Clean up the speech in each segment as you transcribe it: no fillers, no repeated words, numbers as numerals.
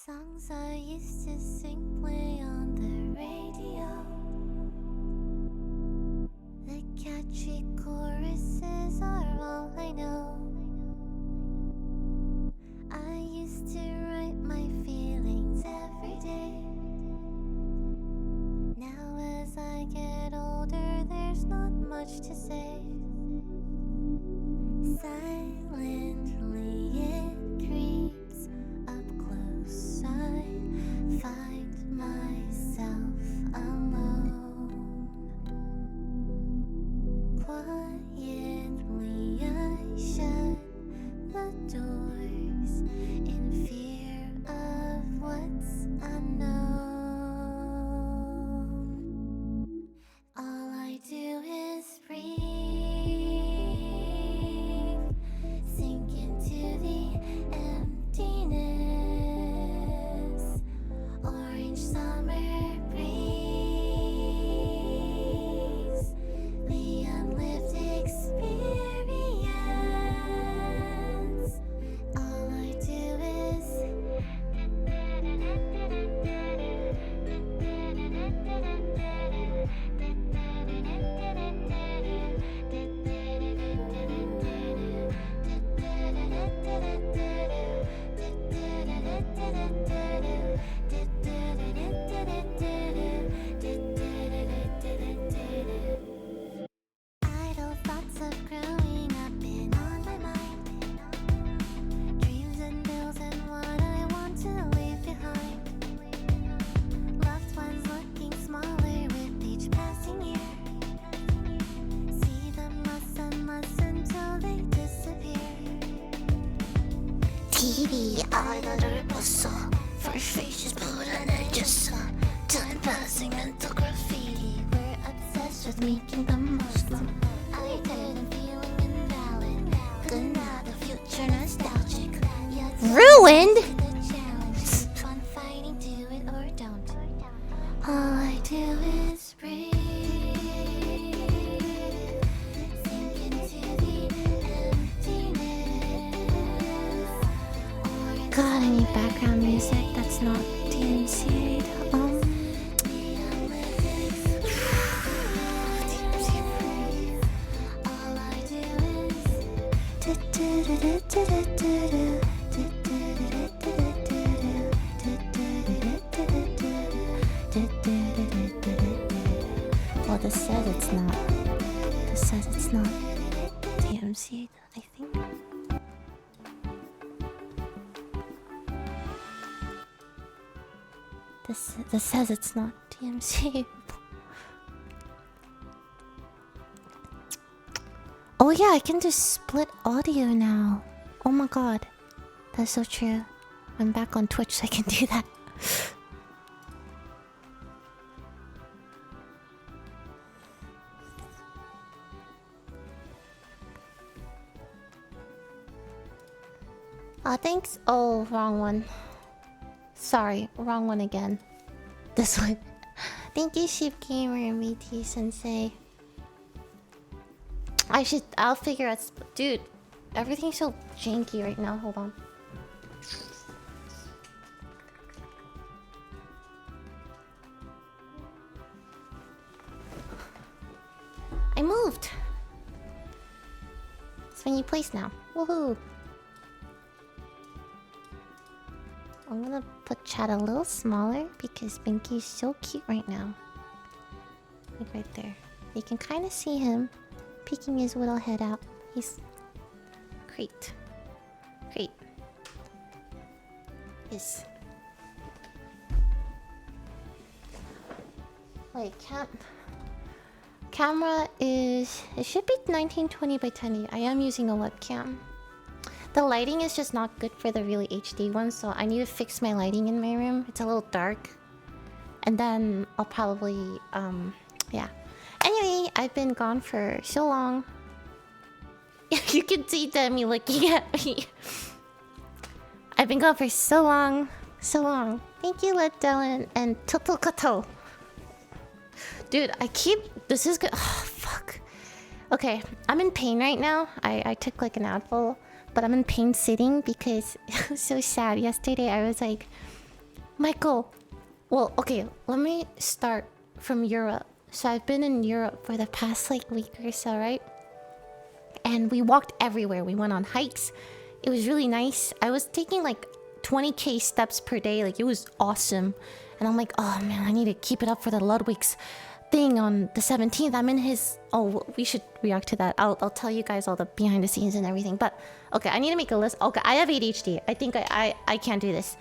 Songs I used to sing play on the radio. The catchy choruses are all I know. I used to write my feelings every day. Now as I get older, there's not much to say. Silently it creeps up close. I find myself alone. Quietly I shut the doors in fear of what's unknown. All I do is breathe, sink into the emptiness. Orange summer breeze, the unlived experience. All I do is idle thoughts of growing up been on my mind. Dreams and bills and what I want to leave behind. Loved ones looking smaller with each passing year. See them less and less until they disappear. TV 아이들을 봤어. First faces put on a just time passing mental graffiti. We're obsessed with making the most of I didn't feeling invalid. Good now the future nostalgic. Ruined? Fun fighting, do it or don't. All I do is breathe. Sink into the emptiness. God, I need background music that's not DMC'd. All I do well, this says it's not. This says it's not DMC'd, I think. This says it's not DMC'd. Oh yeah, I can do split audio now. Oh my god. That's so true. I'm back on Twitch so I can do that. Thanks. Oh, wrong one. Sorry, wrong one again. This one. Thank you, Sheep Gamer and BT Sensei. I'll figure out. Dude, everything's so janky right now. Hold on. I moved. Swingy place now. Woohoo. I'm gonna put chat a little smaller because Binky's so cute right now. Like right there. You can kind of see him peeking his little head out. He's great. Great. Yes. Wait, camera is... It should be 1920 by 1080. I am using a webcam. The lighting is just not good for the really HD one, so I need to fix my lighting in my room. It's a little dark. And then I'll probably... yeah. Anyway, I've been gone for so long. You can see Demi looking at me. I've been gone for so long. So long. Thank you, Let Dylan and Totokato. Dude, I keep... This is good. Oh, fuck. Okay, I'm in pain right now. I took like an Advil. But I'm in pain sitting because it was so sad. Yesterday I was like Michael. Well, okay, let me start from Europe. So I've been in Europe for the past like week or so, right? And we walked everywhere. We went on hikes. It was really nice. I was taking like 20k steps per day. Like, it was awesome. And I'm like, oh man, I need to keep it up for the Ludwig's thing on the 17th. I'm in his... Oh, we should react to that. I'll tell you guys all the behind the scenes and everything. But, okay, I need to make a list. Okay, I have ADHD. I think I can't do this.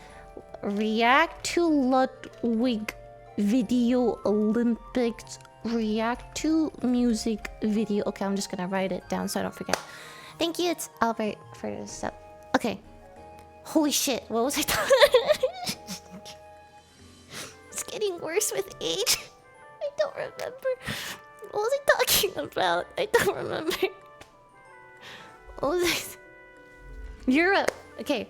React to Ludwig Video Olympics. React to music video. Okay, I'm just gonna write it down so I don't forget. Thank you, it's Albert for this stuff. Okay. Holy shit, what was I talking? It's getting worse with age. I don't remember. What was I talking about? I don't remember. What was I... Europe. Okay.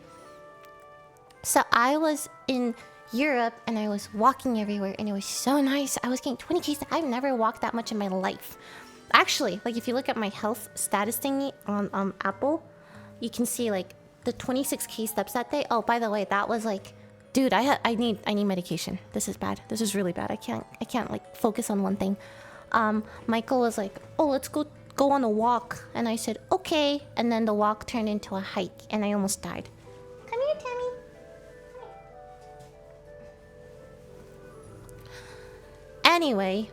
So I was in Europe and I was walking everywhere and it was so nice. I was getting 20k. I've never walked that much in my life. Actually, like if you look at my health status thingy on Apple, you can see like the 26k steps that day. Oh, by the way, that was like, dude, I need medication. This is bad. This is really bad. I can't like focus on one thing. Michael was like, oh, let's go on a walk, and I said okay, and then the walk turned into a hike and I almost died. Come here, Tammy. Anyway,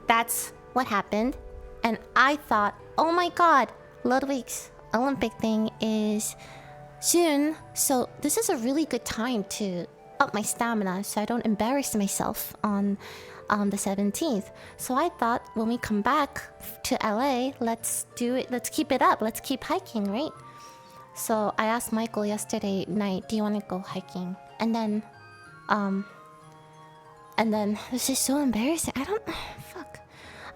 that's what happened. And I thought, oh my god, Ludwig's Olympic thing is soon. So this is a really good time to up my stamina so I don't embarrass myself on the 17th. So I thought when we come back to LA, let's do it. Let's keep it up. Let's keep hiking, right? So I asked Michael yesterday night, do you want to go hiking? And then this is so embarrassing. Fuck.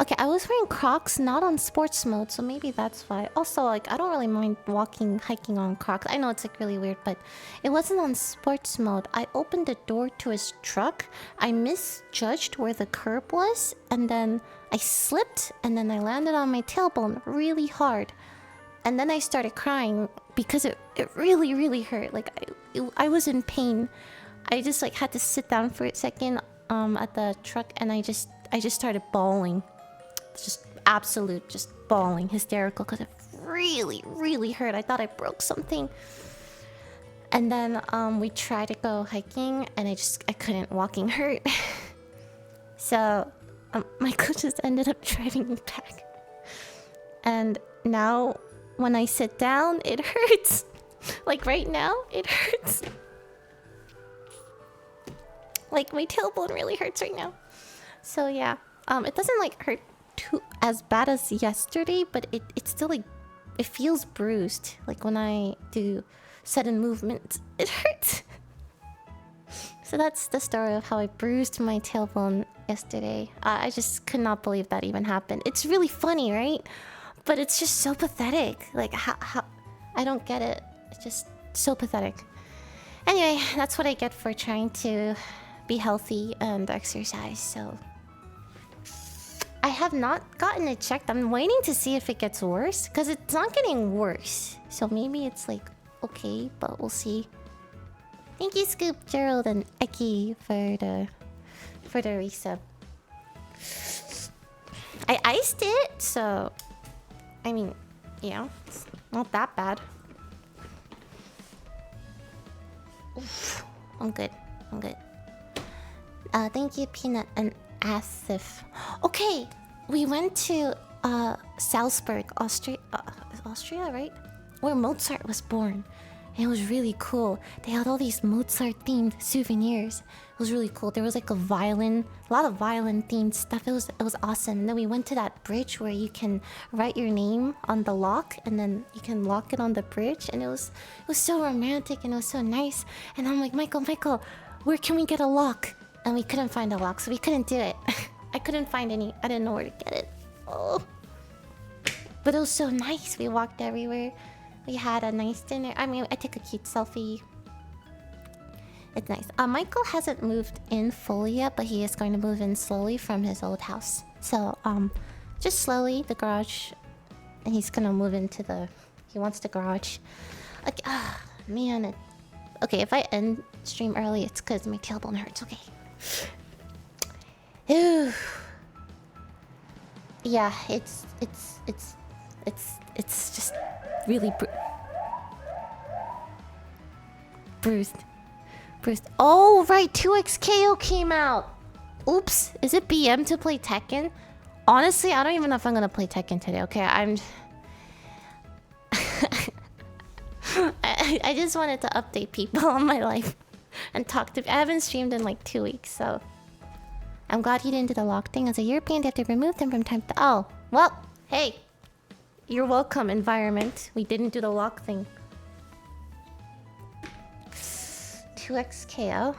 Okay, I was wearing Crocs, not on sports mode, so maybe that's why. Also, like, I don't really mind hiking on Crocs. I know it's like really weird, but it wasn't on sports mode. I opened the door to his truck. I misjudged where the curb was, and then I slipped, and then I landed on my tailbone really hard. And then I started crying because it really, really hurt. Like, I was in pain. I just like had to sit down for a second at the truck, and I just started bawling. Just bawling, hysterical, because it really, really hurt. I thought I broke something. And then we tried to go hiking, and I couldn't. Walking hurt. So Michael just ended up driving me back. And now when I sit down, it hurts. Like right now, it hurts. Like my tailbone really hurts right now. So yeah, it doesn't like hurt too as bad as yesterday, but it's still like, it feels bruised. Like when I do sudden movement, it hurts. So that's the story of how I bruised my tailbone yesterday. I just could not believe that even happened. It's really funny, right? But it's just so pathetic. Like how I don't get it. It's just so pathetic. Anyway, that's what I get for trying to be healthy and exercise. So I have not gotten it checked. I'm waiting to see if it gets worse, because it's not getting worse. So maybe it's like okay, but we'll see. Thank you, Scoop, Gerald, and Eki for the resub. I iced it, so I mean, you know, it's not that bad. Oof, I'm good. Thank you, Peanut and Asif. Okay, we went to Salzburg, Austria, right? Where Mozart was born. And it was really cool. They had all these Mozart-themed souvenirs. It was really cool. There was like a lot of violin-themed stuff. It was awesome. And then we went to that bridge where you can write your name on the lock, and then you can lock it on the bridge. And it was so romantic, and it was so nice. And I'm like, Michael, where can we get a lock? And we couldn't find a lock, so we couldn't do it. I couldn't find any. I didn't know where to get it. Oh. But it was so nice. We walked everywhere. We had a nice dinner. I mean, I took a cute selfie. It's nice. Michael hasn't moved in fully yet, but he is going to move in slowly from his old house. So, just slowly, the garage. And he's gonna move into he wants the garage. Okay, man. Okay, if I end stream early, it's because my tailbone hurts. Okay. Ew. Yeah, it's just really bruised. Oh right, 2XKO came out. Oops, is it BM to play Tekken? Honestly, I don't even know if I'm gonna play Tekken today. Okay, I just wanted to update people on my life and talk to. I haven't streamed in like 2 weeks, so I'm glad you didn't do the lock thing. As a European, they have to remove them from time to. Oh, well, hey, you're welcome, environment. We didn't do the lock thing. 2XKO.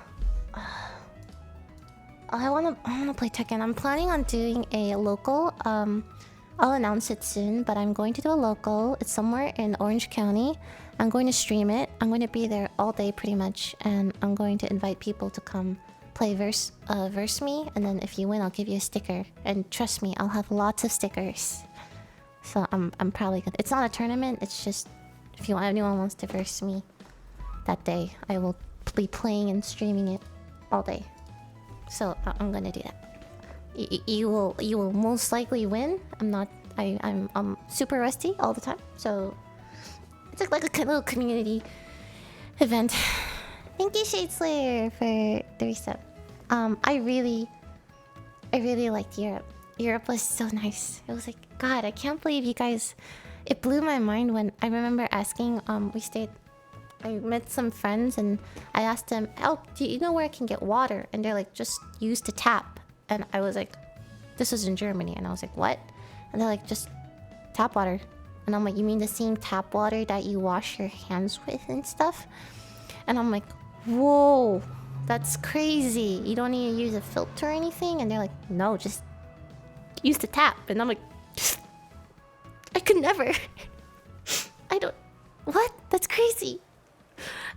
I wanna play Tekken. I'm planning on doing a local. I'll announce it soon, but I'm going to do a local. It's somewhere in Orange County. I'm going to stream it. I'm going to be there all day pretty much, and I'm going to invite people to come play verse me, and then if you win, I'll give you a sticker. And trust me, I'll have lots of stickers. So I'm probably good. It's not a tournament. It's just if anyone wants to verse me that day, I will be playing and streaming it all day. So I'm gonna do that. You will most likely win. I'm super rusty all the time, so it's like a little community event. Thank you, Shade Slayer, for the reset. I really liked Europe. Europe was so nice. It was like, God, I can't believe you guys. It blew my mind when I remember asking. I met some friends and I asked them, "Oh, do you know where I can get water?" And they're like, "Just use the tap." And I was like, "This was in Germany," and I was like, "What?" And they're like, "Just tap water." And I'm like, "You mean the same tap water that you wash your hands with and stuff?" And I'm like, "Whoa, that's crazy. You don't need to use a filter or anything?" And they're like, "No, just use the tap." And I'm like, I could never. I don't. What? That's crazy.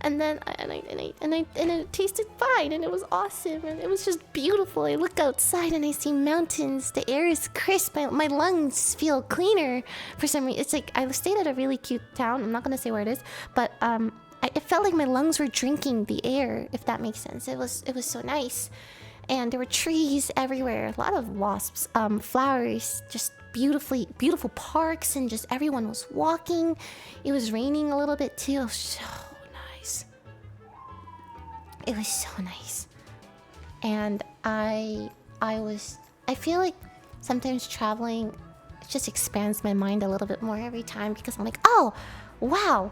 And then it tasted fine, and it was awesome, and it was just beautiful. I look outside and I see mountains. The air is crisp. My lungs feel cleaner for some reason. It's like I stayed at a really cute town. I'm not gonna say where it is, but it felt like my lungs were drinking the air, if that makes sense. It was so nice, and there were trees everywhere. A lot of wasps, flowers, just beautiful parks, and just everyone was walking. It was raining a little bit too. It was so nice. It was so nice. And I feel like sometimes traveling just expands my mind a little bit more every time, because I'm like, oh wow.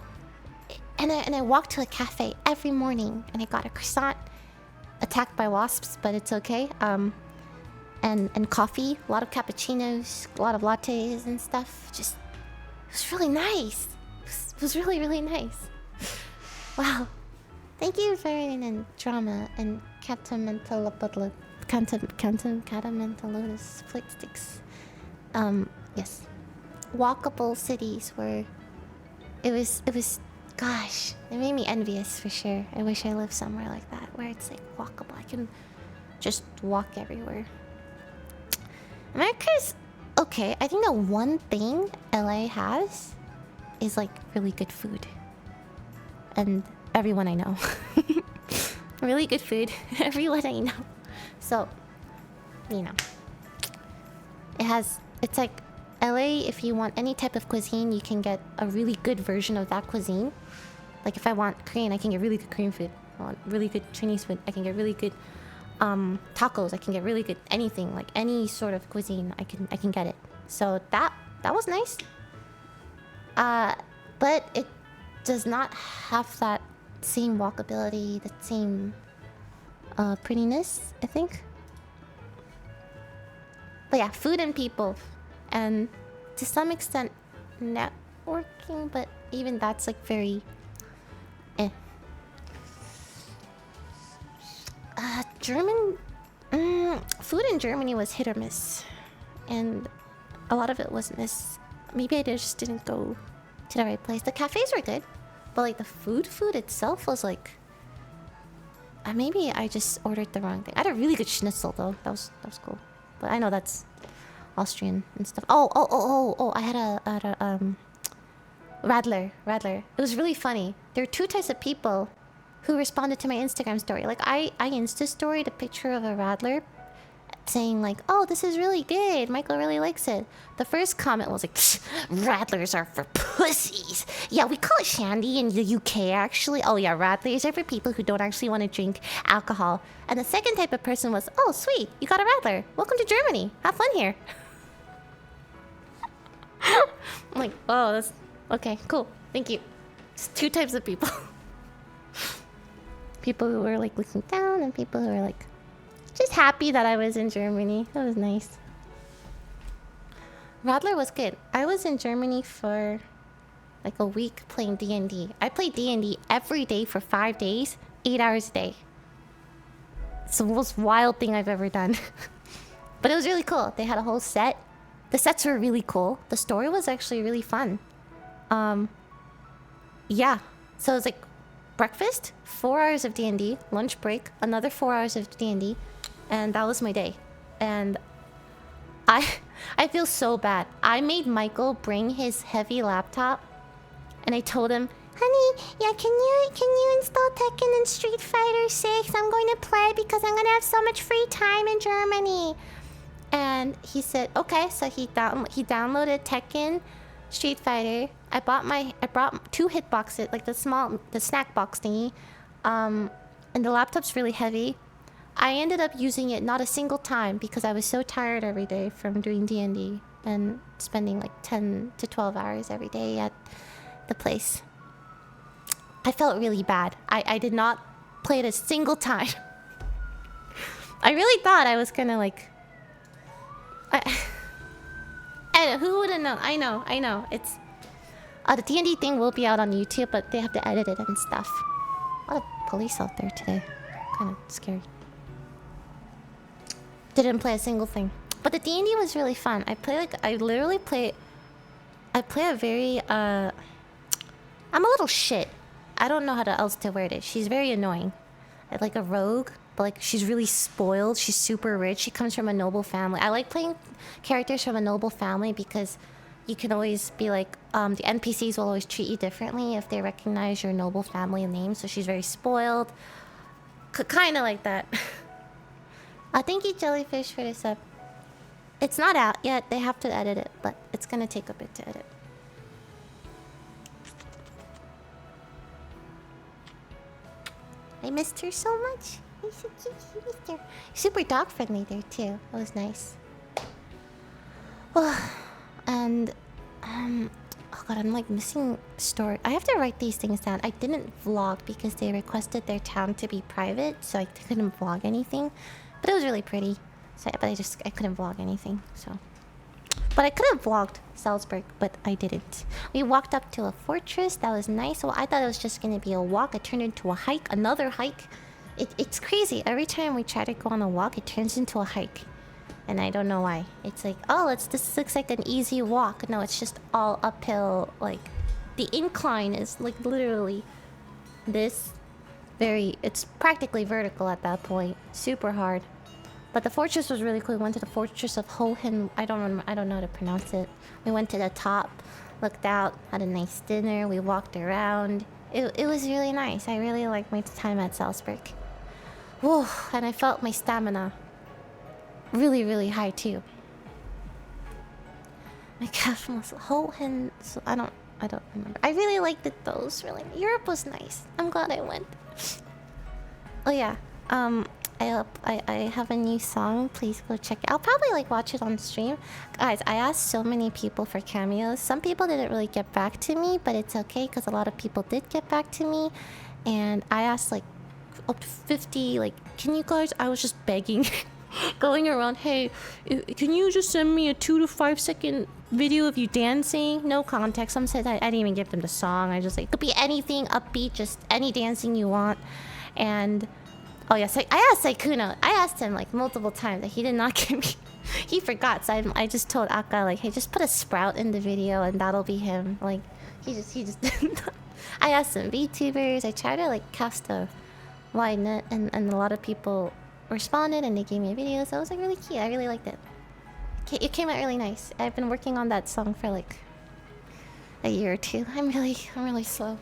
And I walk to a cafe every morning and I got a croissant, attacked by wasps, but it's okay. And coffee, a lot of cappuccinos, a lot of lattes and stuff. Just, it was really nice. It was really, really nice. Wow. Thank you for in drama and catamental flick sticks. Yes. Walkable cities where it was gosh, it made me envious for sure. I wish I lived somewhere like that where it's like walkable. I can just walk everywhere. America's okay. I think the one thing LA has is like really good food. And everyone I know. Really good food. Everyone I know. So, you know. It's like LA, if you want any type of cuisine, you can get a really good version of that cuisine. Like if I want Korean, I can get really good Korean food. If I want really good Chinese food, I can get really good tacos. I can get really good anything, like any sort of cuisine. I can get it. So that was nice. But it does not have that same walkability, that same prettiness, I think. But yeah, food and people, and to some extent networking, but even that's like very German food in Germany was hit or miss, and a lot of it was miss. Maybe I just didn't go to the right place. The cafes were good, but like the food itself was like maybe I just ordered the wrong thing. I had a really good schnitzel though. That was cool. But I know that's Austrian and stuff. Oh! I had a Radler. It was really funny. There are two types of people who responded to my Instagram story. Like, I Insta-storied a picture of a Radler saying like, oh, this is really good. Michael really likes it. The first comment was like, Radlers are for pussies. Yeah, we call it shandy in the UK actually. Oh yeah, Radlers are for people who don't actually want to drink alcohol. And the second type of person was, oh sweet, you got a Radler. Welcome to Germany. Have fun here. I'm like, oh, that's okay, cool. Thank you. It's two types of people. People who were like looking down and people who were like just happy that I was in Germany. That was nice. Radler was good. I was in Germany for like a week playing D&D. I played D&D every day for 5 days, 8 hours a day. It's the most wild thing I've ever done. But it was really cool. They had a whole set. The sets were really cool. The story was actually really fun. Yeah. So it was like breakfast, 4 hours of D&D, lunch break, another 4 hours of D&D, and that was my day. And I feel so bad. I made Michael bring his heavy laptop, and I told him, honey, yeah, can you install Tekken and Street Fighter 6? I'm going to play because I'm going to have so much free time in Germany. And he said, okay. So he downloaded Tekken, Street Fighter. I brought 2 hitboxes, like the snack box thingy. And the laptop's really heavy. I ended up using it not a single time because I was so tired every day from doing D&D and spending like 10 to 12 hours every day at the place. I felt really bad. I did not play it a single time. I really thought I was gonna like... I know, who would have known? I know. It's... the D&D thing will be out on YouTube, but they have to edit it and stuff. A lot of police out there today. Kind of scary. Didn't play a single thing. But the D&D was really fun. I play a very... I'm a little shit. I don't know how else to word it. She's very annoying. Like a rogue, but like she's really spoiled. She's super rich. She comes from a noble family. I like playing characters from a noble family because you can always be like... the NPCs will always treat you differently if they recognize your noble family name. So she's very spoiled. Kind of like that. Thank you, Jellyfish, for this up. It's not out yet. They have to edit it, but it's gonna take a bit to edit. I missed her so much. You're so cute. You missed her. Super dog friendly there too. That was nice. Oh, and oh god, I'm like missing story. I have to write these things down. I didn't vlog because they requested their town to be private, so I couldn't vlog anything. But it was really pretty. So, but I couldn't vlog anything. So, but I could have vlogged Salzburg, but I didn't. We walked up to a fortress. That was nice. Well, I thought it was just gonna be a walk. It turned into a hike. Another hike. It's crazy. Every time we try to go on a walk, it turns into a hike. And I don't know why. It's like, oh, this looks like an easy walk. No, it's just all uphill. Like, the incline is like literally this. It's practically vertical at that point. Super hard. But the fortress was really cool. We went to the fortress of Hohen. I don't know how to pronounce it. We went to the top, looked out, had a nice dinner. We walked around. It was really nice. I really liked my time at Salzburg. Whoa, and I felt my stamina really, really high too. My gosh, was Hohen. So I don't remember. I really liked it though. It was really... Europe was nice. I'm glad I went. Oh yeah. I have a new song. Please go check it. I'll probably like watch it on stream. Guys, I asked so many people for cameos. Some people didn't really get back to me, but it's okay because a lot of people did get back to me. And I asked like up to 50, like, can you guys... I was just begging. Going around, hey, can you just send me a 2 to 5 second video of you dancing? No context. Some said I didn't even give them the song. I just like, it could be anything upbeat, just any dancing you want. And oh yes, I asked Saikuno. I asked him like multiple times that he did not give me. He forgot, so I just told Akka like, hey, just put a sprout in the video and that'll be him. Like he just didn't. I asked some VTubers. I tried to like cast a wide net, and a lot of people responded and they gave me a video, so it was like really cute. I really liked it. It came out really nice. I've been working on that song for like a year or two. I'm really slow.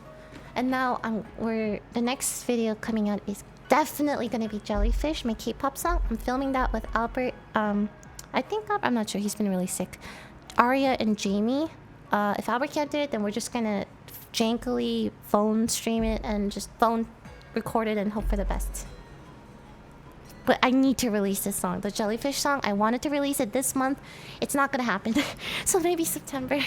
And now the next video coming out is definitely gonna be Jellyfish, my K-pop song. I'm filming that with Albert. I think I'm not sure. He's been really sick. Arya and Jamie. If Albert can't do it, then we're just gonna jankily phone stream it and just phone record it and hope for the best. But I need to release this song, the Jellyfish song. I wanted to release it this month. It's not gonna happen. So maybe September.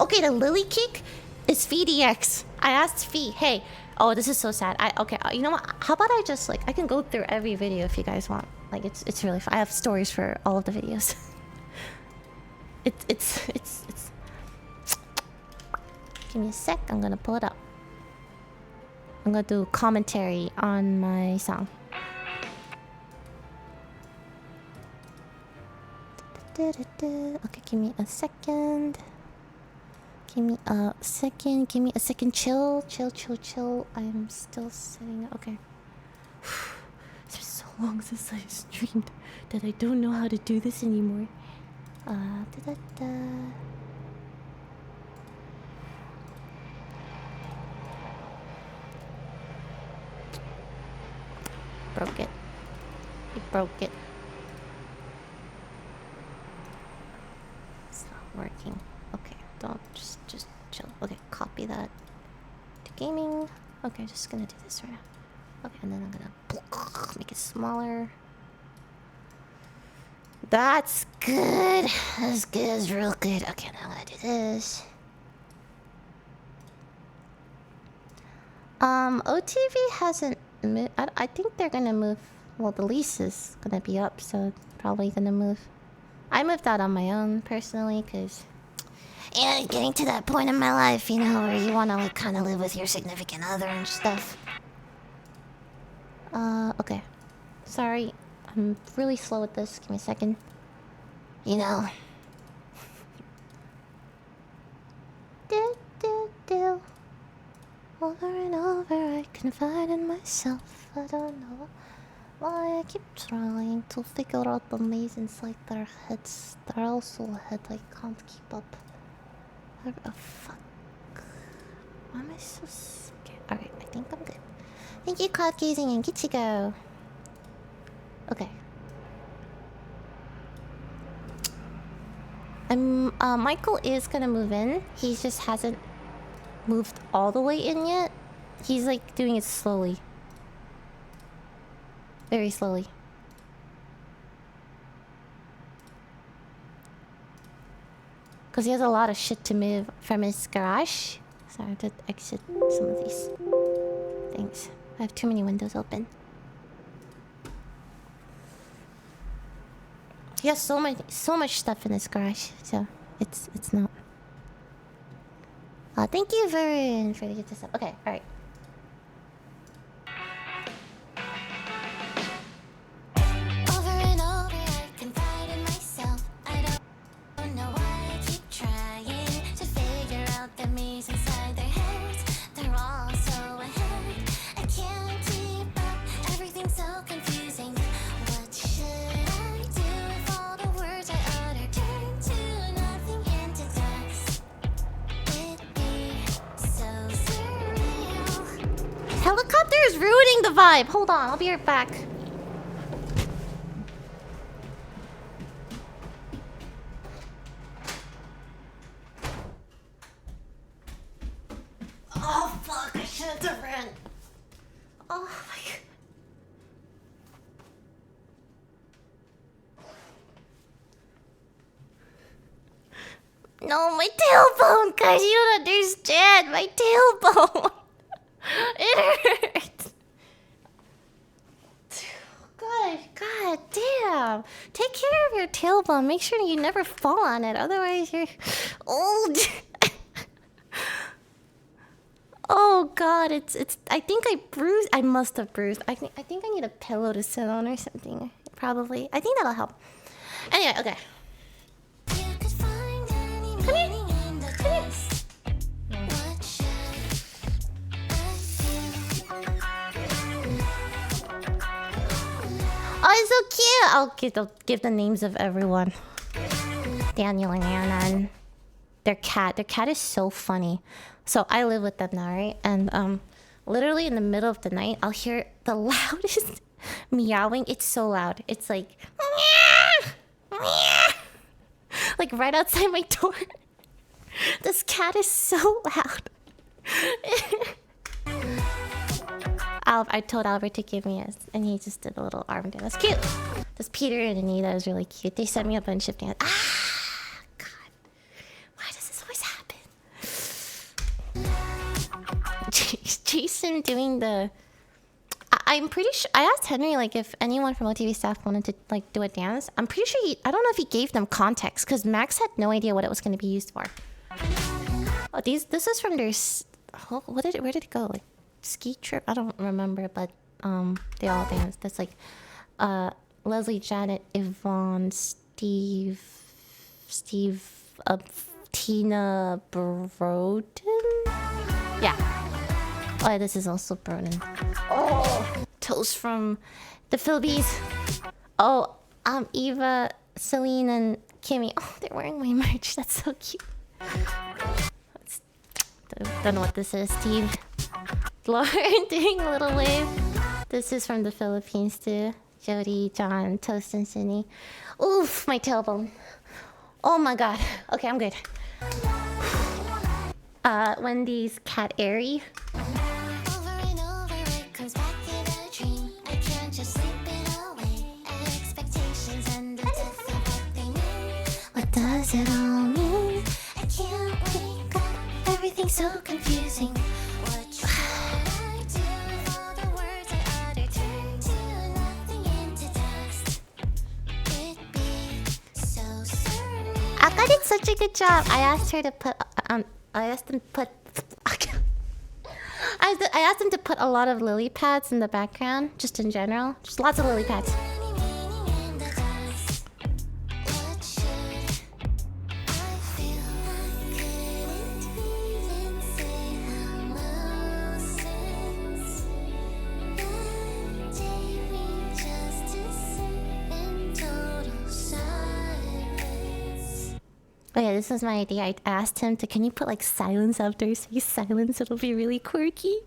Okay, the Lily kick is VDX. I asked Fee, hey, oh, this is so sad. Okay, you know what? How about I just I can go through every video if you guys want. Like it's really fun. I have stories for all of the videos. It's. Give me a sec. I'm gonna pull it up. I'm gonna do commentary on my song. Okay, give me a second. Give me a second. Give me a second. Chill. I'm still sitting. Okay. It's been so long since I streamed that I don't know how to do this anymore. Broke it. You broke it. It's not working. Okay, don't just chill. Okay, copy that to gaming. Okay, just gonna do this right now. Okay, and then I'm gonna make it smaller. That's good. That's good. That's real good. Okay, now I'm gonna do this. OTV hasn't moved. I think they're gonna move. Well, the lease is gonna be up, so probably gonna move. I moved out on my own personally, cause yeah, getting to that point in my life, you know, where you wanna kind of live with your significant other and stuff. Okay. Sorry, I'm really slow with this. Give me a second. You know. Over and over I confide in myself. I don't know why I keep trying to figure out the maze inside their heads. They're also ahead, I can't keep up. Oh fuck. Why am I so scared? Alright, I think I'm good. Thank you, Cloud Gazing and Kichigo. Okay. Michael is gonna move in. He just hasn't moved all the way in yet. He's like doing it slowly. Very slowly. Because he has a lot of shit to move from his garage. So I have to exit some of these things. I have too many windows open. He has so much stuff in his garage, so it's not. Thank you for to get this up. Okay, all right. Over and over, I confide in myself. I don't know why I keep trying to figure out the maze inside their heads. They're all so ahead. I can't keep up. Everything's so confusing. What should I do if all the words I utter turn to nothing into dust? It'd be so surreal. Helicopter is ruining the vibe. Hold on, I'll be right back. Oh fuck, I shouldn't have ran. Oh my god. No, my tailbone, guys, you don't understand. My tailbone. It hurts. God damn. Take care of your tailbone. Make sure you never fall on it. Otherwise, you're old. Oh god, it's. I think I bruised. I must have bruised. I think I need a pillow to sit on or something. Probably. I think that'll help. Anyway, okay. Come here. Come here. Oh, it's so cute. I'll give the names of everyone. Daniel and Annan. Their cat is so funny. So I live with them now, right? And literally in the middle of the night, I'll hear the loudest meowing. It's so loud. It's like like right outside my door. This cat is so loud. I told Albert to give me a, and he just did a little arm dance. That's cute. This Peter and Anita is really cute. They sent me a bunch of dance. Ah, God, why does this always happen? Jason doing the. I'm pretty sure I asked Henry like if anyone from OTV staff wanted to like do a dance. I'm pretty sure I don't know if he gave them context because Max had no idea what it was going to be used for. Oh, this is from their. Where did it go? Like ski trip? I don't remember, but they all danced. That's like Leslie, Janet, Yvonne, Steve, Tina, Broden. Yeah. Oh, this is also Broden. Oh, toast from the Philippines. Oh, Eva, Celine, and Kimmy. Oh, they're wearing my merch. That's so cute. Don't know what this is, Steve. Lauren doing a little wave. This is from the Philippines too. Jody, John, Toast, and Sydney. Oof, my tailbone. Oh my god. Okay, I'm good. Wendy's Cat Airy. What does it all mean? I can't wake up. Everything's so confusing. What should I do with all the words I utter? Turn to nothing into dust. It'd be so surreal. Aka did such a good job. I asked her to put I asked them to put a lot of lily pads in the background, just in general. Just lots of lily pads. Oh yeah, this was my idea. I asked him to, can you put like silence after he says silence? It'll be really quirky.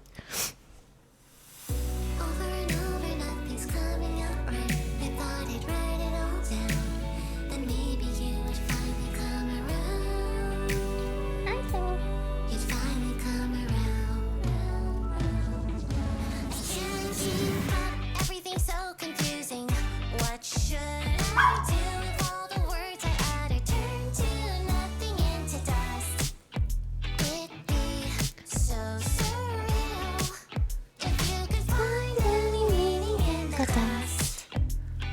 Over and over, nothing's coming out right. I thought I'd write it all down. Then maybe you would finally come around. You'd finally come around. I can't keep up. Everything's so confusing. What should I do with all the words I utter? Turn to nothing into dust. It'd be so surreal if you could find any meaning in the dust.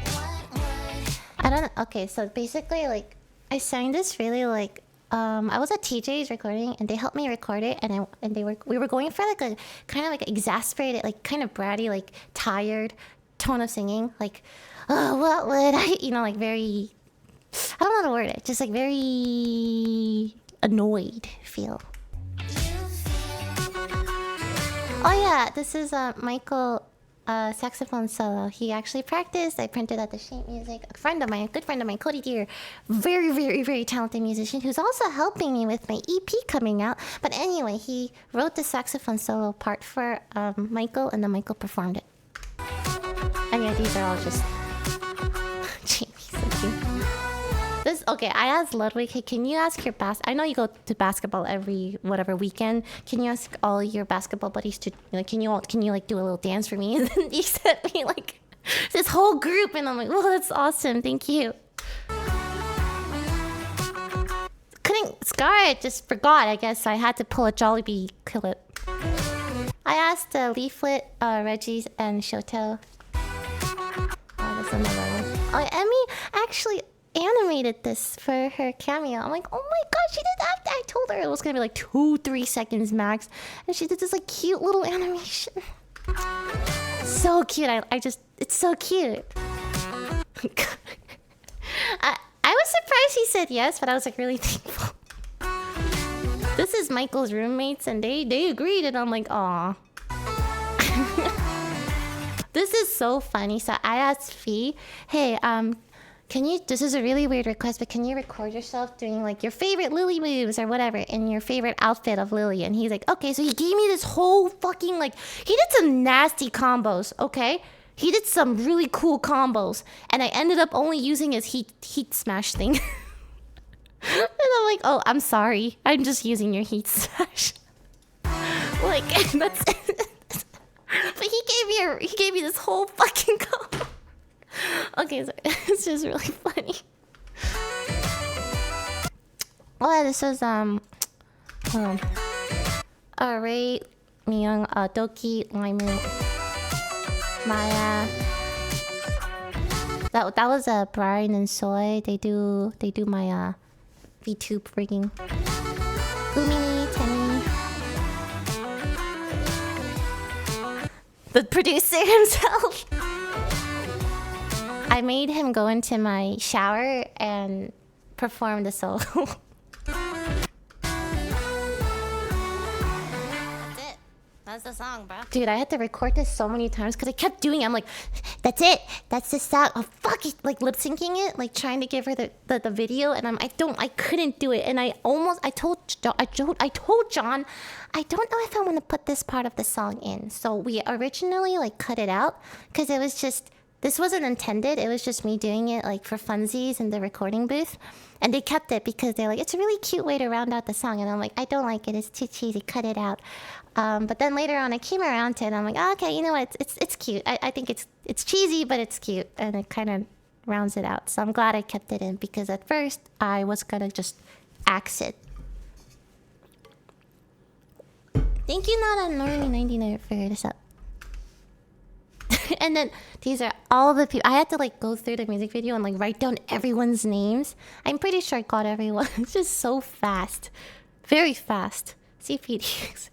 What would I don't know. Okay, so basically, like, I sang this really like. I was at TJ's recording, and they helped me record it, and we were going for like a kind of like exasperated, like kind of bratty, like tired tone of singing, like, oh, what would I, like very, I don't know how to word it, just like very annoyed feel. Oh yeah, this is Michael saxophone solo. He actually practiced. I printed out the sheet music. A friend of mine, a good friend of mine, Cody Deer, very, very, very talented musician who's also helping me with my EP coming out. But anyway, he wrote the saxophone solo part for Michael, and then Michael performed it. And yeah, these are all just Jamie's so cute. This okay. I asked Ludwig, hey, can you ask your I know you go to basketball every whatever weekend. Can you ask all your basketball buddies to can you like do a little dance for me? And then he sent me like this whole group, and I'm like, oh, that's awesome. Thank you. Couldn't Scar it, just forgot. I guess I had to pull a Jollibee clip. I asked Leaflet, Reggie's, and Shoto. Oh, that's another one. Oh, Emmy actually animated this for her cameo. I'm like, oh my god, she did that. I told her it was gonna be like 2-3 seconds max, and she did this like cute little animation. So cute. I just, it's so cute. I was surprised he said yes, but I was like really thankful. This is Michael's roommates, and they agreed, and I'm like, aw. This is so funny. So I asked Fee, hey, can you, this is a really weird request, but can you record yourself doing like your favorite Lily moves or whatever in your favorite outfit of Lily? And he's like, okay, so he gave me this whole fucking like, he did some nasty combos, okay? He did some really cool combos, and I ended up only using his heat smash thing. And I'm like, oh, I'm sorry. I'm just using your heat smash. Like, that's but he gave me this whole fucking combo. Okay, so it's just really funny. Oh, this is hold on. Alright, Myung, Doki, Laimu, Maya. That was Brian and Soy. They do my VTube rigging. Umi, Tenny. The producer himself. I made him go into my shower and perform the solo. That's the song, bro. Dude, I had to record this so many times because I kept doing it. I'm like, that's it. That's the song. Oh, fuck it. Like lip syncing it, like trying to give her the video, and I couldn't do it. And I told John, I don't know if I want to put this part of the song in. So we originally like cut it out because it was just, this wasn't intended. It was just me doing it like for funsies in the recording booth. And they kept it because they're like, it's a really cute way to round out the song. And I'm like, I don't like it. It's too cheesy. Cut it out. But then later on, I came around to it. And I'm like, oh, okay, you know what? It's cute. I think it's cheesy, but it's cute. And it kind of rounds it out. So I'm glad I kept it in because at first I was going to just axe it. Thank you, not a Normie 99 for this up. And then these are all the people. I had to like go through the music video and like write down everyone's names. I'm pretty sure I got everyone. It's just so fast. Very fast. CPD.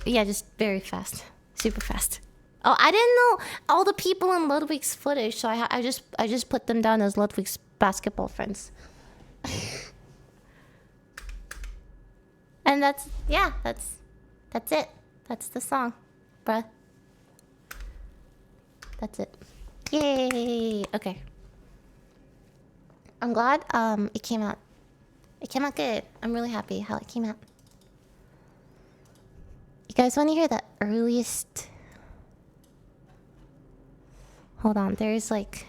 Yeah, just very fast. Super fast. Oh, I didn't know all the people in Ludwig's footage, so I just put them down as Ludwig's basketball friends. And that's it. That's the song, bruh. That's it. Yay! Okay. I'm glad it came out. It came out good. I'm really happy how it came out. You guys want to hear the earliest? Hold on. There's like,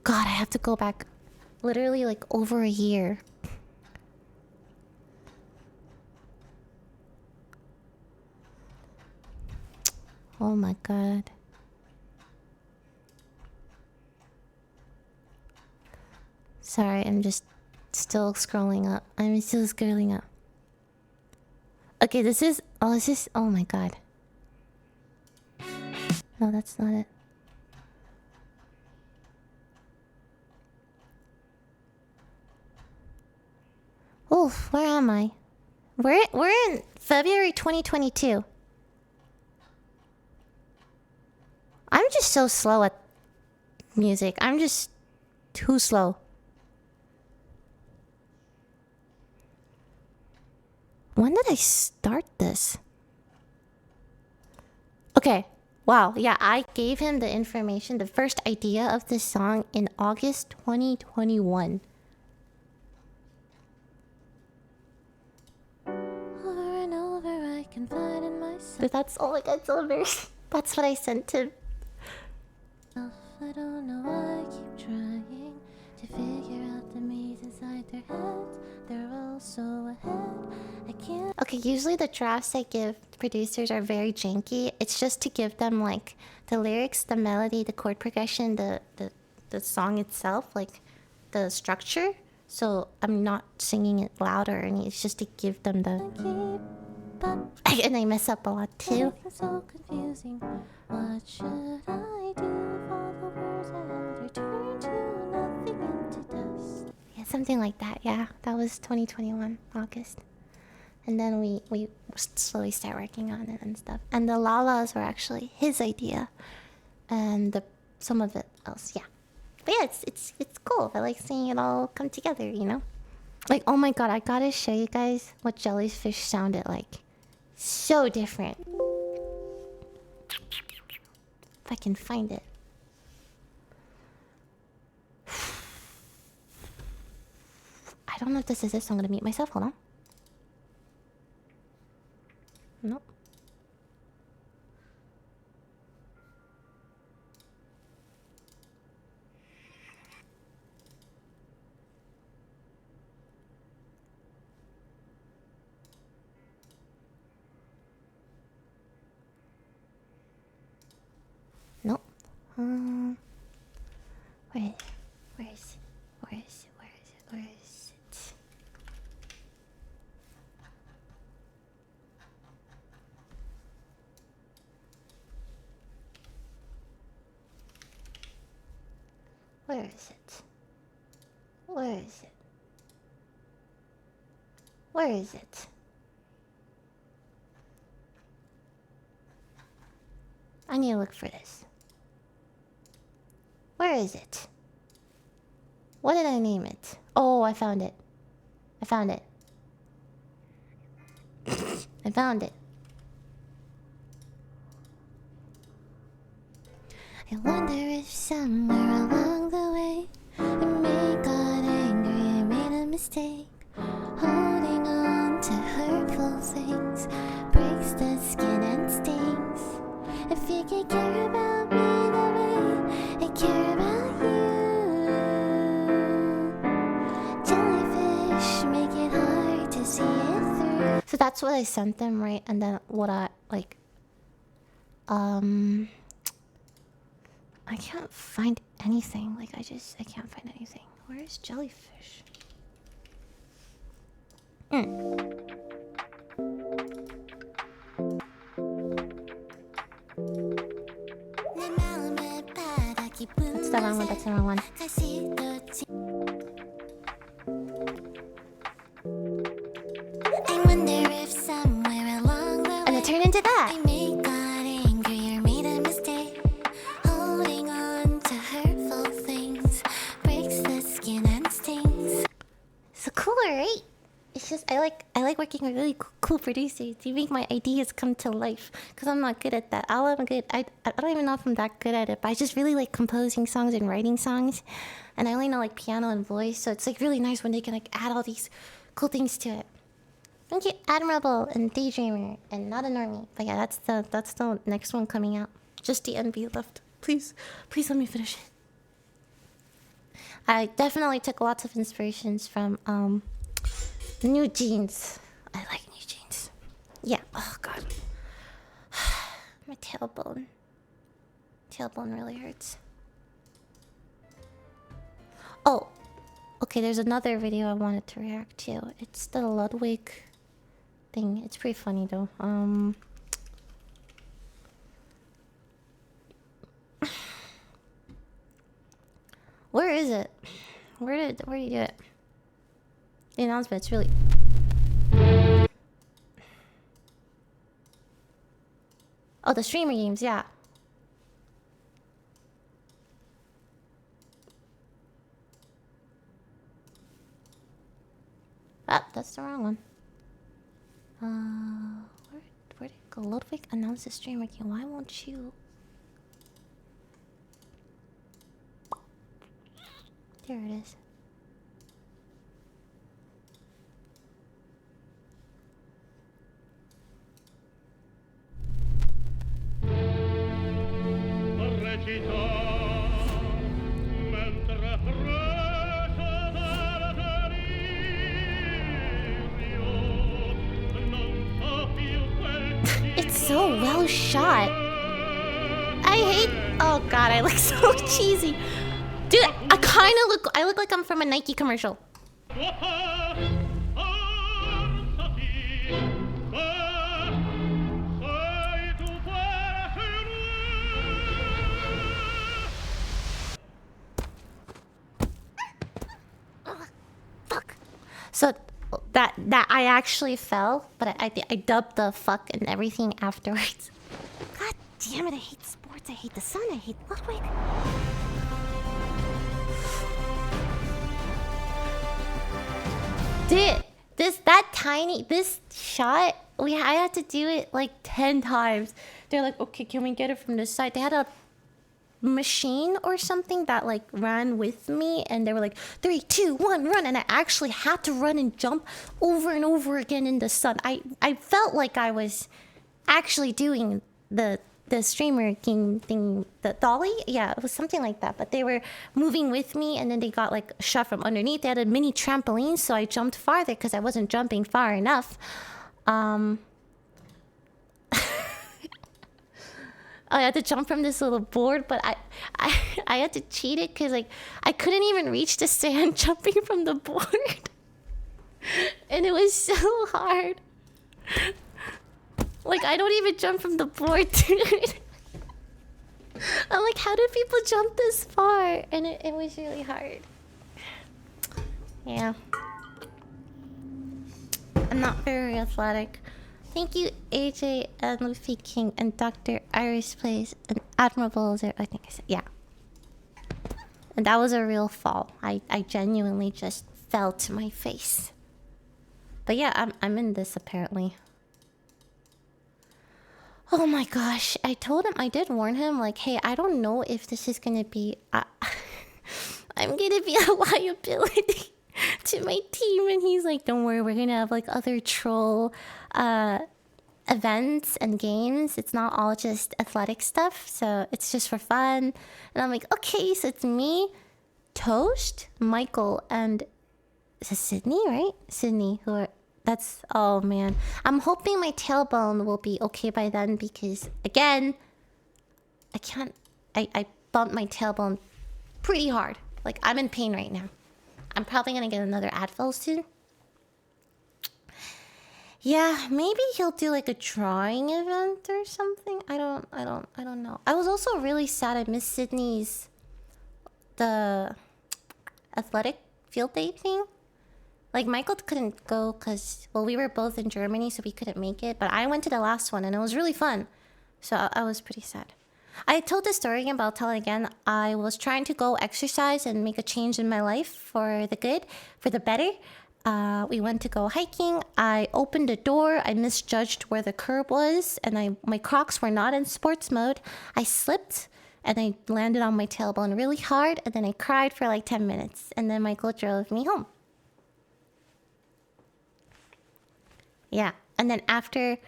God, I have to go back literally like over a year. Oh my God. Sorry, I'm just still scrolling up. I'm still scrolling up. Okay, this is... Oh, is this... Oh my God. No, that's not it. Oof, where am I? We're in February 2022. I'm just so slow at music. I'm just too slow. When did I start this? Okay. Wow. Yeah, I gave him the information, the first idea of this song in August 2021. Over and over I confide in myself. That's all I got. So embarrassed. That's what I sent him. I don't know why I keep trying to figure out the maze inside their heads. They're all so ahead. I can't. Okay, usually the drafts I give producers are very janky. It's just to give them like the lyrics, the melody, the chord progression, the song itself, like the structure. So I'm not singing it louder, and it's just to give them the. And I mess up a lot too. So confusing. What should I do for the words I return to nothing into dust? Yeah, something like that. Yeah, that was 2021 August, and then we slowly start working on it and stuff. And the lalas were actually his idea, and some of it else. Yeah, but yeah, it's cool. I like seeing it all come together. You know, like oh my God, I gotta show you guys what jellyfish sounded like. So different. If I can find it. don't know if this is it, so I'm gonna mute myself. Hold on. Nope. Nope. Where is it? Where is it? Where is it? Where is it? Where is it? Where is it? Where is it? Where is it? I need to look for this. Where is it? What did I name it? Oh, I found it. I found it. I found it. I wonder if somewhere along the way I may got angry and made a mistake. Holding on to hurtful things breaks the skin and stings. If you could care about me the way I care about you, jellyfish make it hard to see it through. So that's what I sent them, right? And then what I like I can't find anything. Like I can't find anything. Where is jellyfish? That's the wrong one. That's the wrong one. I wonder if somewhere along the way and it turned into that. I may got angry or made a mistake. Holding on to hurtful things breaks the skin and stings. So cooler, right? It's just I like working with really cool producers. You make my ideas come to life. Cause I'm not good at that. I don't even know if I'm that good at it. But I just really like composing songs and writing songs. And I only know like piano and voice. So it's like really nice when they can like add all these cool things to it. Thank you, Admirable and Daydreamer and Not a Normie. But yeah, that's the next one coming out. Just the NB left. Please let me finish it. I definitely took lots of inspirations from New Jeans. I like New Jeans. Yeah. Oh god. My tailbone. Tailbone really hurts. Oh. Okay, there's another video I wanted to react to. It's the Ludwig thing. It's pretty funny though. Where is it? Where do you do it? The announcement's really... Oh, the streamer games, yeah. Ah, that's the wrong one. Where'd it go? Ludwig announced the streamer game. Why won't you? There it is. It's so well shot. I hate. Oh god, I look so cheesy. Dude, I look like I'm from a Nike commercial. Fuck. So that I actually fell, but I dubbed the fuck and everything afterwards. God damn it, I hate sports, I hate the sun, I hate Ludwig. Dude, this shot, I had to do it like 10 times. They're like, okay, can we get it from this side? They had to machine or something that like ran with me, and they were like 3, 2, 1, run, and I actually had to run and jump over and over again in the sun. I felt like I was actually doing the streamer king thing, the dolly. Yeah, it was something like that, but they were moving with me, and then they got like shot from underneath. They had a mini trampoline, so I jumped farther because I wasn't jumping far enough. I had to jump from this little board, but I had to cheat it because like I couldn't even reach the sand jumping from the board. And it was so hard. Like, I don't even jump from the board, dude. I'm like, how do people jump this far? And it was really hard. Yeah. I'm not very athletic. Thank you, AJ and Luffy King and Dr. Iris Plays and Admirable. I think I said, yeah. And that was a real fall. I genuinely just fell to my face. But yeah, I'm in this apparently. Oh my gosh. I told him, I did warn him, like, hey, I don't know if this is gonna be... I'm gonna be a liability to my team. And he's like, don't worry, we're gonna have like other troll events and games. It's not all just athletic stuff, so it's just for fun. And I'm like, okay, so it's me, Toast, Michael, and is it Sydney, right? Sydney, who are... That's... Oh, man. I'm hoping my tailbone will be okay by then because, again, I can't... I bumped my tailbone pretty hard. Like, I'm in pain right now. I'm probably gonna get another Advil soon. Yeah, maybe he'll do like a drawing event or something. I don't know. I was also really sad I missed Sydney's... the athletic field day thing. Like, Michael couldn't go because, well, we were both in Germany, so we couldn't make it. But I went to the last one, and it was really fun. So I was pretty sad. I told this story again, but I'll tell it again. I was trying to go exercise and make a change in my life for the good, for the better. We went to go hiking. I opened the door. I misjudged where the curb was, and my Crocs were not in sports mode. I slipped, and I landed on my tailbone really hard, and then I cried for like 10 minutes. And then Michael drove me home. Yeah, and then after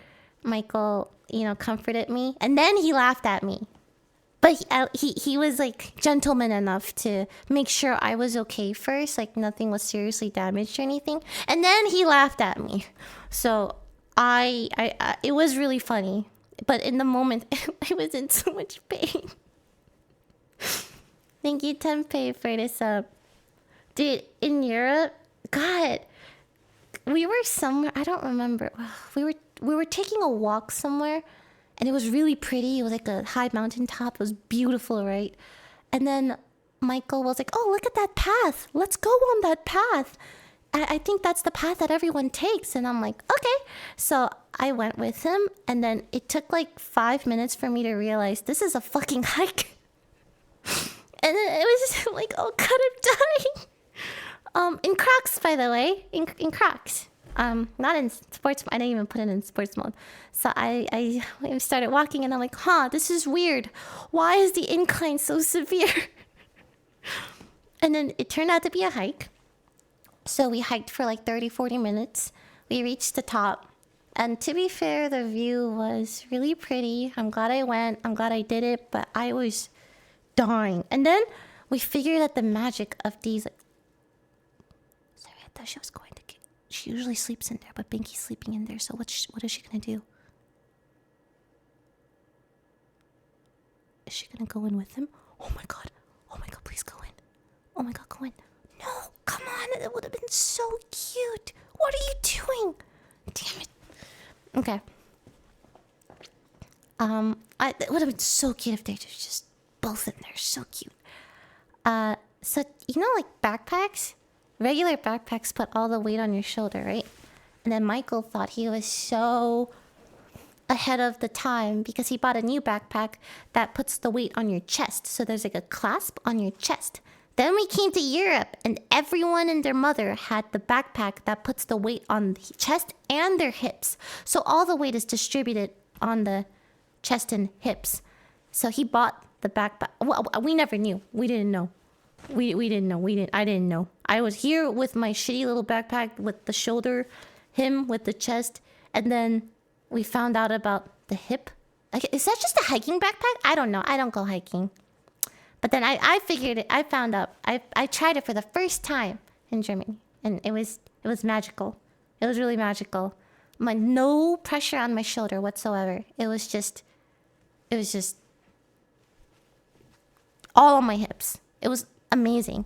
Michael, comforted me, and then he laughed at me. But he was like gentleman enough to make sure I was okay first, like nothing was seriously damaged or anything. And then he laughed at me. So it was really funny. But in the moment, I was in so much pain. Thank you, Tempeh, for this up. Dude, in Europe, God... We were somewhere, I don't remember. We were taking a walk somewhere, and it was really pretty. It was like a high mountaintop. It was beautiful, right? And then Michael was like, oh, look at that path. Let's go on that path. I think that's the path that everyone takes. And I'm like, okay. So I went with him, and then it took like 5 minutes for me to realize this is a fucking hike. And then it was just like, oh God, I'm dying. In Crocs, by the way. In Crocs. Not in sports... I didn't even put it in sports mode. So I started walking, and I'm like, this is weird. Why is the incline so severe? And then it turned out to be a hike. So we hiked for like 30, 40 minutes. We reached the top. And to be fair, the view was really pretty. I'm glad I went. I'm glad I did it. But I was dying. And then we figured out the magic of these... She was going to get... She usually sleeps in there, but Binky's sleeping in there, so what is she gonna do? Is she gonna go in with him? Oh my god, please go in. Oh my god, go in. No, come on, it would have been so cute. What are you doing? Damn it. Okay. It would have been so cute if they were just both in there. So cute. So, like backpacks? Regular backpacks put all the weight on your shoulder, right? And then Michael thought he was so ahead of the time because he bought a new backpack that puts the weight on your chest. So there's like a clasp on your chest. Then we came to Europe, and everyone and their mother had the backpack that puts the weight on the chest and their hips. So all the weight is distributed on the chest and hips. So he bought the backpack. Well, we never knew. We didn't know. We didn't know. I didn't know. I was here with my shitty little backpack with the shoulder, him with the chest, and then we found out about the hip. Like, is that just a hiking backpack? I don't know. I don't go hiking. But then I figured it. I found out. I tried it for the first time in Germany, and it was magical. It was really magical. No pressure on my shoulder whatsoever. It was just all on my hips. It was amazing.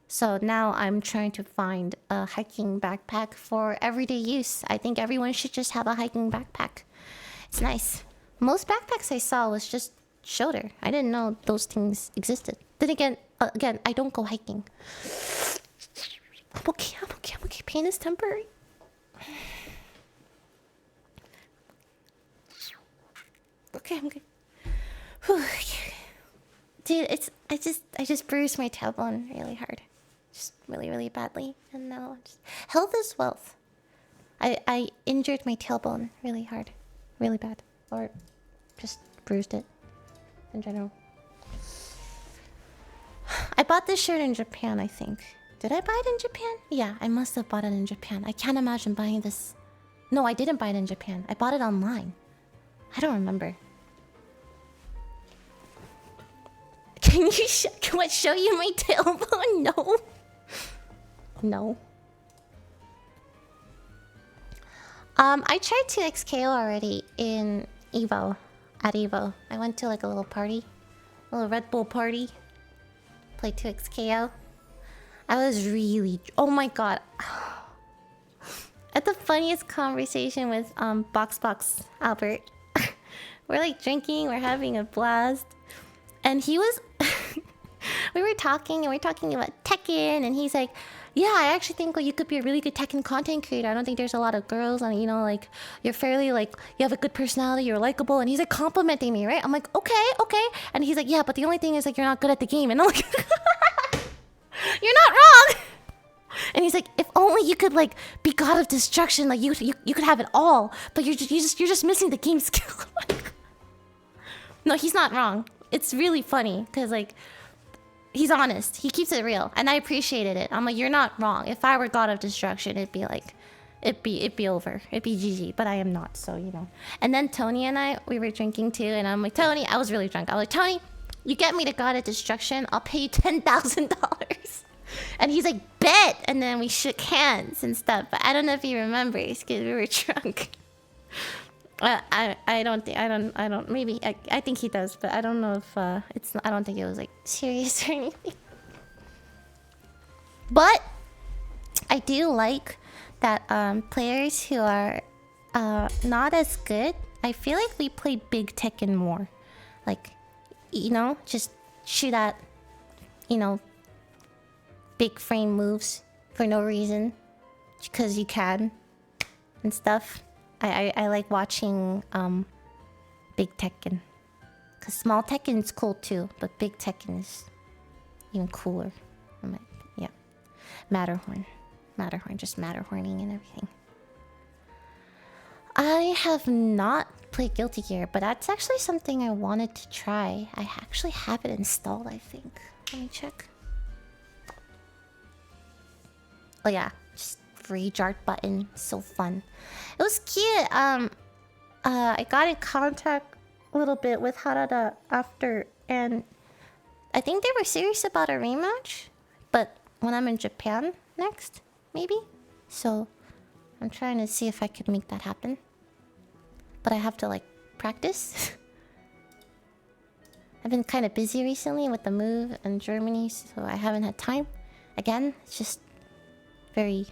So now I'm trying to find a hiking backpack for everyday use. I think everyone should just have a hiking backpack. It's nice. Most backpacks I saw was just shoulder. I didn't know those things existed. Then again, I don't go hiking. I'm okay. Pain is temporary. Okay, I'm good. Whew. Dude, I just bruised my tailbone really hard. Just really badly. And now health is wealth. I injured my tailbone really hard. Really bad. Or just bruised it in general. I bought this shirt in Japan, I think. Did I buy it in Japan? Yeah, I must have bought it in Japan. I can't imagine buying this. No, I didn't buy it in Japan. I bought it online. I don't remember. Can I show you my tailbone? No. No. I tried 2XKO already in Evo. At Evo. I went to like a little party. A little Red Bull party. Played 2XKO. I was really... Oh my god. I had the funniest conversation with Box Albert. We're like drinking, we're having a blast. And he was... we were talking about tekken, and he's like, yeah, I actually think you could be a really good tekken content creator. I don't think there's a lot of girls, and you know, like, you're fairly, like, you have a good personality, you're likable. And he's like complimenting me, right? I'm like, okay. And he's like, yeah, but the only thing is, like, you're not good at the game. And I'm like, you're not wrong. And he's like, if only you could, like, be god of destruction, like, you could have it all, but you're just missing the game skill. No, he's not wrong. It's really funny because, like, he's honest. He keeps it real, and I appreciated it. I'm like, you're not wrong. If I were god of destruction, it'd be like, it'd be over. It'd be GG. But I am not, so you know. And then Tony and I, we were drinking too, and I'm like, Tony, I was really drunk. I was like, Tony, you get me to god of destruction, I'll pay you $10,000. And he's like, bet. And then we shook hands and stuff. But I don't know if he remembers because we were drunk. I don't. Maybe I think he does, but I don't know if it's. I don't think it was like serious or anything. But I do like that players who are not as good. I feel like we play big Tekken more, like, you know, just shoot at, you know, big frame moves for no reason, because you can and stuff. I like watching big Tekken, because small Tekken's cool too, but big Tekken is even cooler. Yeah, Matterhorn, just Matterhorning and everything. I have not played Guilty Gear, but that's actually something I wanted to try. I actually have it installed, I think. Let me check. Oh yeah, just rage art button, so fun. It was cute. I got in contact a little bit with Harada after, and I think they were serious about a rematch, but when I'm in Japan next, maybe. So I'm trying to see if I could make that happen, but I have to like practice. I've been kind of busy recently with the move in Germany, so I haven't had time. Again, it's just very...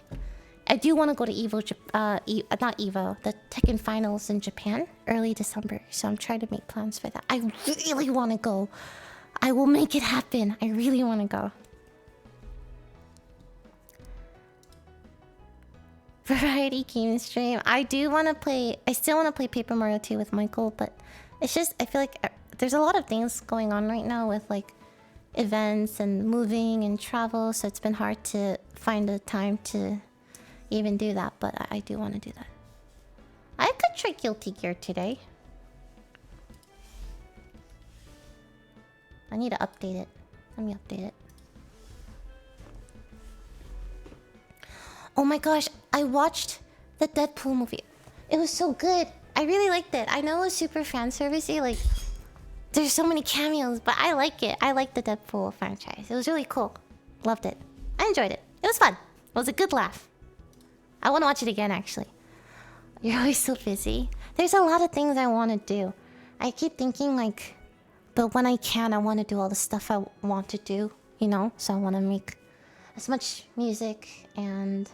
I do want to go to Evo, not Evo, the Tekken Finals in Japan, early December. So I'm trying to make plans for that. I really want to go. I will make it happen. I really want to go. Variety game stream. I do want to play... I still want to play Paper Mario 2 with Michael, but it's just... I feel like there's a lot of things going on right now with, like, events and moving and travel. So it's been hard to find the time to... even do that, but I do want to do that. I could try Guilty Gear today. I need to update it. Let me update it. Oh my gosh, I watched the Deadpool movie. It was so good. I really liked it. I know it was super fan servicey, like there's so many cameos, but I like it. I like the Deadpool franchise. It was really cool. Loved it. I enjoyed it. It was fun. It was a good laugh. I want to watch it again, actually. You're always so busy. There's a lot of things I want to do. I keep thinking like, but when I can, I want to do all the stuff I want to do, you know? So I want to make as much music, and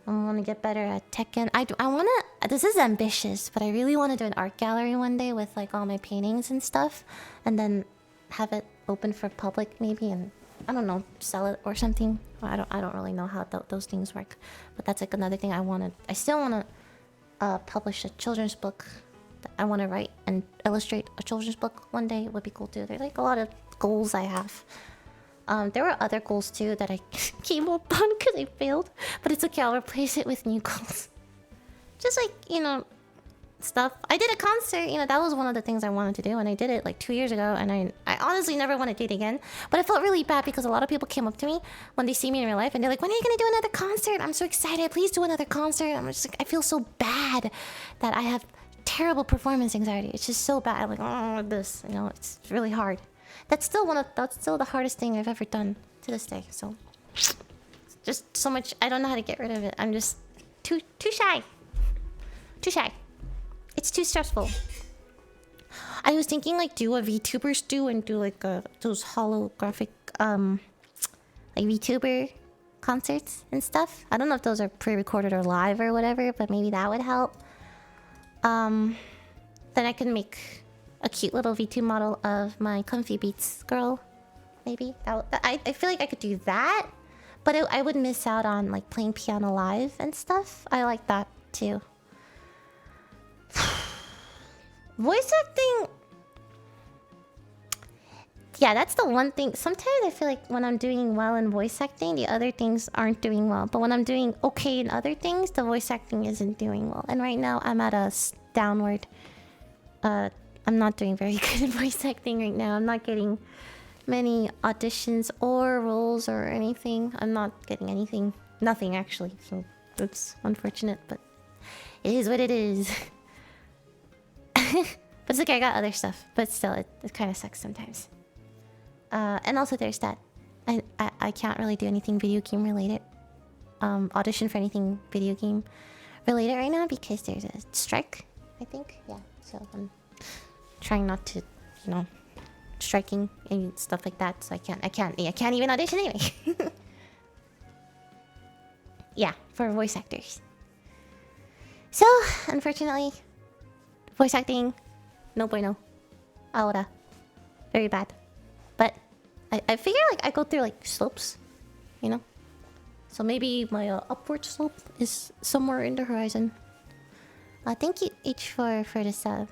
I want to get better at tekken. I want to... This is ambitious, but I really want to do an art gallery one day with like all my paintings and stuff. And then have it open for public maybe, and I don't know, sell it or something. I don't really know how those things work. But that's like another thing I want to... I still want to publish a children's book. I want to write and illustrate a children's book one day. It would be cool too. There's like a lot of goals I have. There were other goals too that I came up on because I failed. But it's okay, I'll replace it with new goals. Just like, you know, stuff. I did a concert, you know, that was one of the things I wanted to do. And I did it like 2 years ago. And I honestly never want to do it again. But I felt really bad because a lot of people came up to me when they see me in real life. And they're like, when are you going to do another concert? I'm so excited. Please do another concert. I'm just like, I feel so bad that I have terrible performance anxiety. It's just so bad. I'm like, oh, this, you know, it's really hard. That's still the hardest thing I've ever done to this day. So just so much, I don't know how to get rid of it. I'm just too shy. Too shy. It's too stressful. I was thinking like do what VTubers do and do like those holographic like VTuber concerts and stuff. I don't know if those are pre-recorded or live or whatever, but maybe that would help. Then I can make a cute little VTube model of my comfibeats girl. Maybe I feel like I could do that, but I would miss out on like playing piano live and stuff. I like that too. Voice acting, yeah, that's the one thing. Sometimes I feel like when I'm doing well in voice acting, the other things aren't doing well. But when I'm doing okay in other things, the voice acting isn't doing well. And right now I'm at a downward. I'm not doing very good in voice acting right now. I'm not getting many auditions or roles or anything. I'm not getting anything. Nothing, actually. So it's unfortunate, but it is what it is. But it's okay, I got other stuff. But still, it kind of sucks sometimes. And also there's that. I can't really do anything video game related. Audition for anything video game related right now because there's a strike, I think. Yeah, so I'm trying not to, you know, striking and stuff like that. So I can't even audition anyway. Yeah, for voice actors. So, unfortunately, voice acting, no bueno. Ahora. Very bad. But I figure like I go through like slopes, you know? So maybe my upward slope is somewhere in the horizon. Thank you each for the sub.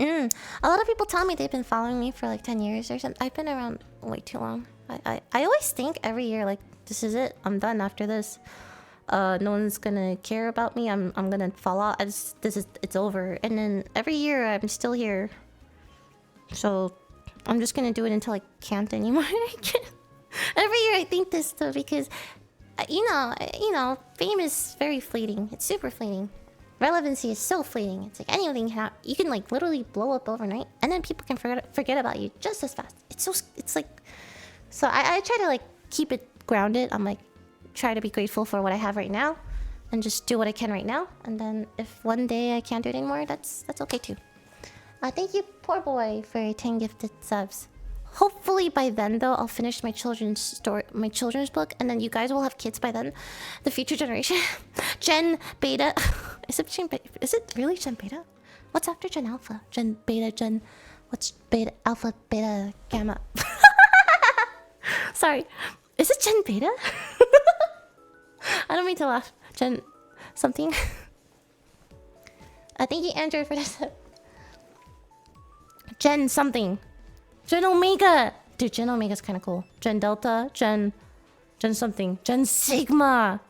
A lot of people tell me they've been following me for like 10 years or something. I've been around way too long. I always think every year like, this is it. I'm done after this. No one's gonna care about me. I'm gonna fall out. It's over. And then every year I'm still here. So I'm just gonna do it until I can't anymore. Every year I think this though because you know, fame is very fleeting. It's super fleeting. Relevancy is so fleeting. It's like anything you can like literally blow up overnight, and then people can forget about you just as fast. It's like, so I try to like keep it grounded. I'm like try to be grateful for what I have right now, and just do what I can right now. And then if one day I can't do it anymore, that's okay too. Thank you, poor boy, for 10 gifted subs. Hopefully by then though I'll finish my children's book, and then you guys will have kids by then. The future generation. Gen Beta. Is it really Gen Beta? What's after Gen Alpha? Gen Beta, what's Beta, Alpha, Beta, Gamma? Sorry. Is it Gen Beta? I don't mean to laugh. Gen something. Thank you, Android, for this. Gen something. Gen Omega! Dude, Gen Omega's kind of cool. Gen Delta, Gen something. Gen Sigma!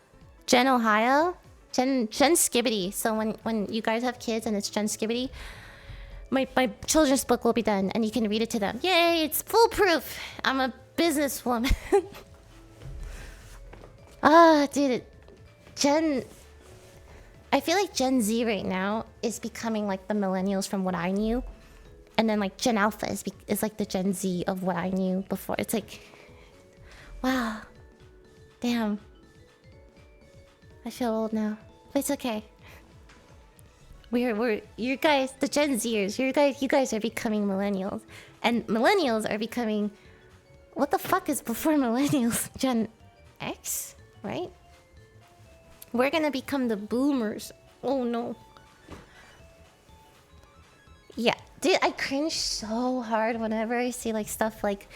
Gen Ohio? Gen Skibbity. So when you guys have kids and it's Gen Skibbity, my children's book will be done, and you can read it to them. Yay! It's foolproof. I'm a businesswoman. Dude, I feel like Gen Z right now is becoming like the millennials from what I knew, and then like Gen Alpha is like the Gen Z of what I knew before. It's like, wow, damn. I feel old now, but it's okay. You guys, the Gen Zers, you guys are becoming millennials, and millennials are becoming, what the fuck is before millennials? Gen X, right? We're gonna become the boomers. Oh no. Yeah, dude, I cringe so hard whenever I see like stuff like,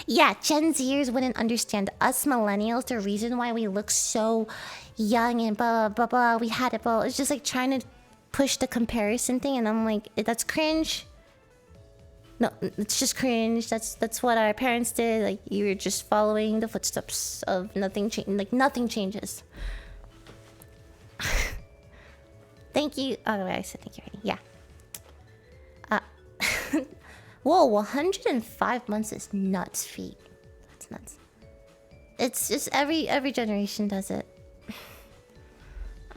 yeah, Gen Zers wouldn't understand us millennials, the reason why we look so young and blah blah blah. We had it, blah. It's just like trying to push the comparison thing, and I'm like, that's cringe. No, it's just cringe. That's what our parents did. Like, you're just following the footsteps of nothing. Nothing changes. Thank you. Oh, wait, I said thank you already. Yeah. Whoa, 105 months is nuts, feet. That's nuts. It's just every generation does it.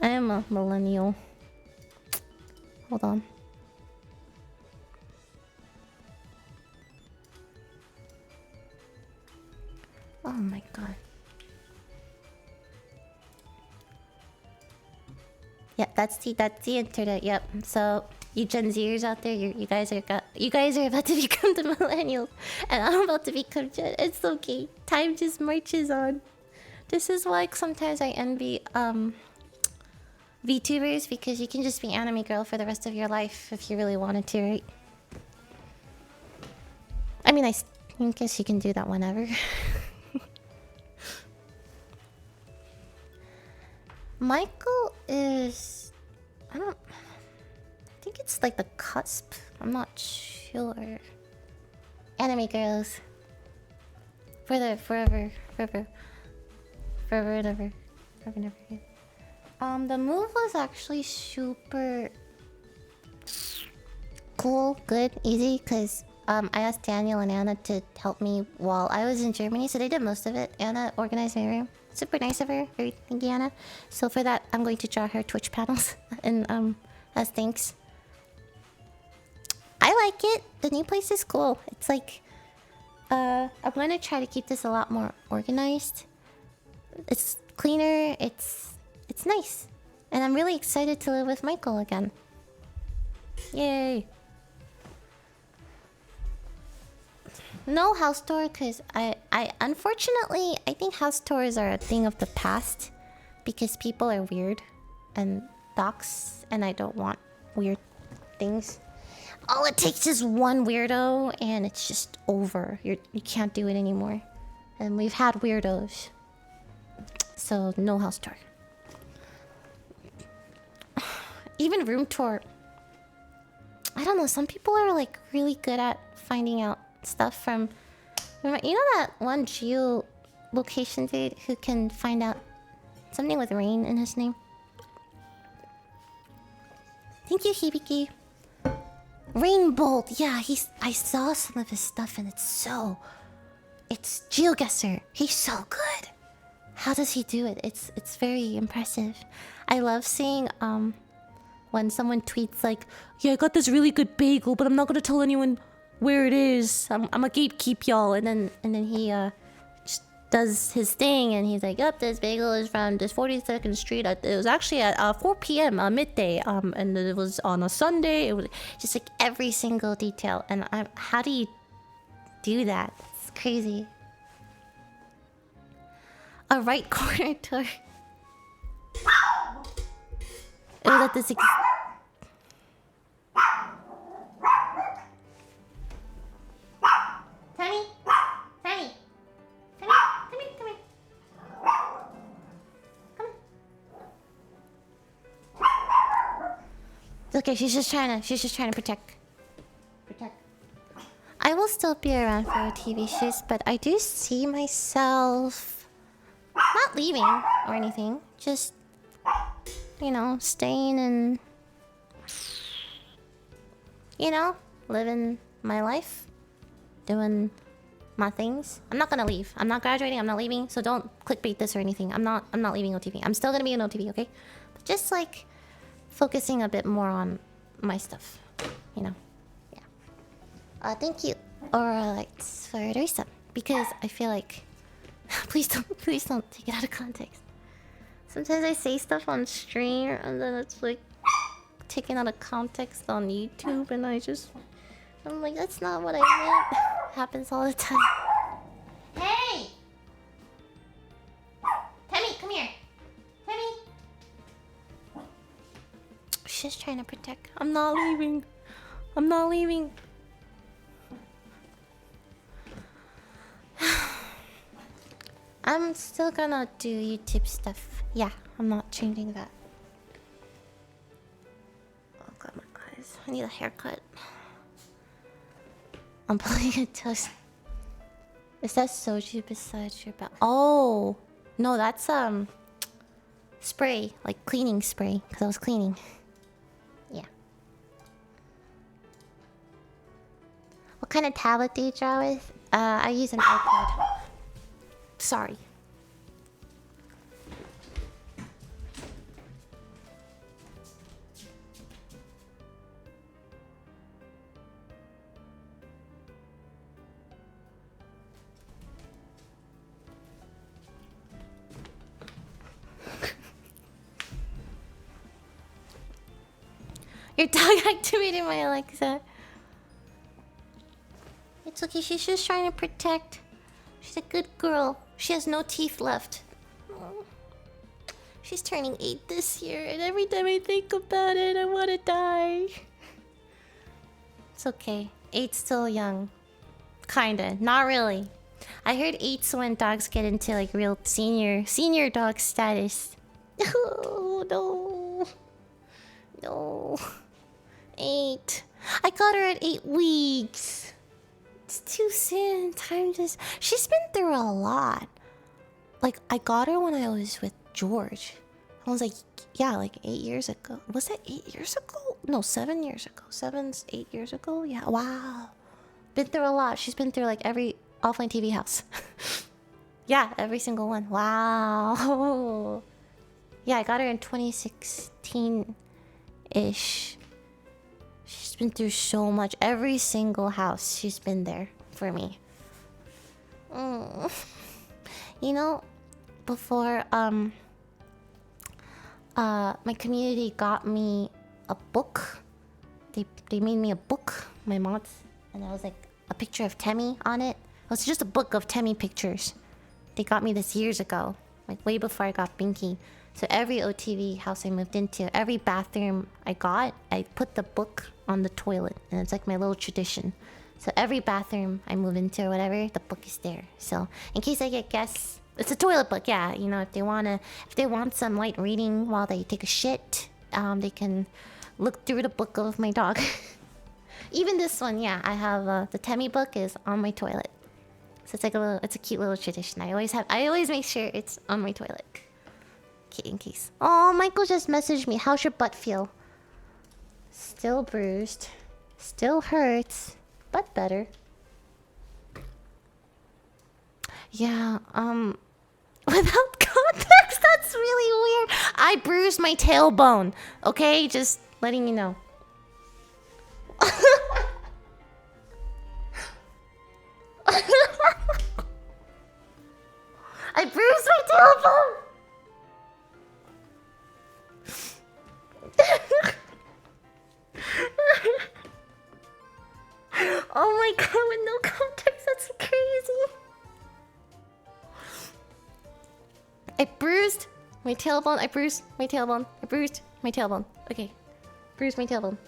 I am a millennial. Hold on. Oh my god. Yeah, that's the internet. Yep. So you Gen Zers out there, you guys are about to become the millennials, and I'm about to become Gen. It's okay. Time just marches on. This is why sometimes I envy VTubers, because you can just be anime girl for the rest of your life if you really wanted to, right? I mean, I guess you can do that whenever. Michael is... I think it's like the cusp. I'm not sure. Anime girls. Forever and ever. The move was actually super cool, good, easy, because I asked Daniel and Anna to help me while I was in Germany, so they did most of it. Anna organized my room. Super nice of her. Very thank you, Anna. So for that, I'm going to draw her Twitch panels and as thanks. I like it. The new place is cool. It's like I'm gonna try to keep this a lot more organized. It's cleaner. It's nice, and I'm really excited to live with Michael again. Yay! No house tour, because I unfortunately, I think house tours are a thing of the past, because people are weird and docs, and I don't want weird things. All it takes is one weirdo, and it's just over. You can't do it anymore. And we've had weirdos, so no house tour. Even room tour. I don't know. Some people are like really good at finding out stuff from, you know that one geo location dude who can find out something with rain in his name? Thank you, Hibiki. Rainbolt, yeah, I saw some of his stuff, and it's GeoGuessr. He's so good. How does he do it? It's very impressive. I love seeing when someone tweets like, yeah, I got this really good bagel, but I'm not gonna tell anyone where it is. I'm a gatekeep, y'all. And then he just does his thing, and he's like, yep, this bagel is from this 42nd Street. It was actually at 4 p.m. Midday. And it was on a Sunday. It was just like every single detail. And how do you do that? It's crazy. A right corner tour. It was at this. Tammy, come here. It's okay. She's just trying to protect. I will still be around for TV shows, but I do see myself not leaving or anything. Just, you know, staying and, you know, living my life, doing my things. I'm not gonna leave. I'm not graduating. I'm not leaving. So don't clickbait this or anything. I'm not leaving OTV. I'm still gonna be in OTV, okay? But just like focusing a bit more on my stuff, you know? Yeah. Thank you, Oralites, for the resub, because I feel like please don't take it out of context. Sometimes I say stuff on stream and then it's like taken out of context on YouTube, and I'm like, that's not what I meant. Happens all the time. Hey! Tammy, come here. Tammy! She's trying to protect. I'm not leaving. I'm not leaving. I'm still gonna do YouTube stuff. Yeah, I'm not changing that. Oh god, my eyes. I need a haircut. I'm playing a toast. Is that soju besides your belt? Oh! No, that's spray. Like cleaning spray. Because I was cleaning. Yeah. What kind of tablet do you draw with? I use an iPad. Sorry. Your dog activated my Alexa. It's okay, she's just trying to protect. She's a good girl. She has no teeth left. Oh. She's turning 8 this year, and every time I think about it, I want to die. It's okay. 8's still young. Kinda. Not really. I heard 8's when dogs get into like real senior dog status. Oh, no. No. 8. I got her at 8 weeks. It's too soon. Time just... She's been through a lot. Like, I got her when I was with George. I was like, yeah, like 8 years ago. Was that 8 years ago? No, 7 years ago. 7's 8 years ago? Yeah, wow. Been through a lot. She's been through like every offline TV house. Yeah, every single one. Wow. Yeah, I got her in 2016-ish. She's been through so much. Every single house, she's been there for me. Mm. You know, before my community got me a book. They made me a book, my mods, and there was like a picture of Temmie on it. It was just a book of Temmie pictures. They got me this years ago, like way before I got Binky. So every OTV house I moved into, every bathroom I got, I put the book on the toilet, and it's like my little tradition. So every bathroom I move into or whatever, the book is there. So in case I get guests, it's a toilet book, yeah. You know, if they want some light reading while they take a shit, they can look through the book of my dog. Even this one, yeah, I have the Temmie book is on my toilet. So it's like it's a cute little tradition. I always make sure it's on my toilet. Okay, in case. Oh, Michael just messaged me. How's your butt feel? Still bruised. Still hurts. But better. Yeah, without context, that's really weird. I bruised my tailbone. Okay, just letting you know. I bruised my tailbone. Oh my god, with no context, that's crazy. I bruised my tailbone. I bruised my tailbone. I bruised my tailbone. Okay, bruised my tailbone.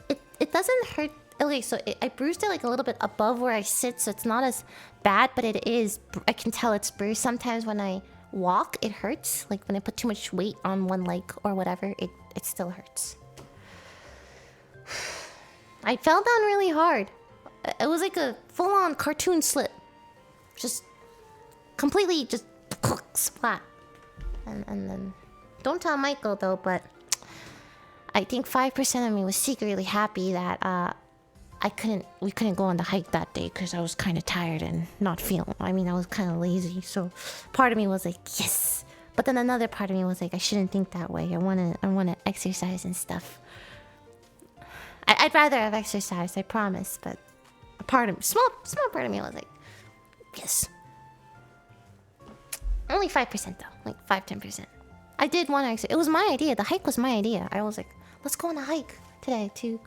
It doesn't hurt. Okay, so I bruised it like a little bit above where I sit, so it's not as bad, but it is. I can tell it's bruised. Sometimes when I walk, it hurts. Like when I put too much weight on one leg or whatever, it still hurts. I fell down really hard. It was like a full-on cartoon slip. Just completely just splat. And then... Don't tell Michael though, but... I think 5% of me was secretly happy that we couldn't go on the hike that day because I was kind of tired and not feeling. I mean, I was kind of lazy. So part of me was like, yes. But then another part of me was like, I shouldn't think that way. I wanna exercise and stuff. I'd rather have exercised, I promise. But a part of small part of me was like, yes. Only 5% though, like 5-10%. I did want to exercise. It was my idea. The hike was my idea. I was like, let's go on a hike today to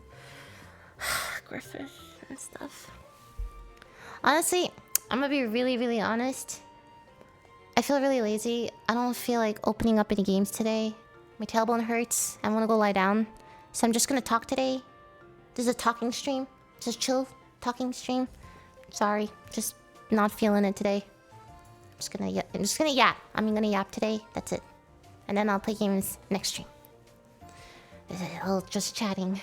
Griffith and stuff. Honestly, I'm gonna be really, really honest. I feel really lazy. I don't feel like opening up any games today. My tailbone hurts. I want to go lie down. So I'm just gonna talk today. This is a talking stream. Just chill talking stream. Sorry, just not feeling it today. I'm just gonna yap. I'm gonna yap today. That's it. And then I'll play games next stream. Just chatting.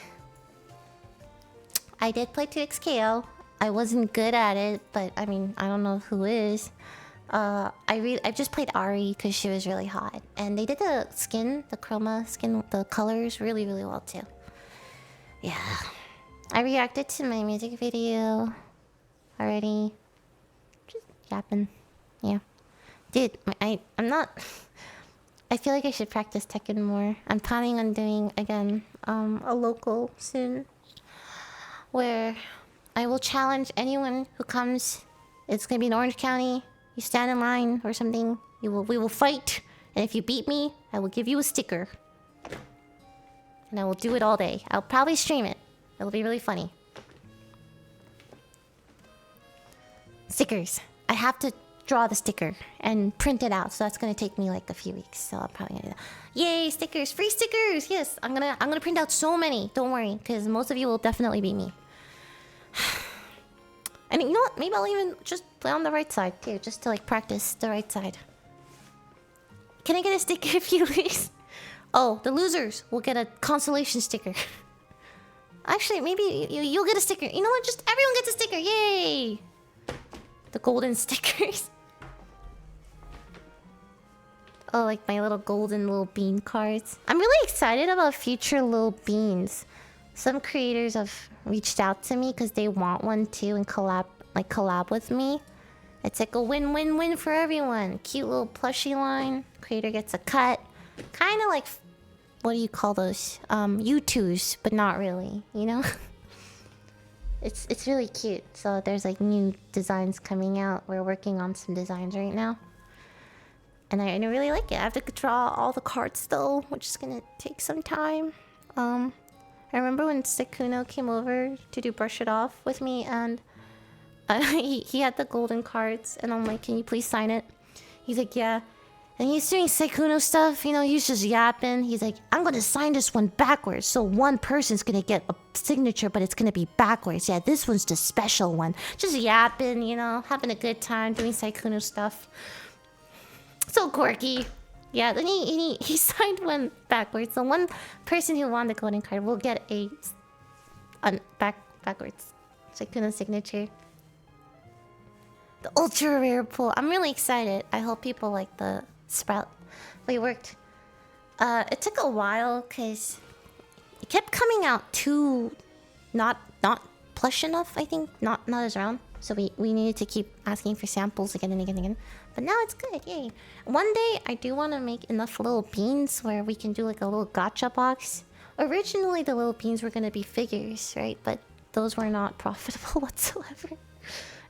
I did play 2XKO. I wasn't good at it, but I mean, I don't know who is. I just played Ari because she was really hot, and they did the skin, the chroma skin, the colors really, really well too. Yeah, I reacted to my music video already. Just yapping. Yeah, dude, I'm not. I feel like I should practice Tekken more. I'm planning on doing again a local soon, where I will challenge anyone who comes. It's gonna be in Orange County. You stand in line or something. We will fight, and if you beat me, I will give you a sticker. And I will do it all day. I'll probably stream it. It'll be really funny. Stickers. I have to draw the sticker and print it out, so that's gonna take me like a few weeks. So I'll probably gonna do that. Yay, stickers! Free stickers! Yes, I'm gonna print out so many. Don't worry, because most of you will definitely beat me. And you know what? Maybe I'll even just play on the right side too, just to like practice the right side. Can I get a sticker if you lose? Oh, the losers will get a consolation sticker. Actually, maybe you'll get a sticker. You know what? Just everyone gets a sticker. Yay! The golden stickers. Oh, like my little golden little bean cards. I'm really excited about future little beans. Some creators have reached out to me because they want one too and collab with me. It's like a win-win-win for everyone. Cute little plushie line. Creator gets a cut. Kind of like, what do you call those? U2s, but not really, you know? It's really cute. So there's like new designs coming out. We're working on some designs right now. And I really like it. I have to draw all the cards though, which is gonna take some time. I remember when Sekuno came over to do Brush It Off with me, and he had the golden cards, and I'm like, can you please sign it? He's like, yeah. And he's doing Sekuno stuff, you know, he's just yapping. He's like, I'm gonna sign this one backwards, so one person's gonna get a signature, but it's gonna be backwards. Yeah, this one's the special one. Just yapping, you know, having a good time doing Sekuno stuff. So quirky. Yeah, then he signed one backwards. So one person who won the golden card will get a backwards Sekuno signature. The ultra rare pull. I'm really excited. I hope people like the sprout. But it worked. It took a while because it kept coming out too not plush enough. I think not as round. So we needed to keep asking for samples again and again and again. But now it's good, yay. One day, I do want to make enough little beans where we can do like a little gacha box. Originally, the little beans were going to be figures, right? But those were not profitable whatsoever.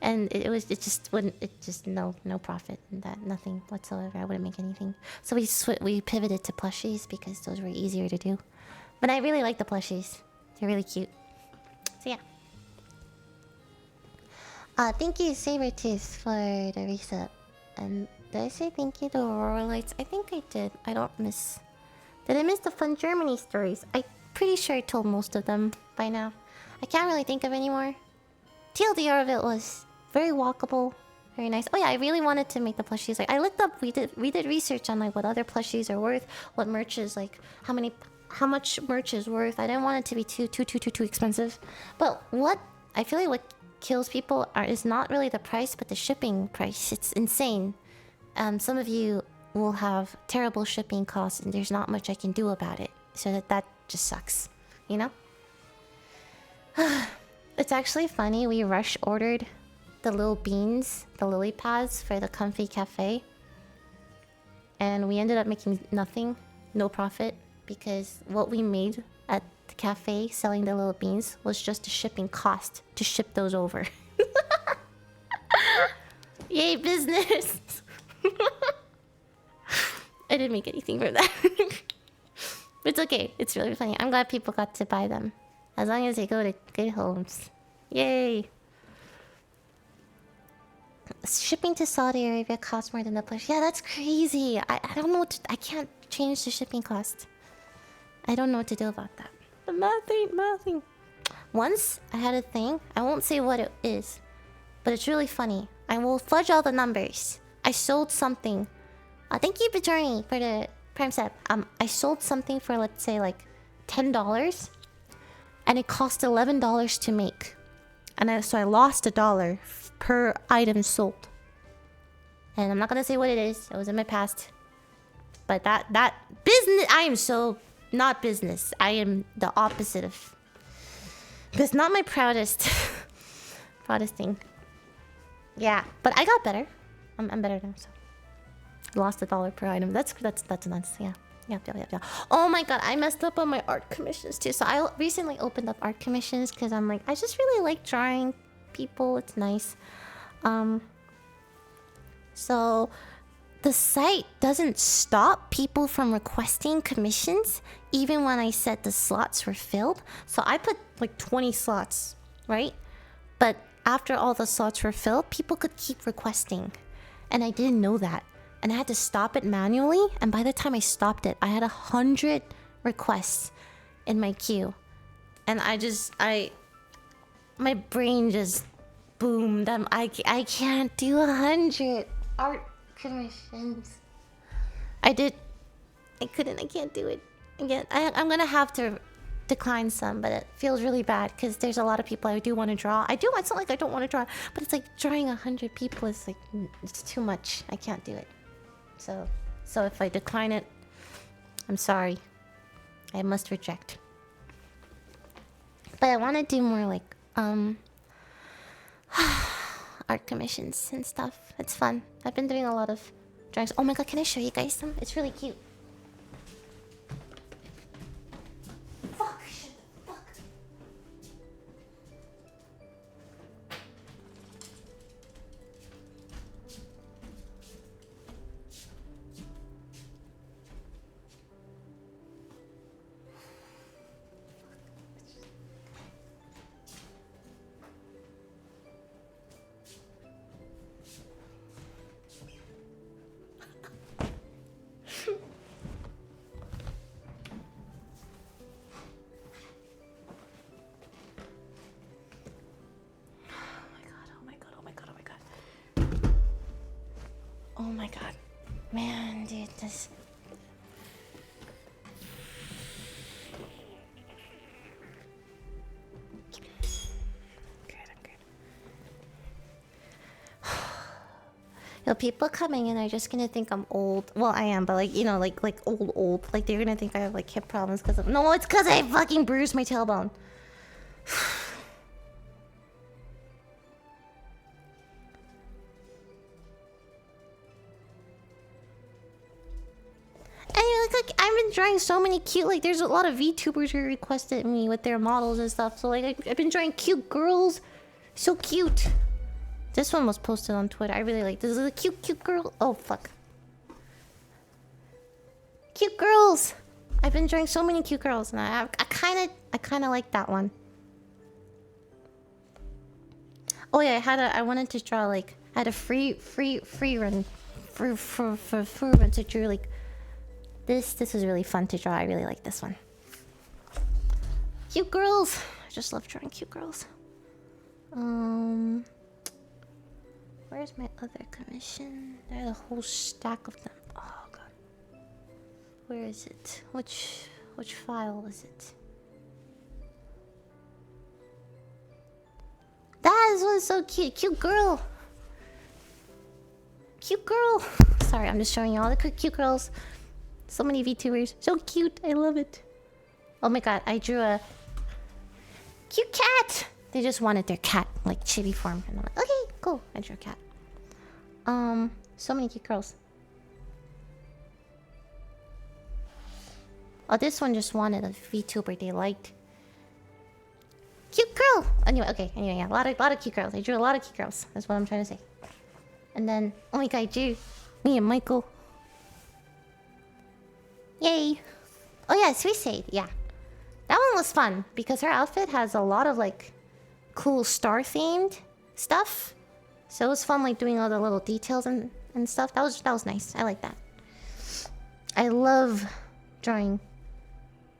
And it just no profit in that, nothing whatsoever. I wouldn't make anything. So we pivoted to plushies because those were easier to do. But I really like the plushies. They're really cute. So yeah. Thank you, Sabertooth, for the reset. And did I say thank you to Aurora Lights? I think I did. I don't miss... Did I miss the Fun Germany stories? I'm pretty sure I told most of them by now. I can't really think of any more. TLDR of it was very walkable, very nice. Oh yeah, I really wanted to make the plushies. Like I looked up, we did research on like what other plushies are worth, what merch is like, how much merch is worth. I didn't want it to be too expensive. But what I feel like what kills people is not really the price, but the shipping price. It's insane. Some of you will have terrible shipping costs, and there's not much I can do about it. So that just sucks, you know. It's actually funny. We rush ordered the little beans, the lily pads for the comfy cafe. And we ended up making nothing, no profit, because what we made at the cafe selling the little beans was just the shipping cost to ship those over. Yay, business! I didn't make anything from that. It's okay. It's really funny. I'm glad people got to buy them. As long as they go to good homes. Yay! Shipping to Saudi Arabia costs more than the place. Yeah, that's crazy. I don't know what to, I can't change the shipping cost. I don't know what to do about that. The math ain't mathing. Once I had a thing. I won't say what it is, but it's really funny. I will fudge all the numbers. I sold something. Thank you, Bajorni, for the Prime Sub. I sold something for, let's say, like $10, and it cost $11 to make. And so I lost $1 per item sold. And I'm not gonna say what it is. It was in my past. But that business, I am so not business. I am the opposite of. That's not my proudest thing. Yeah, but I got better. I'm better now. So lost $1 per item. That's nuts. Yeah. Yeah. Oh my god, I messed up on my art commissions too. So I recently opened up art commissions because I'm like, I just really like drawing people. It's nice. So the site doesn't stop people from requesting commissions even when I said the slots were filled. So I put like 20 slots, right? But after all the slots were filled, people could keep requesting. And I didn't know that. And I had to stop it manually. And by the time I stopped it, I had 100 requests in my queue. And my brain just boomed. I can't do 100 art commissions. I can't do it again. I'm gonna have to decline some, but it feels really bad because there's a lot of people I do want to draw. It's not like I don't want to draw, but it's like drawing 100 people is like, it's too much. I can't do it. So if I decline it, I'm sorry. I must reject. But I want to do more like art commissions and stuff. It's fun. I've been doing a lot of drawings. Oh my god, can I show you guys some? It's really cute. Fuck, shit, fuck. Oh my god. Man, dude, this... I'm good. Yo, people coming in are just gonna think I'm old. Well, I am, but like, you know, like old. Like, they're gonna think I have like hip problems because of... No, it's because I fucking bruised my tailbone. I've been drawing so many cute, like there's a lot of VTubers who requested me with their models and stuff. So like I've been drawing cute girls. So cute. This one was posted on Twitter. I really like this. Is a cute girl. Oh fuck. Cute girls. I've been drawing so many cute girls, and I kind of like that one. Oh yeah, I wanted to draw like I had a free run to draw like. This was really fun to draw. I really like this one. Cute girls. I just love drawing cute girls. Where's my other commission? There's a whole stack of them. Oh god. Where is it? Which file is it? That one's so cute. Cute girl. Cute girl. Sorry, I'm just showing you all the cute girls. So many VTubers. So cute. I love it. Oh my god, I drew a cute cat. They just wanted their cat, like, chibi form. And I'm like, okay, cool. I drew a cat. So many cute girls. Oh, this one just wanted a VTuber they liked. Cute girl! Anyway, okay. Anyway, yeah. A lot of cute girls. I drew a lot of cute girls. That's what I'm trying to say. And then, oh my god, I drew me and Michael. Yay! Oh yeah, Suicide. Yeah. That one was fun because her outfit has a lot of like cool star themed stuff. So it was fun like doing all the little details and stuff. That was nice. I like that. I love drawing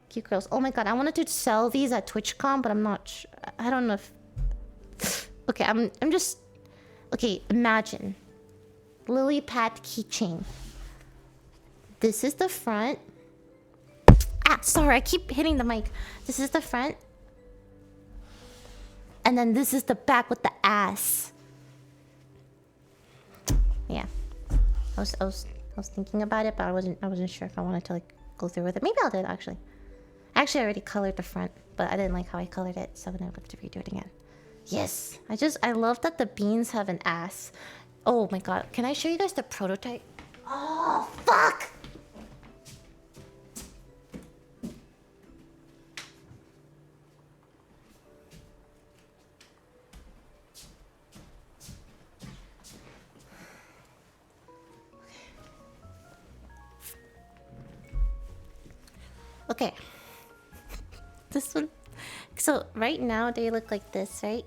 cute girls. Oh my god, I wanted to sell these at TwitchCon, but I'm not I don't know if okay, I'm just okay, imagine LilyPichu keychain. This is the front. Ah, sorry, I keep hitting the mic. This is the front. And then this is the back with the ass. Yeah. I was thinking about it, but I wasn't sure if I wanted to like go through with it. Maybe I'll do it actually. Actually, I already colored the front, but I didn't like how I colored it, so I'm gonna have to redo it again. Yes. I love that the beans have an ass. Oh my god. Can I show you guys the prototype? Oh fuck! Okay. This one. So right now they look like this, right?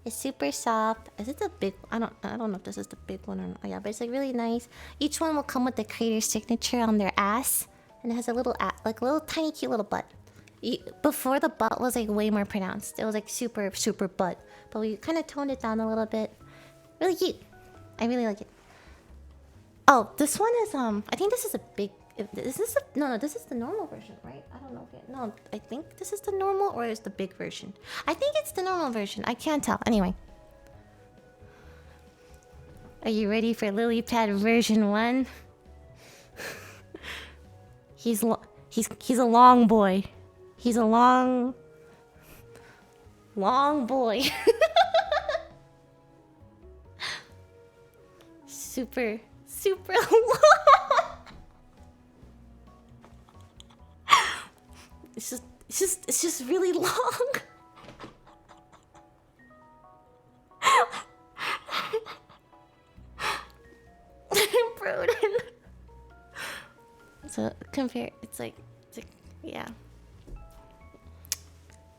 It's super soft. Is it the big? I don't know if this is the big one or not. Oh, yeah, but it's like really nice. Each one will come with the creator's signature on their ass, and it has a little like a little tiny cute little butt. Before the butt was like way more pronounced. It was like super butt, but we kind of toned it down a little bit. Really cute. I really like it. Oh, this one is I think this is a big. Is this a, no, this is the normal version, right? I don't know. No, I think this is the normal or is the big version. I think it's the normal version. I can't tell. Anyway. Are you ready for LilyPad version 1? He's a long boy. He's a long boy. super long. It's just really long. Broden. So compare, it's like yeah.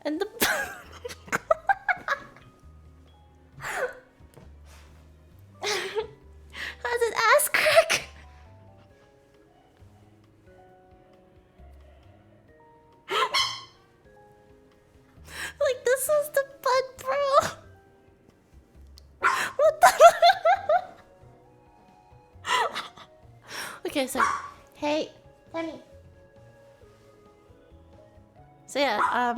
And the how's an ass crack? Like this was the butt, bro. What the? Okay, so hey, Tammy. So yeah,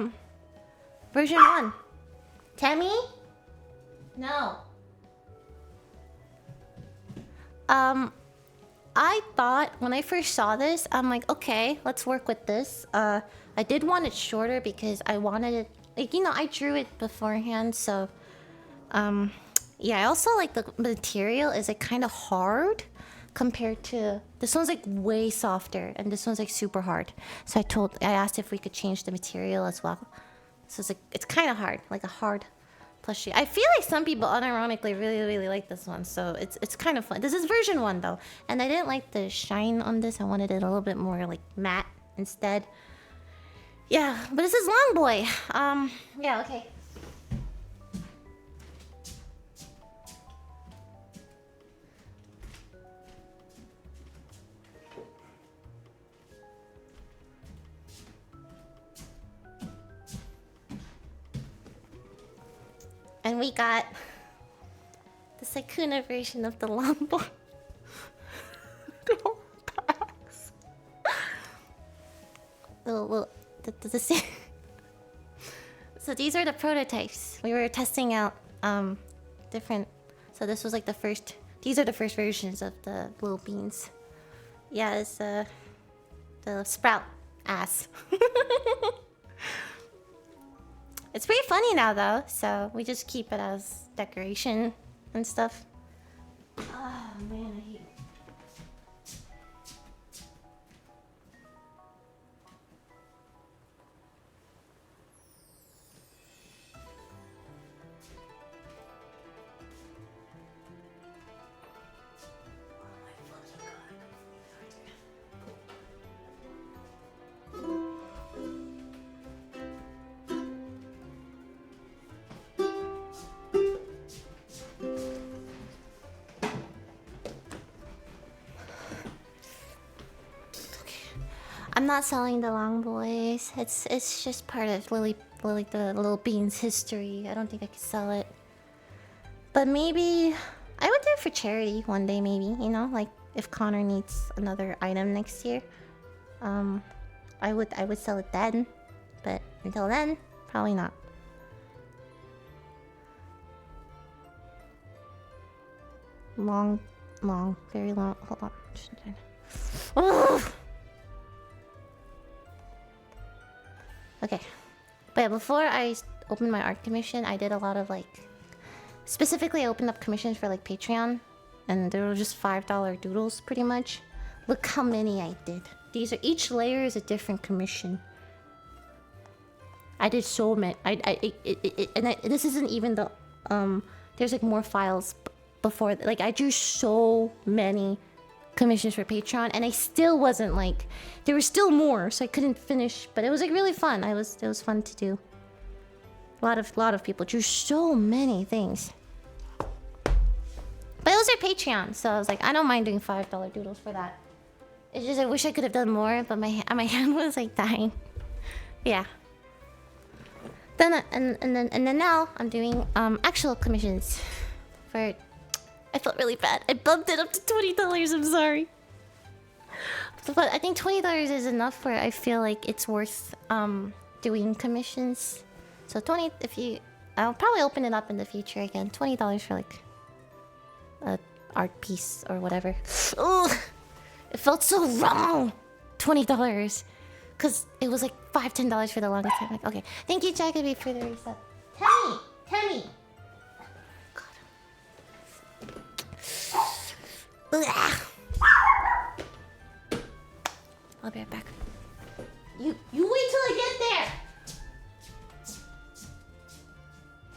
version 1. Tammy? No. I thought when I first saw this, I'm like, okay, let's work with this. I did want it shorter because I wanted it, like, you know, I drew it beforehand, so yeah, I also like the material is like kind of hard compared to this one's like way softer and this one's like super hard. So I asked if we could change the material as well. So it's like it's kind of hard, like a hard plushie. I feel like some people unironically really like this one, so it's kind of fun. This is version 1 though, and I didn't like the shine on this. I wanted it a little bit more like matte instead. Yeah, but this is Long Boy. Yeah, okay. And we got the Sakuna version of the Long Boy. So these are the prototypes. We were testing out different. So this was like the first. These are the first versions of the little beans. Yeah, it's the sprout ass. It's pretty funny now though, so we just keep it as decoration and stuff. Oh man, I hate. I'm not selling the long boys. It's just part of the little beans history. I don't think I could sell it. But maybe I would do it for charity one day. Maybe, you know, like if Connor needs another item next year, I would sell it then. But until then, probably not. Long, very long. Hold on. Oh! Okay, but yeah, before I opened my art commission, I did a lot of like... Specifically, I opened up commissions for like Patreon, and they were just $5 doodles pretty much. Look how many I did. These are... Each layer is a different commission. I did so many... This isn't even the... There's like more files before... Like, I drew so many commissions for Patreon, and I still wasn't like... There was still more, so I couldn't finish, but it was like really fun. It was fun to do. A lot of people drew so many things. But it was their Patreon, so I was like, I don't mind doing $5 doodles for that. It's just I wish I could have done more, but my hand was like dying. Yeah. Then and then now I'm doing actual commissions for... I felt really bad. I bumped it up to $20. I'm sorry. But I think $20 is enough where I feel like it's worth doing commissions. So 20 if you... I'll probably open it up in the future again. $20 for like a art piece or whatever. Ugh! It felt so wrong. $20. Because it was like $5, $10 for the longest time. Like, okay. Thank you, Jacoby, for the reset. Tammy! Ugh. I'll be right back. You wait till I get there!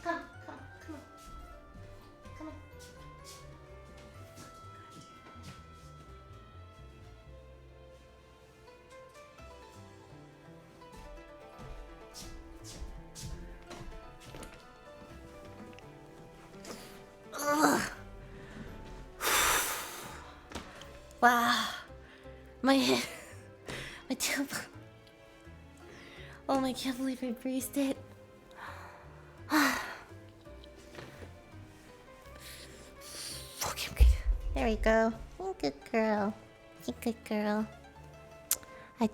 Come on. Come on. Ugh. Wow. My tailbone. Oh my, I can't believe I bruised it. Okay, I'm good. There we go. You're a good girl. You're a good girl. I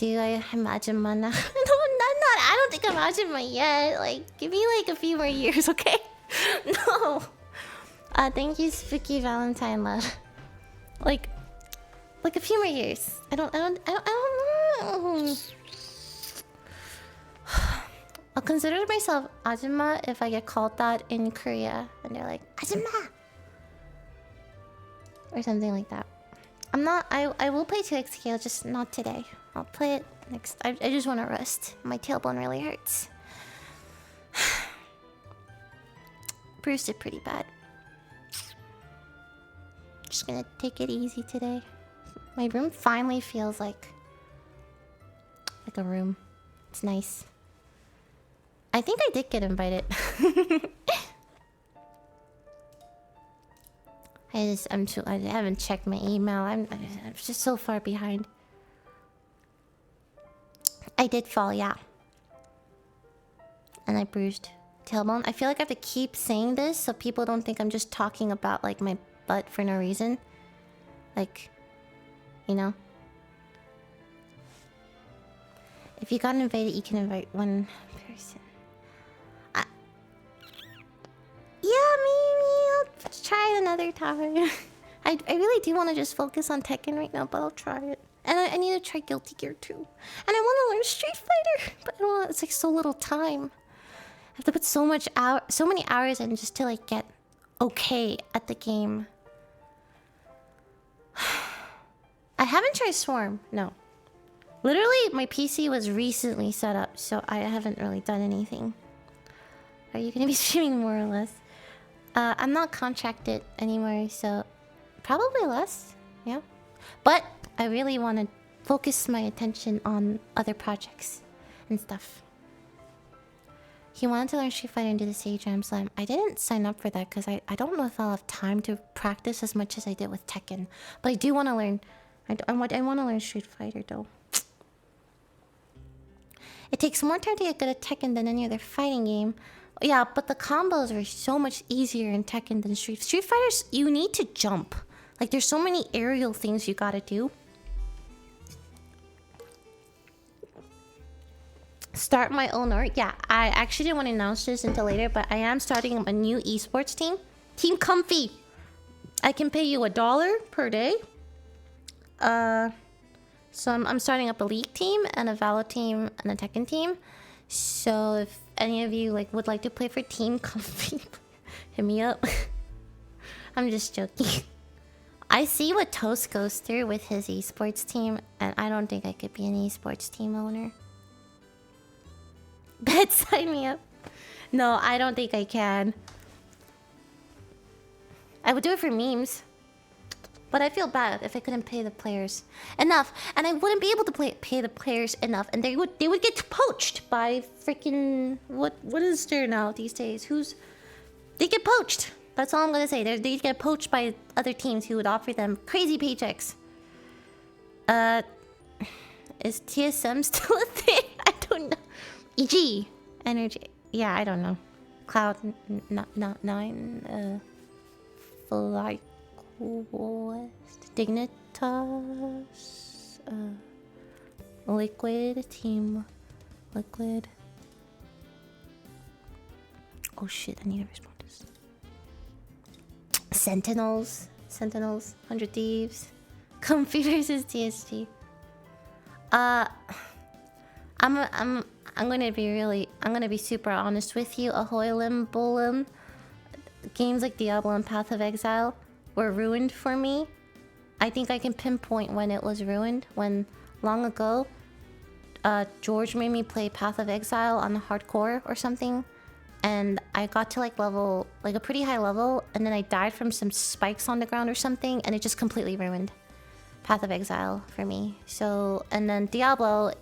imagine mana. No, I'm not. I don't think I'm Ajima yet. Like, give me like a few more years, okay? No. Thank you, Spooky Valentine love. Like a few more years. I don't know. I'll consider myself Ajima if I get called that in Korea. And they're like, Ajima! Or something like that. I'm not... I will play 2XK, just not today. I'll play it next... I just want to rest. My tailbone really hurts. Bruised it pretty bad. Just gonna take it easy today. My room finally feels like a room. It's nice. I think I did get invited. I haven't checked my email. I'm just so far behind. I did fall, yeah. And I bruised tailbone. I feel like I have to keep saying this so people don't think I'm just talking about like my butt for no reason. Like, you know. If you got invited, you can invite one person. Yeah, maybe I'll try it another time. I really do want to just focus on Tekken right now, but I'll try it. And I need to try Guilty Gear too. And I want to learn Street Fighter, but I don't want, it's like so little time. have to put so many hours in just to like get okay at the game. I haven't tried Swarm, no. Literally, my PC was recently set up, so I haven't really done anything. Are you gonna be streaming more or less? I'm not contracted anymore, so probably less, yeah. But I really want to focus my attention on other projects and stuff. He wanted to learn Street Fighter and do the Sage Jam Slam. I didn't sign up for that because I don't know if I'll have time to practice as much as I did with Tekken. But I do want to learn. I want to learn Street Fighter though. It takes more time to get good at Tekken than any other fighting game. Yeah, but the combos are so much easier in Tekken than Street Fighters. You need to jump. Like there's so many aerial things you gotta do. Start my own art. Yeah, I actually didn't want to announce this until later, but I am starting a new esports team. Team Comfy. I can pay you $1 per day. So I'm starting up a League team and a Valo team and a Tekken team. So if any of you like would like to play for Team Comfy, hit me up. I'm just joking. I see what Toast goes through with his esports team, and I don't think I could be an esports team owner. Bet, sign me up. No, I don't think I can. I would do it for memes. But I feel bad if I couldn't pay the players enough. And I wouldn't be able to pay the players enough. And they would get poached by freaking... What is there now these days? They get poached. That's all I'm gonna say. They get poached by other teams who would offer them crazy paychecks. Is TSM still a thing? I don't know. EG Energy, yeah, I don't know. Cloud 9, Flight Quest, Dignitas, Liquid Team, Liquid. Oh shit! I need to respond to this. Sentinels, 100 Thieves, Comfy versus TSG. I'm gonna be super honest with you. Ahoy Lim Bullum. Games like Diablo and Path of Exile were ruined for me. I think I can pinpoint when it was ruined. When long ago, George made me play Path of Exile on the hardcore or something, and I got to like level, like a pretty high level, and then I died from some spikes on the ground or something, and it just completely ruined Path of Exile for me. So, and then Diablo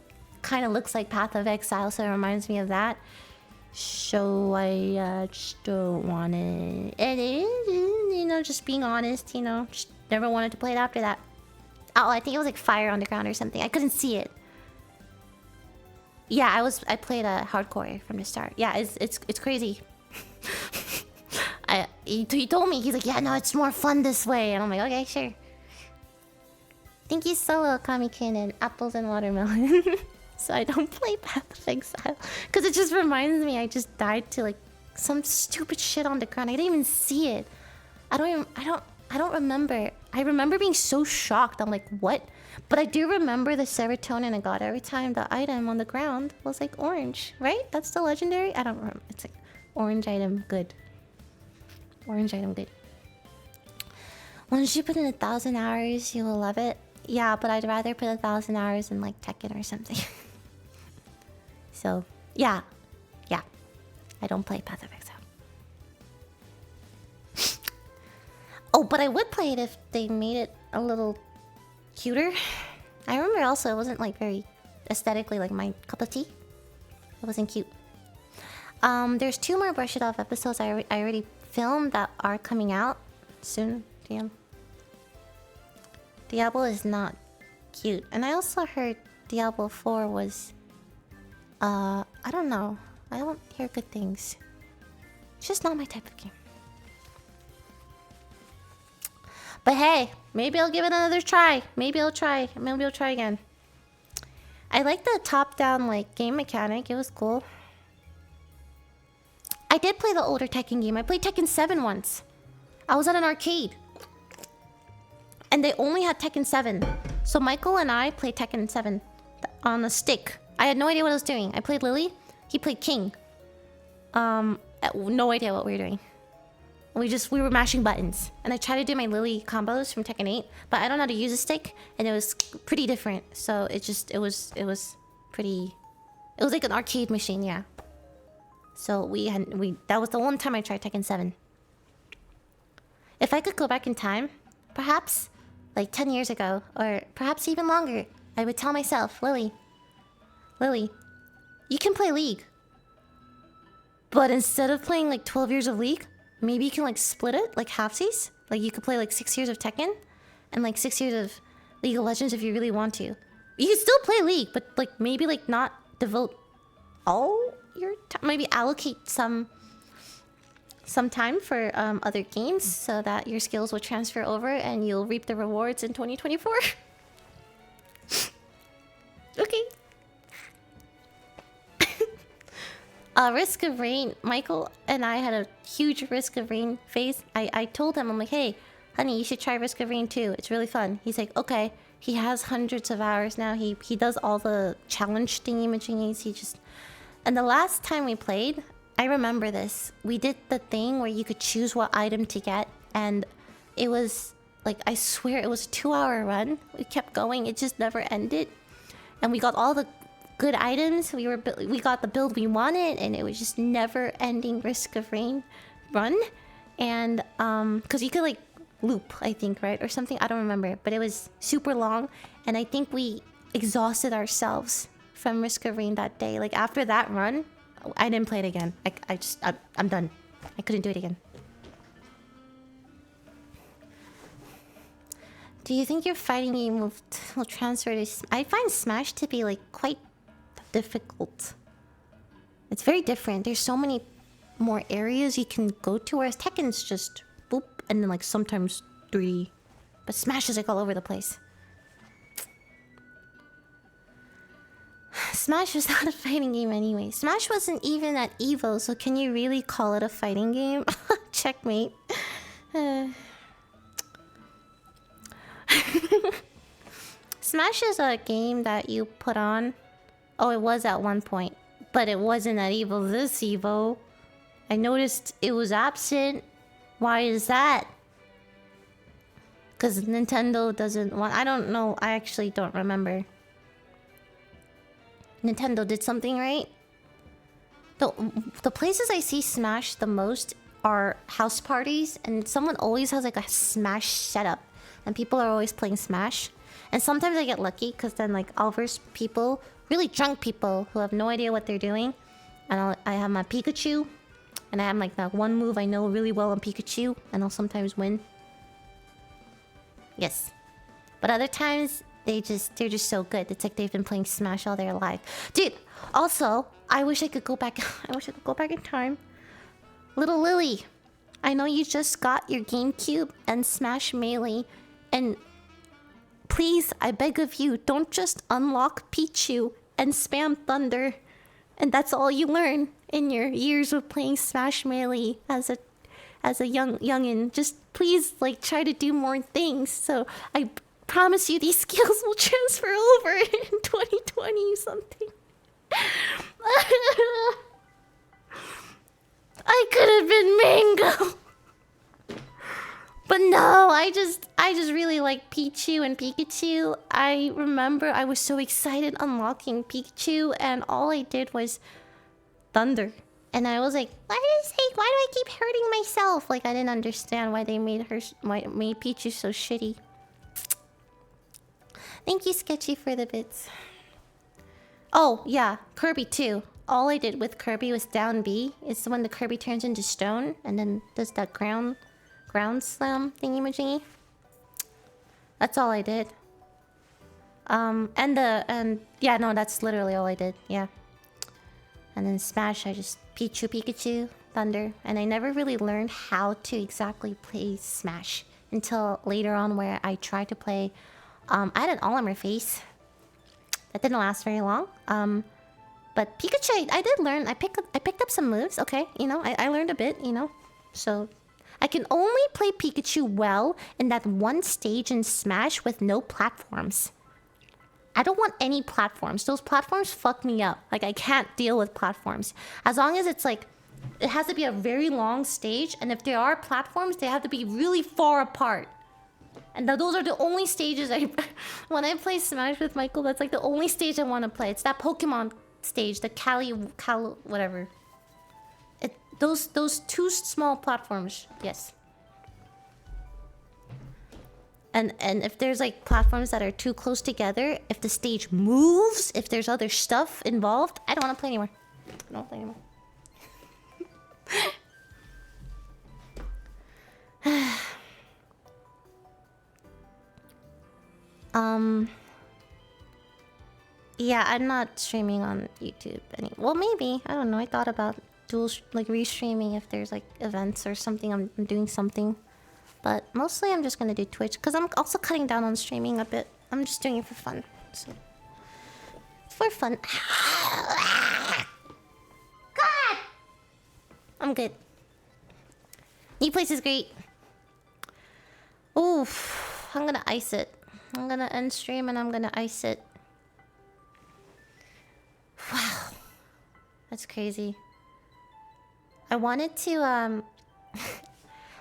kind of looks like Path of Exile, so it reminds me of that. So I just don't want it. And you know, just being honest, you know, just never wanted to play it after that. Oh, I think it was like fire on the ground or something. I couldn't see it. Yeah, I played a hardcore from the start. Yeah, it's crazy. He told me, he's like, yeah, no, it's more fun this way, and I'm like, okay, sure. Thank you, Solo, Kamikin, and Apples and Watermelon. So I don't play Path of Exile because it just reminds me I just died to like some stupid shit on the ground. I didn't even see it. I don't remember. I remember being so shocked. I'm like, what? But I do remember the serotonin I got every time the item on the ground was like orange, right? That's the legendary. I don't remember. It's like orange item good. Orange item good. Once you put in 1,000 hours, you will love it. Yeah, but I'd rather put 1,000 hours in like Tekken or something. So, yeah. I don't play Path of Exile. Oh, but I would play it if they made it a little cuter. I remember also it wasn't like very aesthetically like my cup of tea. It wasn't cute. There's 2 more Brush It Off episodes I already filmed that are coming out soon. Damn. Diablo is not cute. And I also heard Diablo 4 was... I don't know. I don't hear good things. It's just not my type of game. But hey, maybe I'll give it another try. Maybe I'll try. Maybe I'll try again. I like the top-down like game mechanic. It was cool. I did play the older Tekken game. I played Tekken 7 once. I was at an arcade. And they only had Tekken 7. So Michael and I played Tekken 7 on a stick. I had no idea what I was doing. I played Lily. He played King. No idea what we were doing. We were mashing buttons, and I tried to do my Lily combos from Tekken 8, but I don't know how to use a stick, and it was pretty different. So it was pretty. It was like an arcade machine, yeah. So that was the one time I tried Tekken 7. If I could go back in time, perhaps like 10 years ago, or perhaps even longer, I would tell myself, Lily, you can play League, but instead of playing like 12 years of League, maybe you can like split it like halfsies. Like you could play like 6 years of Tekken and like 6 years of League of Legends if you really want to. You can still play League, but like maybe like not devote all your time. Maybe allocate some time for other games so that your skills will transfer over and you'll reap the rewards in 2024. Okay. Risk of Rain. Michael and I had a huge Risk of Rain phase. I told him, I'm like, hey, honey, you should try Risk of Rain too. It's really fun. He's like, okay. He has hundreds of hours now. He does all the challenge thingy-majingies. He just... And the last time we played, I remember this. We did the thing where you could choose what item to get. And it was, like, I swear it was a 2-hour run. We kept going. It just never ended. And we got all the good items. We got the build we wanted, and it was just never-ending Risk of Rain run. And because you could like loop, I think, right, or something. I don't remember, but it was super long, and I think we exhausted ourselves from Risk of Rain that day. Like after that run, I didn't play it again. I'm done. I couldn't do it again. Do you think your fighting game will transfer to... I find Smash to be like quite difficult. It's very different. There's so many more areas you can go to, whereas Tekken's just boop and then like sometimes 3. But Smash is like all over the place. Smash was not a fighting game anyway. Smash wasn't even at EVO, so can you really call it a fighting game? Checkmate. Smash is a game that you put on. Oh, it was at one point, but it wasn't at EVO this EVO. I noticed it was absent. Why is that? Because Nintendo doesn't want... I don't know. I actually don't remember. Nintendo did something right. The places I see Smash the most are house parties, and someone always has like a Smash setup, and people are always playing Smash. And sometimes I get lucky because then like I'll verse people, really drunk people who have no idea what they're doing, and I have my Pikachu, and I have like that one move I know really well on Pikachu, and I'll sometimes win. Yes, but other times they're just so good. It's like they've been playing Smash all their life, dude. Also, I wish I could go back. I wish I could go back in time. Little Lily, I know you just got your GameCube and Smash Melee, and please, I beg of you, don't just unlock Pichu and spam Thunder, and that's all you learn in your years of playing Smash Melee as a youngin'. Just please, like, try to do more things. So I promise you, these skills will transfer over in 2020 something. I could have been Mango. But no, I just really like Pichu and Pikachu. I remember I was so excited unlocking Pikachu, and all I did was Thunder. And I was like, why do I keep hurting myself? Like, I didn't understand why they made Pichu so shitty. Thank you, Sketchy, for the bits. Oh, yeah, Kirby too. All I did with Kirby was down B. It's when the Kirby turns into stone and then does that ground slam thingy-majingy. That's all I did. And yeah, no, that's literally all I did. Yeah. And then Smash, I just Pikachu, Thunder, and I never really learned how to exactly play Smash until later on, where I tried to play. I had an Olimar face. That didn't last very long. But Pikachu, I did learn. I picked up some moves. Okay, you know, I learned a bit. You know, so I can only play Pikachu well in that one stage in Smash with no platforms. I don't want any platforms. Those platforms fuck me up. Like, I can't deal with platforms. As long as it's like It has to be a very long stage, and if there are platforms, they have to be really far apart. And those are the only stages I... When I play Smash with Michael, that's like the only stage I want to play. It's that Pokemon stage, the Cali whatever. Those two small platforms, yes. And if there's like platforms that are too close together, if the stage moves, if there's other stuff involved, I don't want to play anymore. I don't want to play anymore. Yeah, I'm not streaming on YouTube any. Well, maybe, I don't know. I thought about like restreaming if there's like events or something. I'm doing something, but mostly I'm just gonna do Twitch because I'm also cutting down on streaming a bit. I'm just doing it for fun, so for fun. God, I'm good. New place is great. Oof, I'm gonna ice it. I'm gonna end stream and I'm gonna ice it. Wow, that's crazy. I wanted to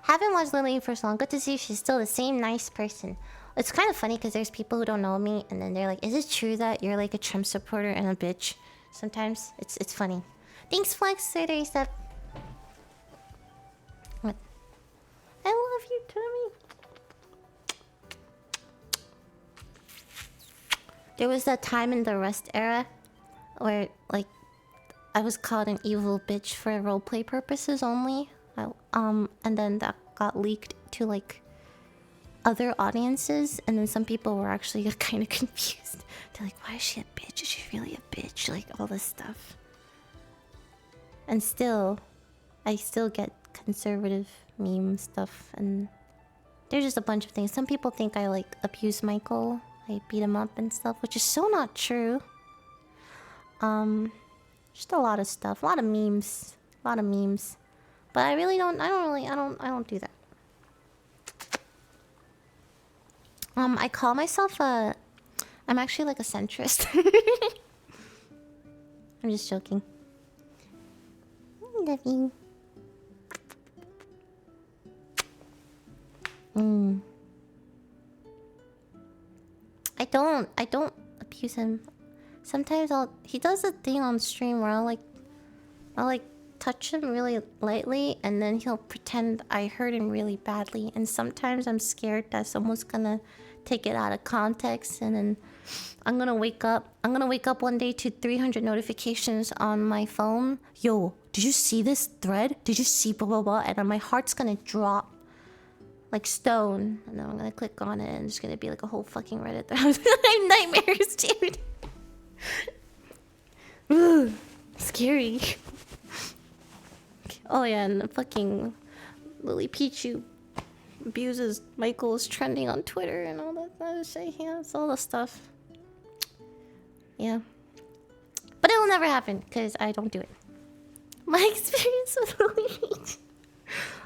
haven't watched Lily for so long. Good to see she's still the same nice person. It's kind of funny because there's people who don't know me and then they're like, "Is it true that you're like a Trump supporter and a bitch?" Sometimes it's funny. Thanks, Flex. What? I love you, Tommy. There was that time in the Rust era where like I was called an evil bitch for roleplay purposes only. And then that got leaked to like other audiences, and then some people were actually kind of confused. They're like, "Why is she a bitch? Is she really a bitch?" Like all this stuff. And still, I still get conservative meme stuff, and there's just a bunch of things. Some people think I like abuse Michael, I beat him up and stuff, which is so not true. Just a lot of stuff, a lot of memes. But I really don't. I don't do that. I call myself a. I'm actually like a centrist. I'm just joking. I love you. I don't abuse him. Sometimes he does a thing on stream where I'll like touch him really lightly and then he'll pretend I hurt him really badly, and sometimes I'm scared that someone's gonna take it out of context, and then I'm gonna wake up one day to 300 notifications on my phone. Yo, did you see this thread? Did you see blah blah blah? And then my heart's gonna drop like stone, and then I'm gonna click on it and it's gonna be like a whole fucking Reddit thread. I have nightmares, dude. Ooh, scary. Oh yeah, and the fucking LilyPichu abuses Michael's trending on Twitter and all that shit. Yeah, it's all the stuff. Yeah, but it'll never happen because I don't do it. My experience with LilyPichu.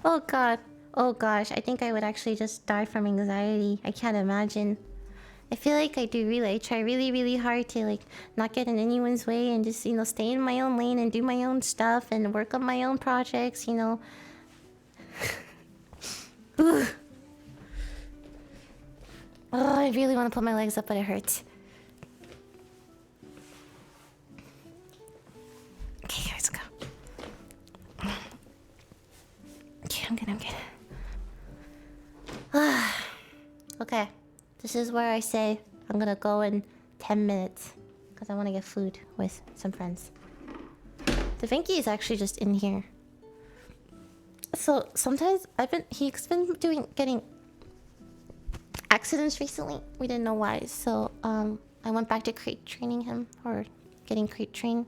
Oh god. Oh gosh, I think I would actually just die from anxiety. I can't imagine. I feel like I try really, really hard to like not get in anyone's way and just, you know, stay in my own lane and do my own stuff and work on my own projects, you know. Oh, I really want to put my legs up, but it hurts. Okay, let's go. Okay, I'm good. Okay, this is where I say I'm gonna go in 10 minutes because I want to get food with some friends. The Vinky is actually just in here. So sometimes he's been getting accidents recently. We didn't know why, so I went back to crate training him, or getting crate trained.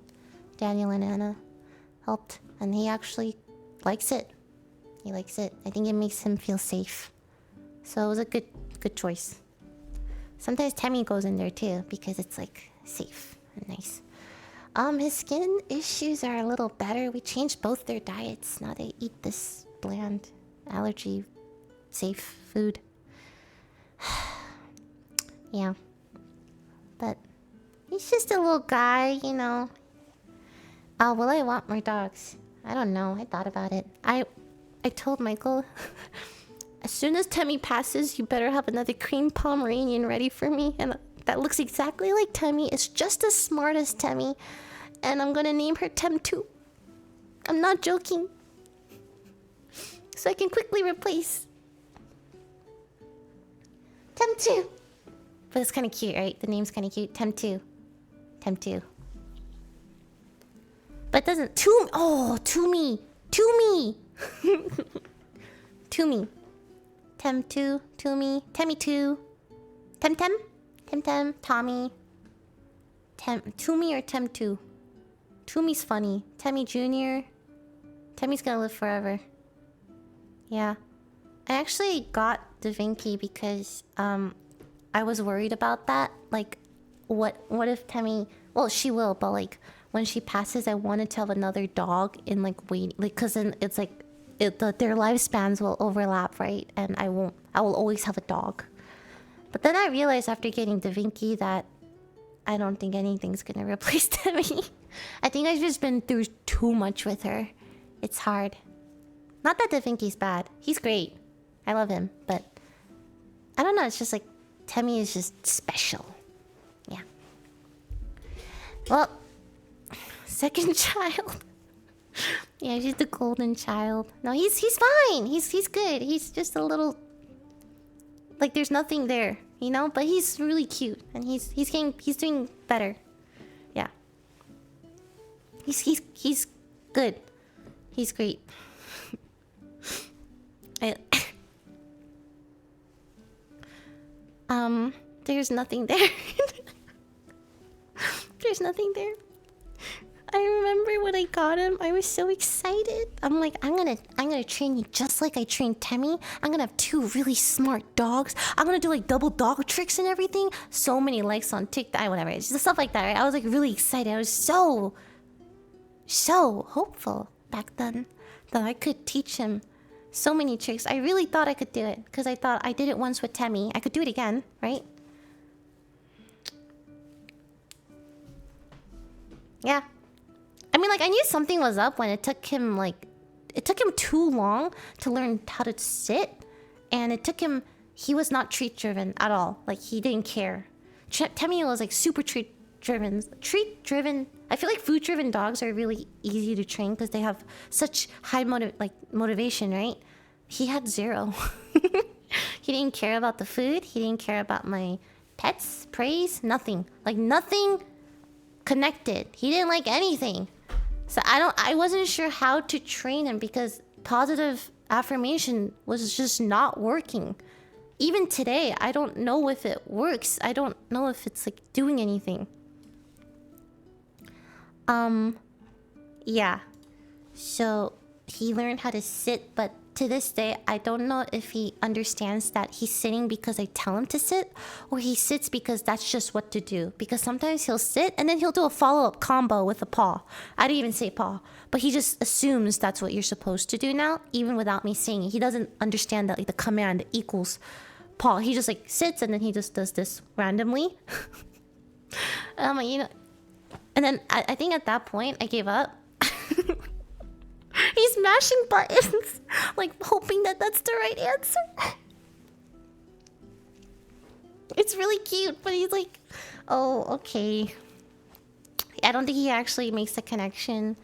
Daniel and Anna helped, and he actually likes it. He likes it. I think it makes him feel safe. So it was a good choice. Sometimes Tammy goes in there too because it's like safe and nice. His skin issues are a little better. We changed both their diets. Now they eat this bland, allergy safe food. Yeah. But he's just a little guy, you know. Will I want more dogs? I don't know. I thought about it. I told Michael, as soon as Temmie passes, you better have another cream Pomeranian ready for me. And that looks exactly like Temmie. It's just as smart as Temmie. And I'm gonna name her Tem2. I'm not joking. So I can quickly replace Tem2. But it's kind of cute, right? The name's kind of cute. Tem2. Tem2. But it doesn't... Tumi. Tumi. Tem2. Tumi. Temmie2. Temtem. Temtem. Tommy. Tumi or Tem2? Tumi's funny. Temmie Jr. Temmie's gonna live forever. Yeah. I actually got Da Vinci because I was worried about that. Like, what if Temmie... Well, she will, but like when she passes, I wanted to have another dog in like waiting, like, because then it's like their lifespans will overlap, right? And I will always have a dog. But then I realized after getting Da Vinci that I don't think anything's gonna replace Temmie. I think I've just been through too much with her. It's hard. Not that Da Vinci's bad. He's great. I love him, but I don't know. It's just like Temmie is just special. Yeah. Well, second child. Yeah, she's the golden child. No, he's fine. He's good. He's just a little, like, there's nothing there, you know. But he's really cute, and he's doing better. Yeah. He's good. He's great. There's nothing there. There's nothing there. I remember when I got him, I was so excited. I'm like, I'm gonna train you just like I trained Temmie. I'm gonna have 2 really smart dogs. I'm gonna do like double dog tricks and everything. So many likes on TikTok, whatever. It's just stuff like that, right? I was like really excited. I was so hopeful back then that I could teach him so many tricks. I really thought I could do it because I thought I did it once with Temmie. I could do it again, right? Yeah. I mean, like, I knew something was up when it took him too long to learn how to sit. And it took him... He was not treat-driven at all. Like, he didn't care. Temmie was, like, super treat-driven. Treat-driven... I feel like food-driven dogs are really easy to train because they have such high motivation, right? He had 0. He didn't care about the food. He didn't care about my pets, praise, nothing. Like, nothing connected. He didn't like anything. So I wasn't sure how to train him because positive affirmation was just not working. Even today, I don't know if it works. I don't know if it's like doing anything. Yeah. So he learned how to sit, but to this day, I don't know if he understands that he's sitting because I tell him to sit, or he sits because that's just what to do. Because sometimes he'll sit and then he'll do a follow-up combo with a paw. I didn't even say paw, but he just assumes that's what you're supposed to do now, even without me saying it. He doesn't understand that like the command equals paw. He just like sits and then he just does this randomly. You know, and then I think at that point I gave up. He's mashing buttons, like hoping that that's the right answer. It's really cute, but he's like, oh, okay. I don't think he actually makes the connection.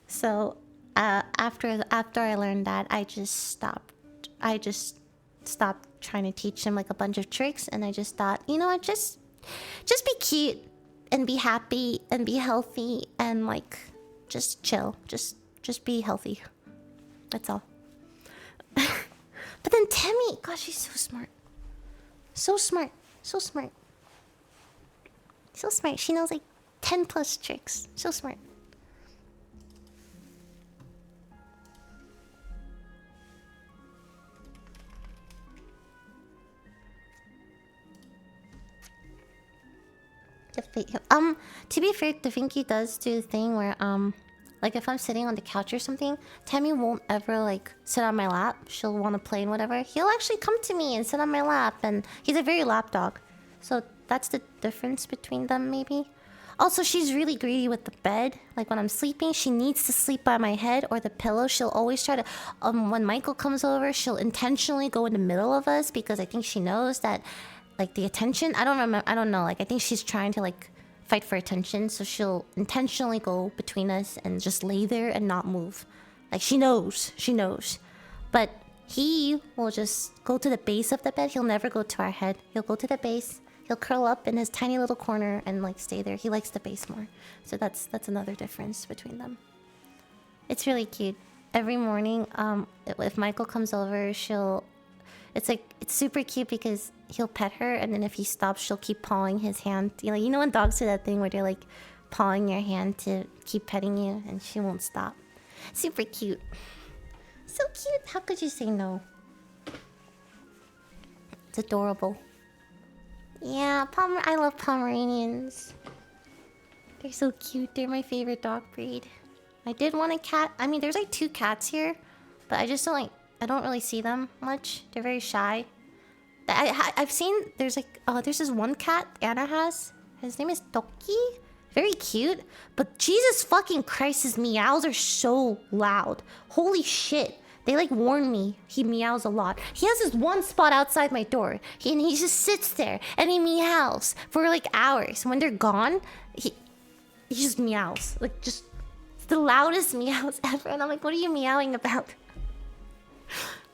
So after I learned that, I just stopped. I just stopped trying to teach him like a bunch of tricks, and I just thought, you know what, just be cute and be happy and be healthy and like just chill. Just be healthy. That's all. But then Temmie, gosh, she's so smart. So smart. So smart. So smart. She knows like 10 plus tricks. So smart. To be fair, Da Vinci does do the thing where like if I'm sitting on the couch or something, Temmie won't ever like sit on my lap. She'll want to play and whatever. He'll actually come to me and sit on my lap, and he's a very lap dog. So that's the difference between them, maybe. Also, she's really greedy with the bed. Like when I'm sleeping, she needs to sleep by my head or the pillow. She'll always try to. When Michael comes over, she'll intentionally go in the middle of us because I think she knows that, like the attention. I don't remember. I don't know. Like I think she's trying to like fight for attention, so she'll intentionally go between us and just lay there and not move. Like she knows. She knows. But he will just go to the base of the bed. He'll never go to our head. He'll go to the base. He'll curl up in his tiny little corner and like stay there. He likes the base more. So that's another difference between them. It's really cute. Every morning, if Michael comes over, it's super cute because he'll pet her, and then if he stops, she'll keep pawing his hand. You know when dogs do that thing where they're like pawing your hand to keep petting you, and she won't stop. Super cute. So cute. How could you say no? It's adorable. Yeah, I love Pomeranians. They're so cute. They're my favorite dog breed. I did want a cat. I mean, there's like 2 cats here, but I just don't like. I don't really see them much. They're very shy. I've seen there's this one cat Anna has. His name is Toki. Very cute, but Jesus fucking Christ, his meows are so loud. Holy shit. They like warn me he meows a lot. He has this one spot outside my door, and he just sits there and he meows for like hours. When they're gone, he just meows. Like just the loudest meows ever. And I'm like, what are you meowing about?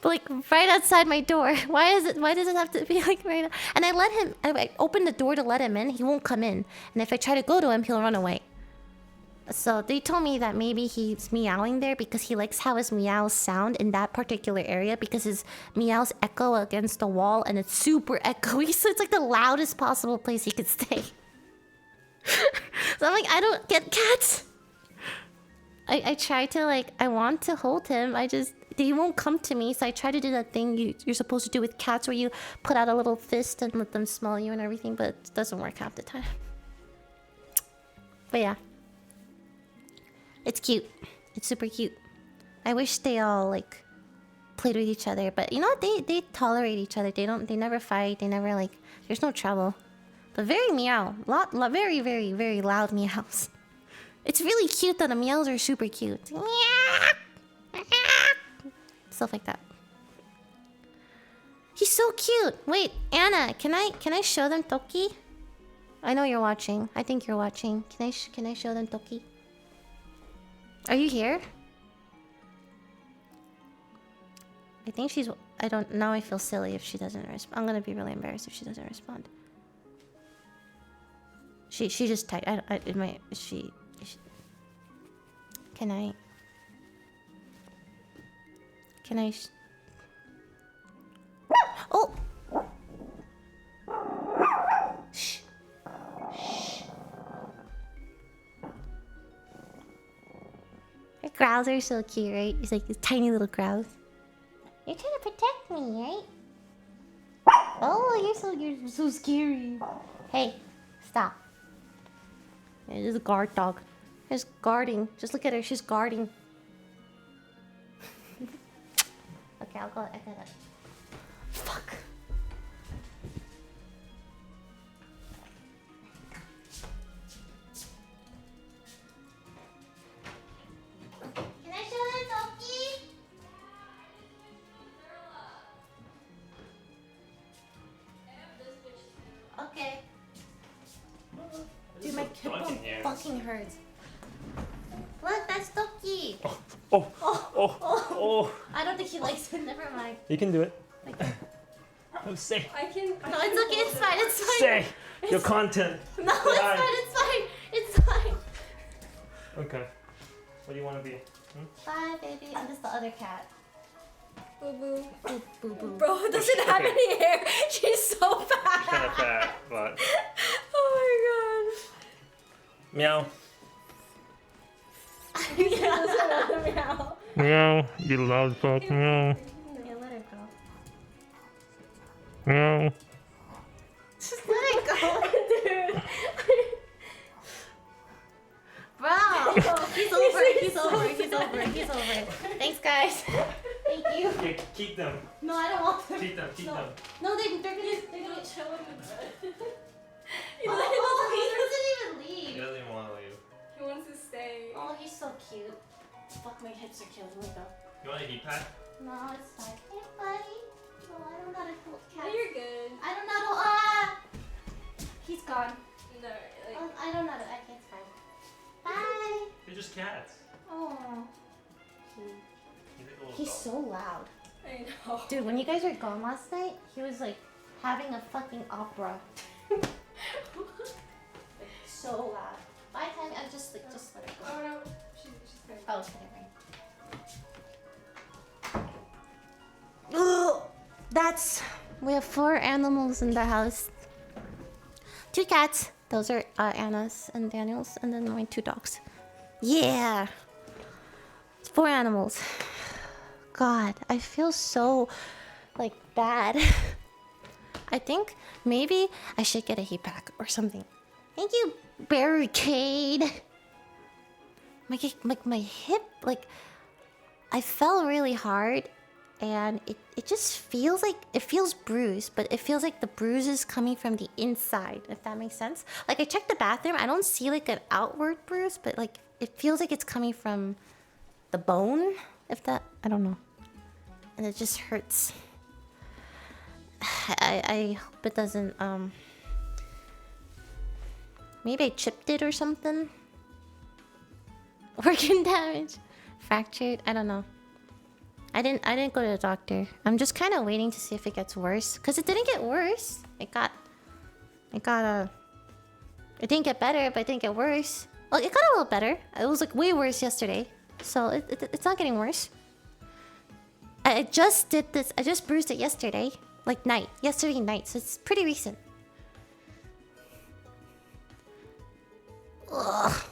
But like right outside my door. Why does it have to be like right now? And I open the door to let him in. He won't come in. And if I try to go to him, he'll run away. So they told me that maybe he's meowing there because he likes how his meows sound in that particular area, because his meows echo against the wall and it's super echoey. So it's like the loudest possible place he could stay. So I'm like, I don't get cats. I try to like, I want to hold him. They won't come to me. So I try to do that thing you're supposed to do with cats where you put out a little fist and let them smell you and everything, but it doesn't work half the time. But yeah. It's cute. It's super cute. I wish they all like played with each other, but you know what? They tolerate each other. They never fight. They never like. There's no trouble. But very meow. Very very very loud meows. It's really cute that the meows are super cute. Stuff like that. He's so cute. Wait, Anna, can I show them Toki? I know you're watching. I think you're watching. Can I show them Toki? Are you here? I think she's... I don't... Now I feel silly if she doesn't respond. I'm gonna be really embarrassed if she doesn't respond. She just typed... She... Can I... Oh! Shh. Her growls are so cute, right? It's like these tiny little growls. You're trying to protect me, right? Oh, you're so scary. Hey, stop. Yeah, this is a guard dog. She's guarding. Just look at her. She's guarding. Okay, I'll go. I gotta. Fuck. Can I show them Toki? Okay. Dude, my hip bone fucking hurts. Look, that's Toki. Oh. I don't think he likes it. Never mind. You can do it. Oh, say. I can. No, it's okay. It's fine. It's fine. Say your content. No, it's fine. It's fine. It's fine. Okay. What do you want to be? Bye, baby. I'm just the other cat. Boo boo. Oh, boo boo. Bro doesn't have any hair. She's so fat. She's kind of fat, but. Oh my god. Meow. Meow. Meow. You loud fuck. Meow. Yeah, let her go. Meow. Just let it go. Dude. Bro. He's over. Thanks, guys. Thank you. Okay, keep them. No, I don't want them. Keep them. No, they're gonna chill in the bed. He He doesn't even leave. He doesn't even cute. Fuck, my hips are killing me though. You want a heat pad? No, it's fine. Hey, buddy. No, I don't know how to hold No, cats. you're good. I don't know how to. He's gone. No, like, I don't know how to. I can't find. Bye. They're just cats. Oh. He's like a little He's dog. so loud. I know. Dude, when you guys were gone last night, he was like having a fucking opera. Like, so loud. Bye, Tammy. I'm just let it go. Oh no, she's fine. Oh, okay, never mind. Ugh, that's. We have 4 animals in the house. 2 cats. Those are Anna's and Daniel's, and then my 2 dogs. Yeah. It's 4 animals. God, I feel so like bad. I think maybe I should get a heat pack or something. Thank you, Barricade. My hip, like, I fell really hard, and it just feels like it feels bruised, but it feels like the bruise is coming from the inside. If that makes sense. Like I checked the bathroom, I don't see like an outward bruise, but like it feels like it's coming from the bone. If that, I don't know. And it just hurts. I hope it doesn't, maybe I chipped it or something? Organ damage? Fractured? I don't know. I didn't go to the doctor. I'm just kind of waiting to see if it gets worse. Because it didn't get worse. It didn't get better, but it didn't get worse. Well, it got a little better. It was like way worse yesterday. So it's not getting worse. I just did this. I just bruised it yesterday. Like yesterday night. So it's pretty recent. Ugh.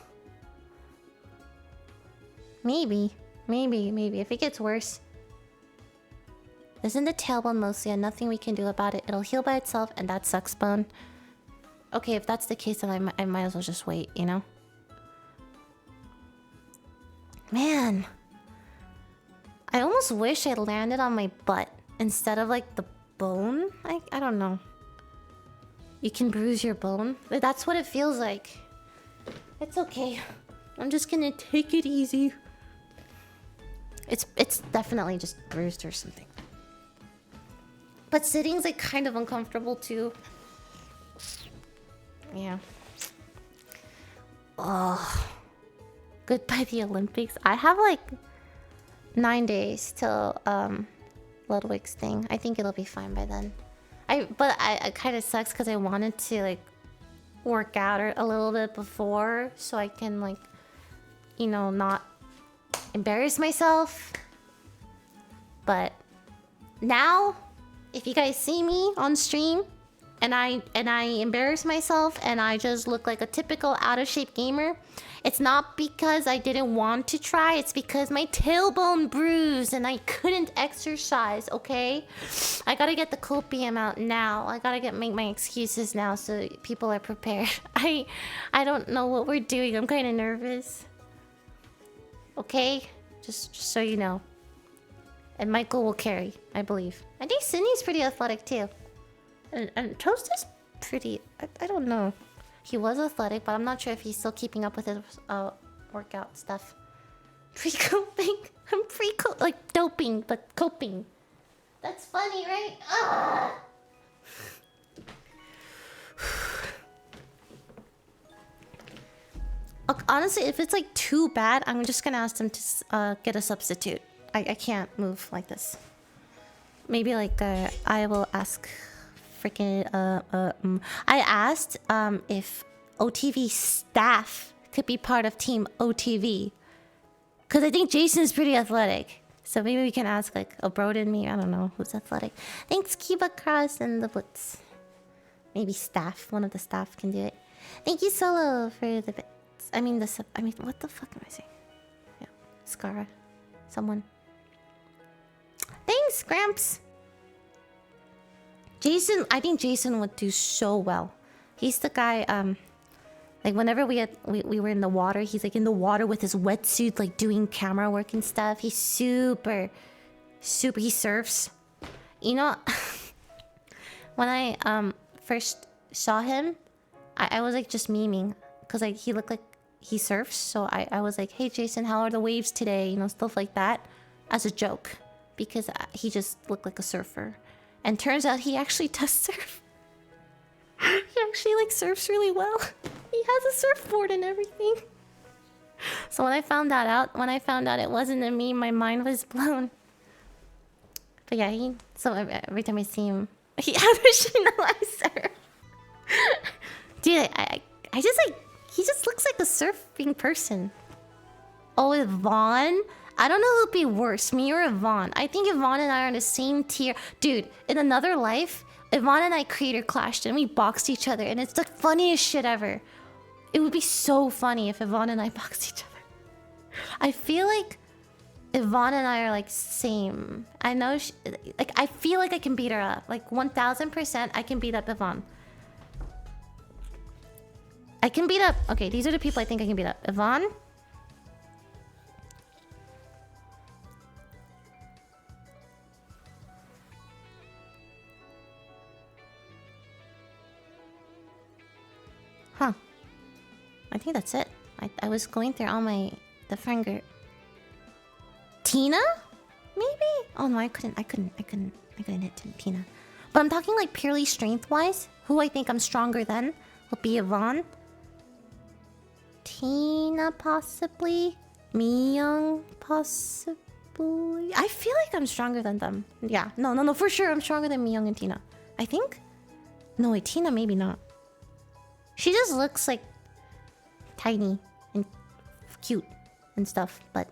Maybe. If it gets worse. Isn't the tailbone mostly and nothing we can do about it? It'll heal by itself and that sucks bone. Okay, if that's the case, then I might as well just wait, you know? Man. I almost wish I landed on my butt instead of like the bone. I don't know. You can bruise your bone. That's what it feels like. It's okay. I'm just gonna take it easy. It's definitely just bruised or something. But sitting's like kind of uncomfortable too. Yeah. Oh. Goodbye the Olympics. I have like 9 days till Ludwig's thing. I think it'll be fine by then. But it kind of sucks because I wanted to like work out a little bit before so I can like, you know, not embarrass myself. But now, if you guys see me on stream and I embarrass myself and I just look like a typical out of shape gamer, it's not because I didn't want to try, it's because my tailbone bruised and I couldn't exercise, okay? I gotta get the copium out now. I gotta make my excuses now so people are prepared. I don't know what we're doing. I'm kind of nervous. Okay? Just so you know. And Michael will carry, I believe. I think Sydney's pretty athletic too. And Toast is pretty... I don't know. He was athletic, but I'm not sure if he's still keeping up with his workout stuff. Pre-coping? I'm like doping, but coping. That's funny, right? Ugh. Honestly, if it's like too bad, I'm just gonna ask them to get a substitute. I can't move like this. Maybe like I will ask freaking I asked if OTV staff could be part of team OTV. Cause I think Jason's pretty athletic. So maybe we can ask like a Broden me, I don't know who's athletic. Thanks Kiba Cross and the Blitz. Maybe staff, one of the staff can do it. Thank you Solo for the bits. I mean what the fuck am I saying? Yeah. Scara. Someone. Thanks, Gramps. Jason, I think Jason would do so well. He's the guy, like whenever we were in the water, he's like in the water with his wetsuit, like doing camera work and stuff. He's super, he surfs. You know, when I first saw him, I was like just memeing. Cause like he looked like he surfs, so I was like, hey Jason, how are the waves today? You know, stuff like that, as a joke, because he just looked like a surfer, and turns out he actually does surf. He actually like surfs really well. He has a surfboard and everything. So when I found out it wasn't a meme, my mind was blown. But yeah, so every time I see him, he surf. Dude, I just like, he just looks like a surfing person. Oh, Yvonne? I don't know who'd be worse, me or Yvonne. I think Yvonne and I are in the same tier. Dude, in another life, Yvonne and I creator clashed and we boxed each other, and it's the funniest shit ever. It would be so funny if Yvonne and I boxed each other. I feel like Yvonne and I are like same. I know, like I feel like I can beat her up. Like 1000% I can beat up Yvonne. I can beat up... Okay, these are the people I think I can beat up. Yvonne. Huh. I think that's it. I was going through all the friend group. Tina? Maybe? Oh no, I couldn't hit Tina. But I'm talking like purely strength-wise. Who I think I'm stronger than will be Yvonne. Tina, possibly. Miyoung, possibly. I feel like I'm stronger than them. Yeah, no, for sure I'm stronger than Miyoung and Tina. I think? No, wait, Tina, maybe not. She just looks like tiny and cute and stuff, but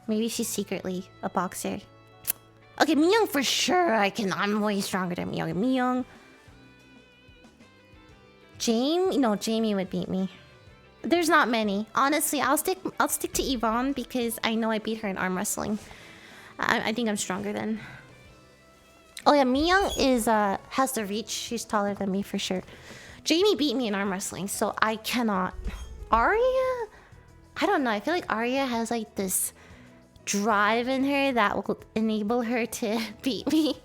maybe she's secretly a boxer. Okay, Miyoung for sure I'm way stronger than Miyoung. Miyoung. Jamie would beat me. There's not many. Honestly, I'll stick to Yvonne because I know I beat her in arm wrestling. I think I'm stronger than. Oh yeah, Miyoung has the reach. She's taller than me for sure. Jamie beat me in arm wrestling, so I cannot. Arya? I don't know. I feel like Arya has like this drive in her that will enable her to beat me.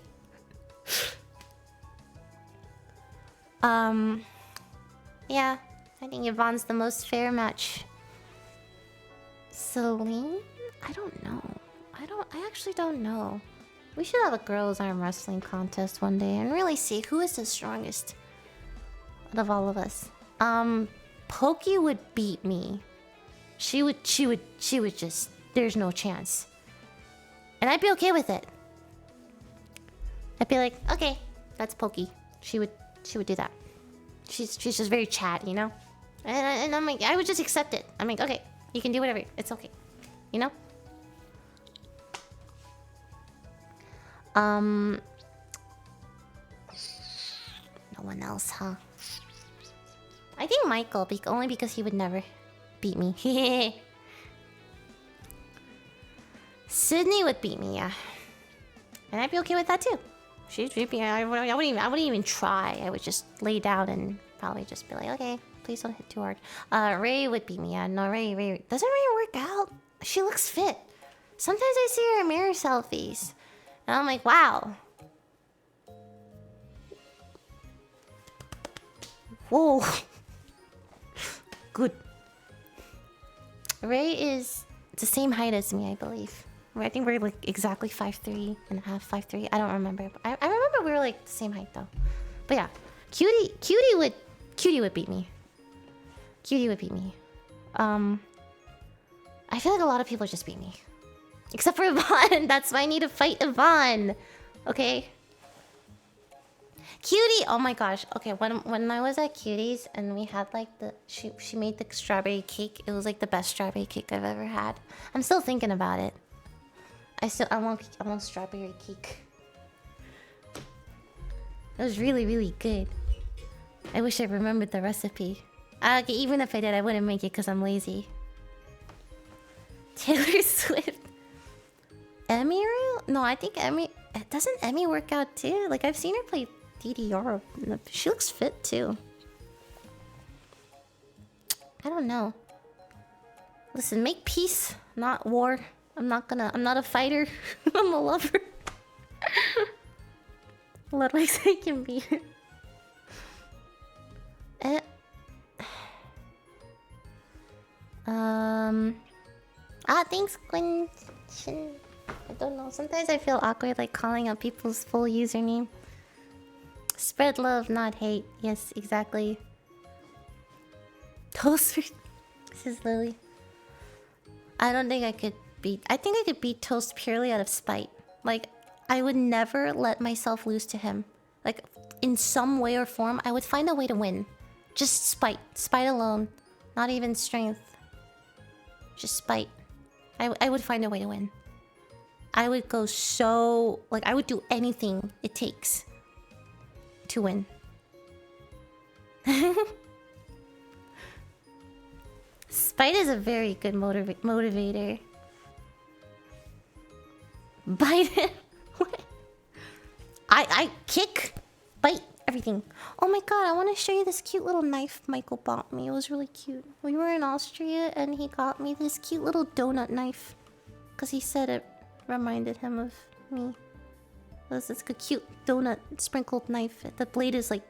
Yeah. I think Yvonne's the most fair match. Celine? I don't know. I actually don't know. We should have a girls' arm wrestling contest one day and really see who is the strongest out of all of us. Pokey would beat me. She would just, there's no chance. And I'd be okay with it. I'd be like, okay, that's Pokey. She would do that. She's just very chat, you know? And I'm like, I would just accept it. I'm like, okay, you can do whatever. It's okay. You know? No one else, huh? I think Michael, only because he would never beat me. Sydney would beat me, yeah. And I'd be okay with that too. She'd beat me. I wouldn't even try. I would just lay down and probably just be like, okay, please don't hit too hard. Ray would beat me, yeah. No, Ray. Doesn't Ray work out? She looks fit. Sometimes I see her in mirror selfies. And I'm like, wow. Whoa. Good. Ray is the same height as me, I believe. I think we're like exactly 5'3" and a half, 5'3". I don't remember. I remember we were like the same height though. But yeah, Cutie would beat me. Cutie would beat me. I feel like a lot of people just beat me, except for Yvonne. That's why I need to fight Yvonne. Okay. Cutie, oh my gosh. Okay, when I was at Cutie's and we had like she made the strawberry cake. It was like the best strawberry cake I've ever had. I'm still thinking about it. I want strawberry cake. It was really, really good. I wish I remembered the recipe. Okay, even if I did, I wouldn't make it because I'm lazy. Taylor Swift. Emmy? No, I think Emmy... Doesn't Emmy work out too? Like, I've seen her play DDR. She looks fit too. I don't know. Listen, make peace, not war. I'm not a fighter. I'm a lover. Otherwise I can be. Thanks, Quinn. I don't know. Sometimes I feel awkward like calling out people's full username. Spread love, not hate. Yes, exactly. Toast. This is Lily. I don't think I could beat. I think I could beat Toast purely out of spite. Like, I would never let myself lose to him. Like, in some way or form, I would find a way to win. Just spite. Spite alone. Not even strength. Just spite. I would find a way to win. I would go so... Like, I would do anything it takes to win. Spite is a very good motivator. Bite it. I kick, bite, everything. Oh my god, I want to show you this cute little knife Michael bought me. It was really cute. We were in Austria and he got me this cute little donut knife. Because he said it reminded him of me. It was this cute donut sprinkled knife. The blade is like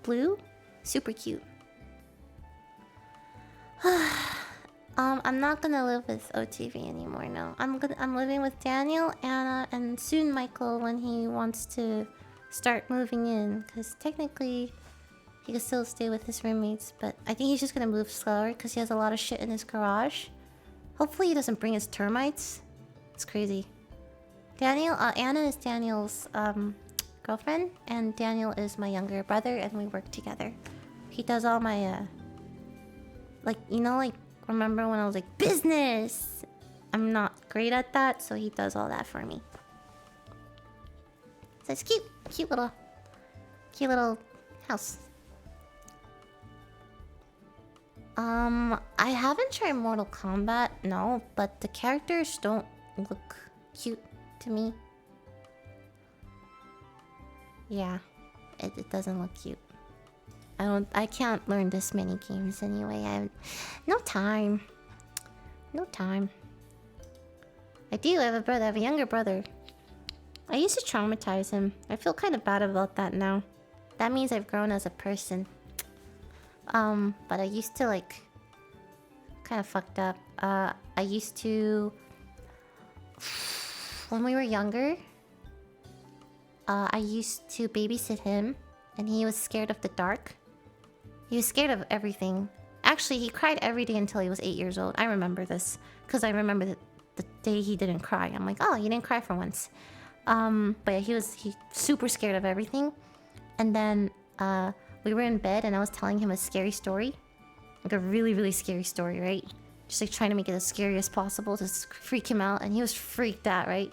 blue. Super cute. I'm not gonna live with OTV anymore, no. I'm living with Daniel, Anna, and soon Michael when he wants to start moving in. Because technically, he can still stay with his roommates, but I think he's just gonna move slower because he has a lot of shit in his garage. Hopefully he doesn't bring his termites. It's crazy. Anna is Daniel's girlfriend, and Daniel is my younger brother, and we work together. He does all my, like, you know, like, remember when I was like, business? I'm not great at that, so he does all that for me. So it's cute. Cute little house. I haven't tried Mortal Kombat, no, but the characters don't look cute to me. Yeah, it doesn't look cute. I can't learn this many games anyway. I have no time. No time. I have a brother. I have a younger brother. I used to traumatize him. I feel kind of bad about that now. That means I've grown as a person. But I used to like... kind of fucked up. I used to... When we were younger... I used to babysit him. And he was scared of the dark. He was scared of everything. Actually, he cried every day until he was 8 years old. I remember this. Because I remember the day he didn't cry. I'm like, oh, you didn't cry for once. But yeah, he was super scared of everything. And then we were in bed and I was telling him a scary story. Like a really, really scary story, right? Just like trying to make it as scary as possible to freak him out. And he was freaked out, right?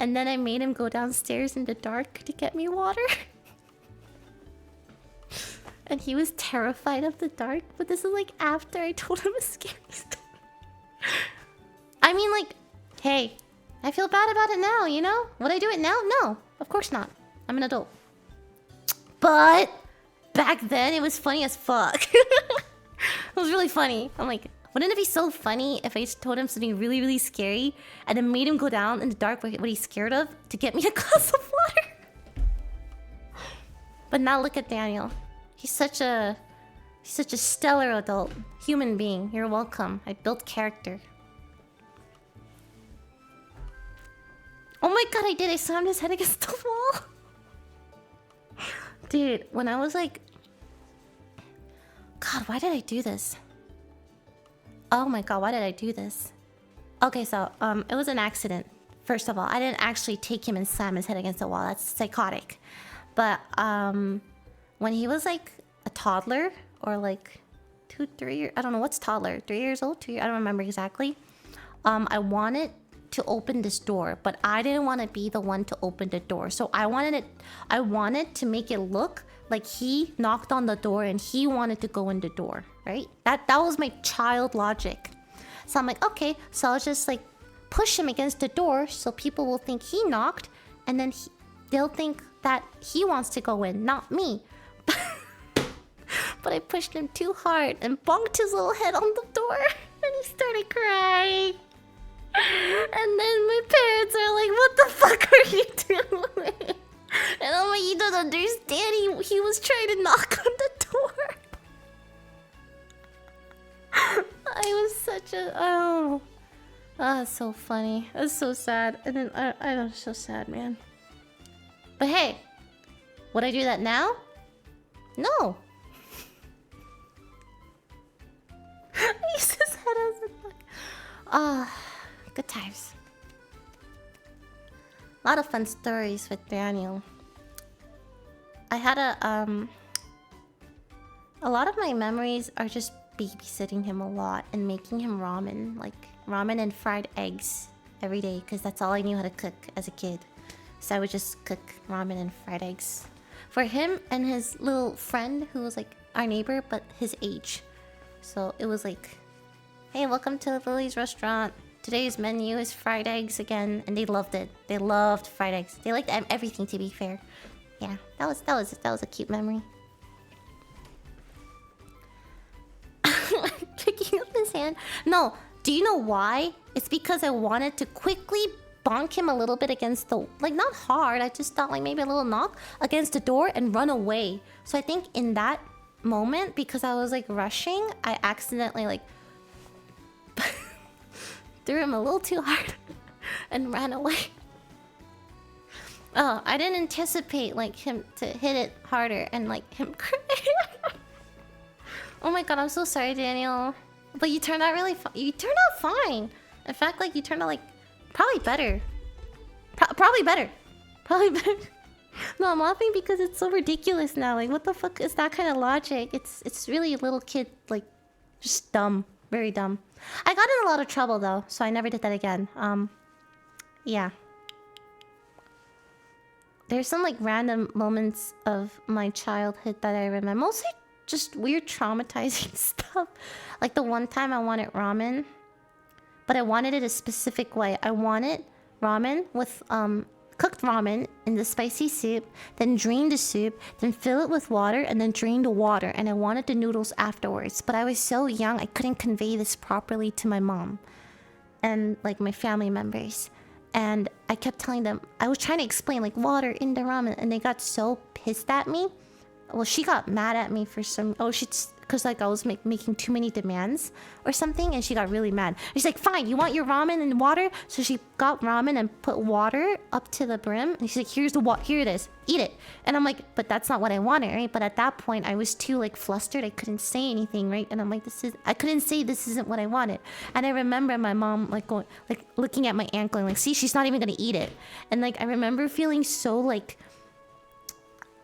And then I made him go downstairs in the dark to get me water. And he was terrified of the dark. But this is like after I told him a scary story. I mean, like, hey, I feel bad about it now, you know? Would I do it now? No, of course not. I'm an adult. But back then, it was funny as fuck. It was really funny. I'm like, wouldn't it be so funny if I just told him something really, really scary and then made him go down in the dark what he's scared of to get me a glass of water? But now look at Daniel. He's such a stellar adult. Human being. You're welcome. I built character. Oh my god, I did. I slammed his head against the wall. Dude, when I was like... God, why did I do this? Oh my god, why did I do this? Okay, so, it was an accident. First of all, I didn't actually take him and slam his head against the wall. That's psychotic. But, when he was like a toddler, or like 2, 3, I don't know, what's toddler? 3 years old? 2 years? I don't remember exactly. I wanted to open this door, but I didn't want to be the one to open the door. So I wanted to make it look like he knocked on the door and he wanted to go in the door, right? That was my child logic. So I'm like, okay, so I'll just like push him against the door so people will think he knocked, and then they'll think that he wants to go in, not me. But I pushed him too hard and bonked his little head on the door, and he started crying. And then my parents are like, what the fuck are you doing? And I'm like, you don't understand, he was trying to knock on the door. was such a it's so funny. It's so sad. And then I was so sad, man. But hey, would I do that now? No. I used his head as a duck. Good times. A lot of fun stories with Daniel. I had a lot of my memories are just babysitting him a lot and making him ramen. Like ramen and fried eggs every day because that's all I knew how to cook as a kid. So I would just cook ramen and fried eggs for him and his little friend who was like our neighbor but his age. So it was like, hey, welcome to Lily's restaurant. Today's menu is fried eggs again, and they loved it. They loved fried eggs. They liked everything, to be fair. Yeah, that was a cute memory. Picking up his hand. No, do you know why? It's because I wanted to quickly bonk him a little bit against the... Like, not hard. I just thought, like, maybe a little knock against the door and run away. So I think in that moment, because I was, like, rushing, I accidentally, like... threw him a little too hard and ran away. Oh, I didn't anticipate, like, him to hit it harder and, like, him cry. Oh my god, I'm so sorry, Daniel. But you turned out really you turned out fine. In fact, like, you turned out, like, probably better. Probably better. Probably better. No, I'm laughing because it's so ridiculous now. Like, what the fuck is that kind of logic? It's really a little kid, like, just dumb. Very dumb. I got in a lot of trouble, though, so I never did that again. Yeah. There's some, like, random moments of my childhood that I remember. Mostly just weird traumatizing stuff. Like the one time I wanted ramen, but I wanted it a specific way. I wanted ramen with cooked ramen in the spicy soup, then drain the soup, then fill it with water, and then drain the water. And I wanted the noodles afterwards. But I was so young, I couldn't convey this properly to my mom and like my family members. And I kept telling them, I was trying to explain like water in the ramen, and they got so pissed at me. Well, she got mad at me for some... Oh, she's... Because, like, I was making too many demands or something, and she got really mad. She's like, fine, you want your ramen and water? So she got ramen and put water up to the brim. And she's like, here's the water. Here it is. Eat it. And I'm like, but that's not what I wanted, right? But at that point, I was too, like, flustered. I couldn't say anything, right? And I'm like, I couldn't say this isn't what I wanted. And I remember my mom, like, going... Like, looking at my ankle and, like, see, she's not even gonna eat it. And, like, I remember feeling so, like...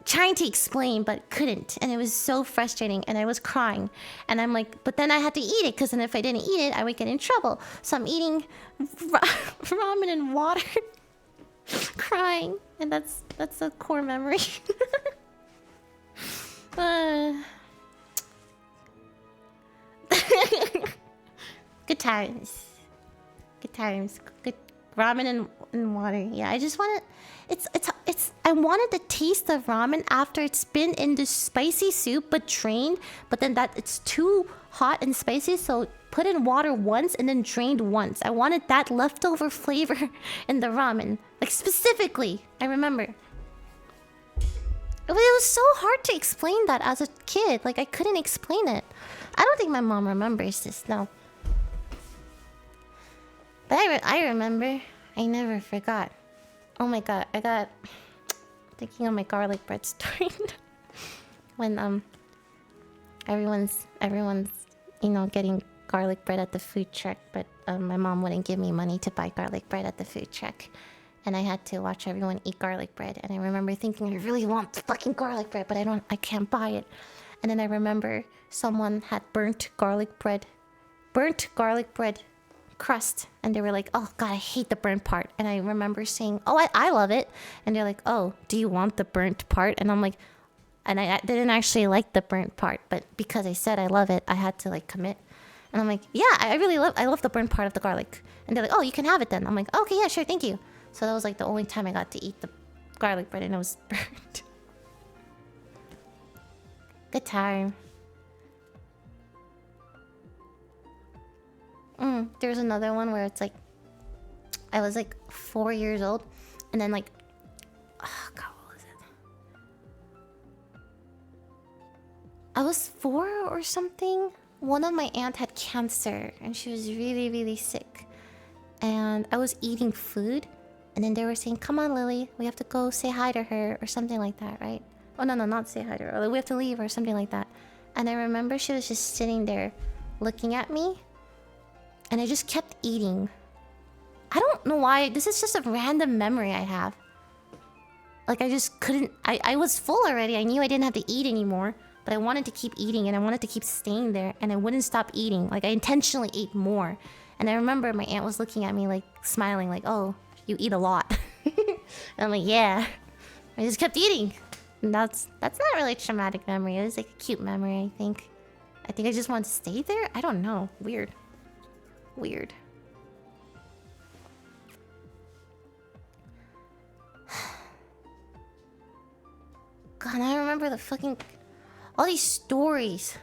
trying to explain but couldn't, and it was so frustrating, and I was crying, and I'm like, but then I had to eat it because then if I didn't eat it I would get in trouble. So I'm eating ramen and water crying, and that's a core memory. Good times, good ramen and water. Yeah, I just wanted I wanted the taste of ramen after it's been in the spicy soup but drained, but then that it's too hot and spicy, so put in water once and then drained once. I wanted that leftover flavor in the ramen, like specifically. I remember it was so hard to explain that as a kid. Like, I couldn't explain it. I don't think my mom remembers this, no. But I remember. I never forgot. Oh my god, I got thinking of my garlic bread story. When everyone's you know, getting garlic bread at the food truck, but my mom wouldn't give me money to buy garlic bread at the food truck, and I had to watch everyone eat garlic bread. And I remember thinking, I really want fucking garlic bread, but I can't buy it. And then I remember someone had burnt garlic bread crust, and they were like, oh god, I hate the burnt part. And I remember saying, oh, I love it. And they're like, oh, do you want the burnt part? And I'm like, and I didn't actually like the burnt part, but because I said I love it, I had to like commit. And I'm like, yeah, I love the burnt part of the garlic. And they're like, oh, you can have it then. I'm like, okay, yeah, sure, thank you. So that was like the only time I got to eat the garlic bread, and it was burnt. Good time. There's another one where it's like, I was like 4 years old, and then like, oh god, what was it? I was 4 or something one of my aunt had cancer and she was really, really sick. And I was eating food, and then they were saying, "Come on, Lily, we have to go say hi to her," or something like that, right? Oh, no, not say hi to her. Or, we have to leave, or something like that. And I remember she was just sitting there looking at me, and I just kept eating. I don't know why. This is just a random memory I have. Like, I just couldn't... I was full already. I knew I didn't have to eat anymore. But I wanted to keep eating, and I wanted to keep staying there. And I wouldn't stop eating. Like, I intentionally ate more. And I remember my aunt was looking at me, like, smiling. Like, "Oh, you eat a lot." And I'm like, "Yeah." I just kept eating. And that's not really a traumatic memory. It was like a cute memory, I think. I think I just wanted to stay there? I don't know. Weird. Weird. God, I remember the fucking... all these stories.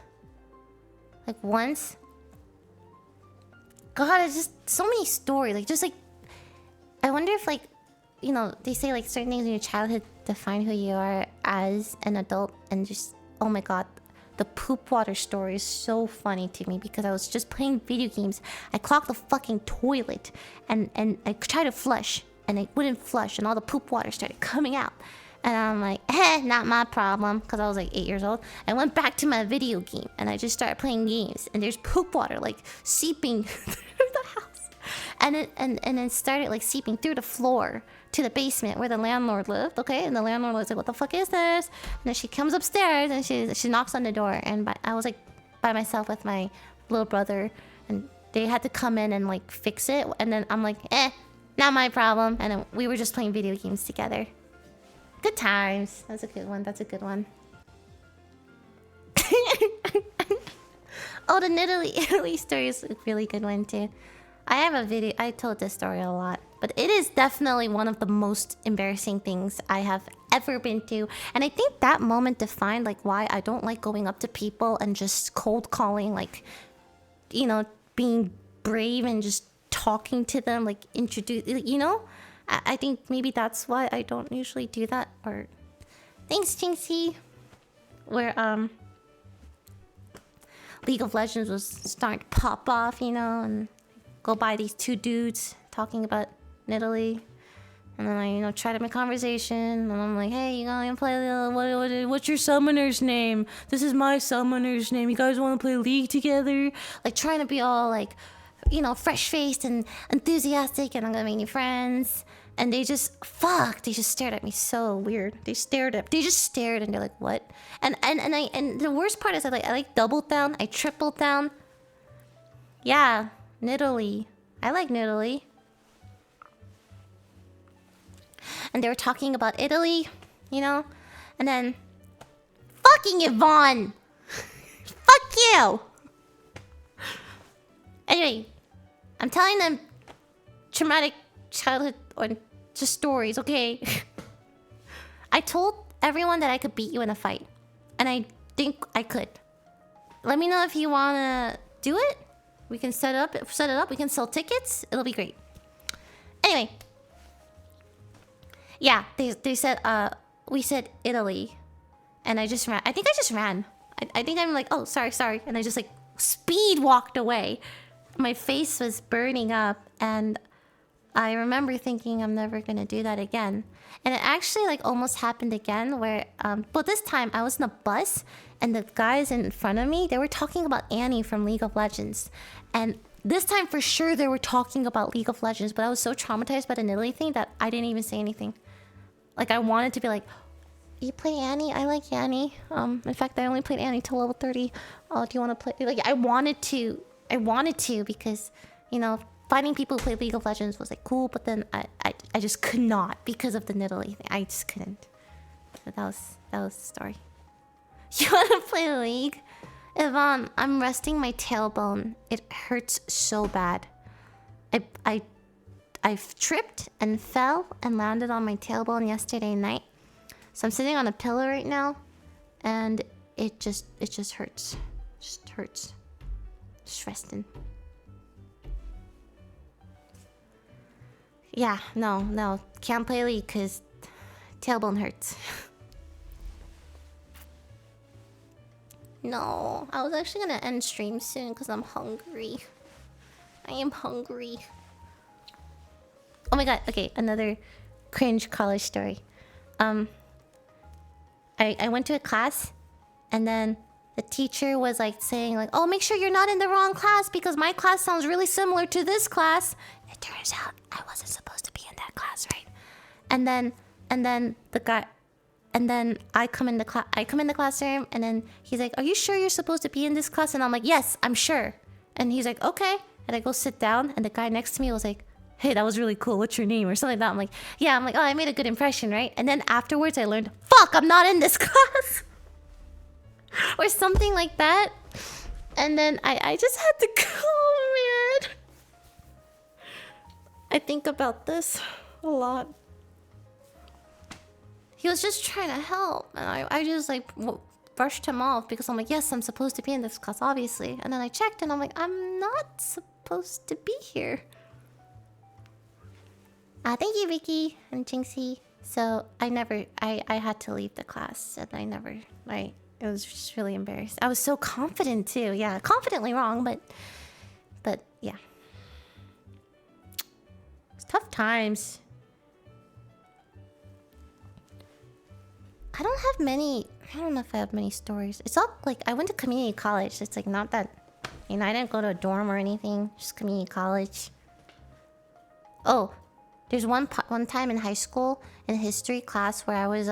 Like, once... God, it's just so many stories. Like, just like... I wonder if, like... You know, they say, like, certain things in your childhood define who you are as an adult. And just... Oh my god. The poop water story is so funny to me because I was just playing video games. I clogged the fucking toilet. And I tried to flush. And it wouldn't flush. And all the poop water started coming out. And I'm like, not my problem. Because I was like 8 years old. I went back to my video game. And I just started playing games. And there's poop water like seeping through the house. And it started like seeping through the floor to the basement where the landlord lived. Okay. And the landlord was like, "What the fuck is this?" And then she comes upstairs and she knocks on the door. And I was like by myself with my little brother. And they had to come in and like fix it. And then I'm like, not my problem. And then we were just playing video games together. Good times. That's a good one. That's a good one. Oh, the Italy story is a really good one too. I have a video. I told this story a lot. But it is definitely one of the most embarrassing things I have ever been to. And I think that moment defined like why I don't like going up to people and just cold calling. Like, you know, being brave and just talking to them. Like, introduce, you know? I think maybe that's why I don't usually do that. Or thanks, Jinxie. Where League of Legends was starting to pop off, you know, and go by these two dudes talking about Italy. And then I, you know, try to make conversation. And I'm like, "Hey, you gonna play what's your summoner's name? This is my summoner's name. You guys want to play League together?" Like, trying to be all like, you know, fresh-faced and enthusiastic, and I'm gonna make new friends. And they just stared at me so weird. They just stared, and they're like, "What?" And the worst part is I like doubled down, I tripled down. Yeah, Nidalee. I like Nidalee. And they were talking about Italy, you know? And then, fucking Yvonne! Fuck you! Anyway, I'm telling them traumatic childhood or just stories, okay? I told everyone that I could beat you in a fight. And I think I could. Let me know if you wanna do it. We can set it up. We can sell tickets. It'll be great. Anyway. Yeah, they said, we said Italy. And I just ran. I think I just ran. I think I'm like, "Oh, sorry. And I just like speed walked away. My face was burning up, and I remember thinking I'm never gonna do that again. And it actually like almost happened again where, but this time I was in a bus, and the guys in front of me, they were talking about Annie from League of Legends. And this time for sure they were talking about League of Legends, but I was so traumatized by the Nidalee thing that I didn't even say anything. Like, I wanted to be like, "You play Annie? I like Annie. In fact, I only played Annie till level 30. Oh, do you want to play?" Like, I wanted to because, you know, finding people who play League of Legends was like cool, but then I just could not because of the Nidalee thing. I just couldn't. So that was the story. You wanna play League? Yvonne, I'm resting my tailbone. It hurts so bad. I've tripped and fell and landed on my tailbone yesterday night. So I'm sitting on a pillow right now, and it just hurts. Just hurts. Just resting. Yeah, no. Can't play League because tailbone hurts. No, I was actually gonna end stream soon because I'm hungry. I am hungry. Oh my god, okay, another cringe college story. I went to a class and then the teacher was like saying like, oh, make sure you're not in the wrong class because my class sounds really similar to this class. It turns out I wasn't supposed to be in that class, right? And then the guy, and then I come in the classroom and then he's like, are you sure you're supposed to be in this class? And I'm like, yes, I'm sure. And he's like, okay. And I go sit down and the guy next to me was like, hey, that was really cool. What's your name? Or something like that. I'm like, yeah. I'm like, oh, I made a good impression, right? And then afterwards I learned, fuck, I'm not in this class. Or something like that. And then I just had to go, man. I think about this a lot. He was just trying to help. And I just like brushed him off because I'm like, yes, I'm supposed to be in this class, obviously. And then I checked and I'm like, I'm not supposed to be here. Thank you, Vicky and Jinxie. So I had to leave the class and it was just really embarrassed. I was so confident too. Yeah, confidently wrong, but yeah. It's tough times. I don't know if I have many stories. It's all like I went to community college. It's like not that, I didn't go to a dorm or anything. Just community college. Oh, there's one time in high school in history class where I was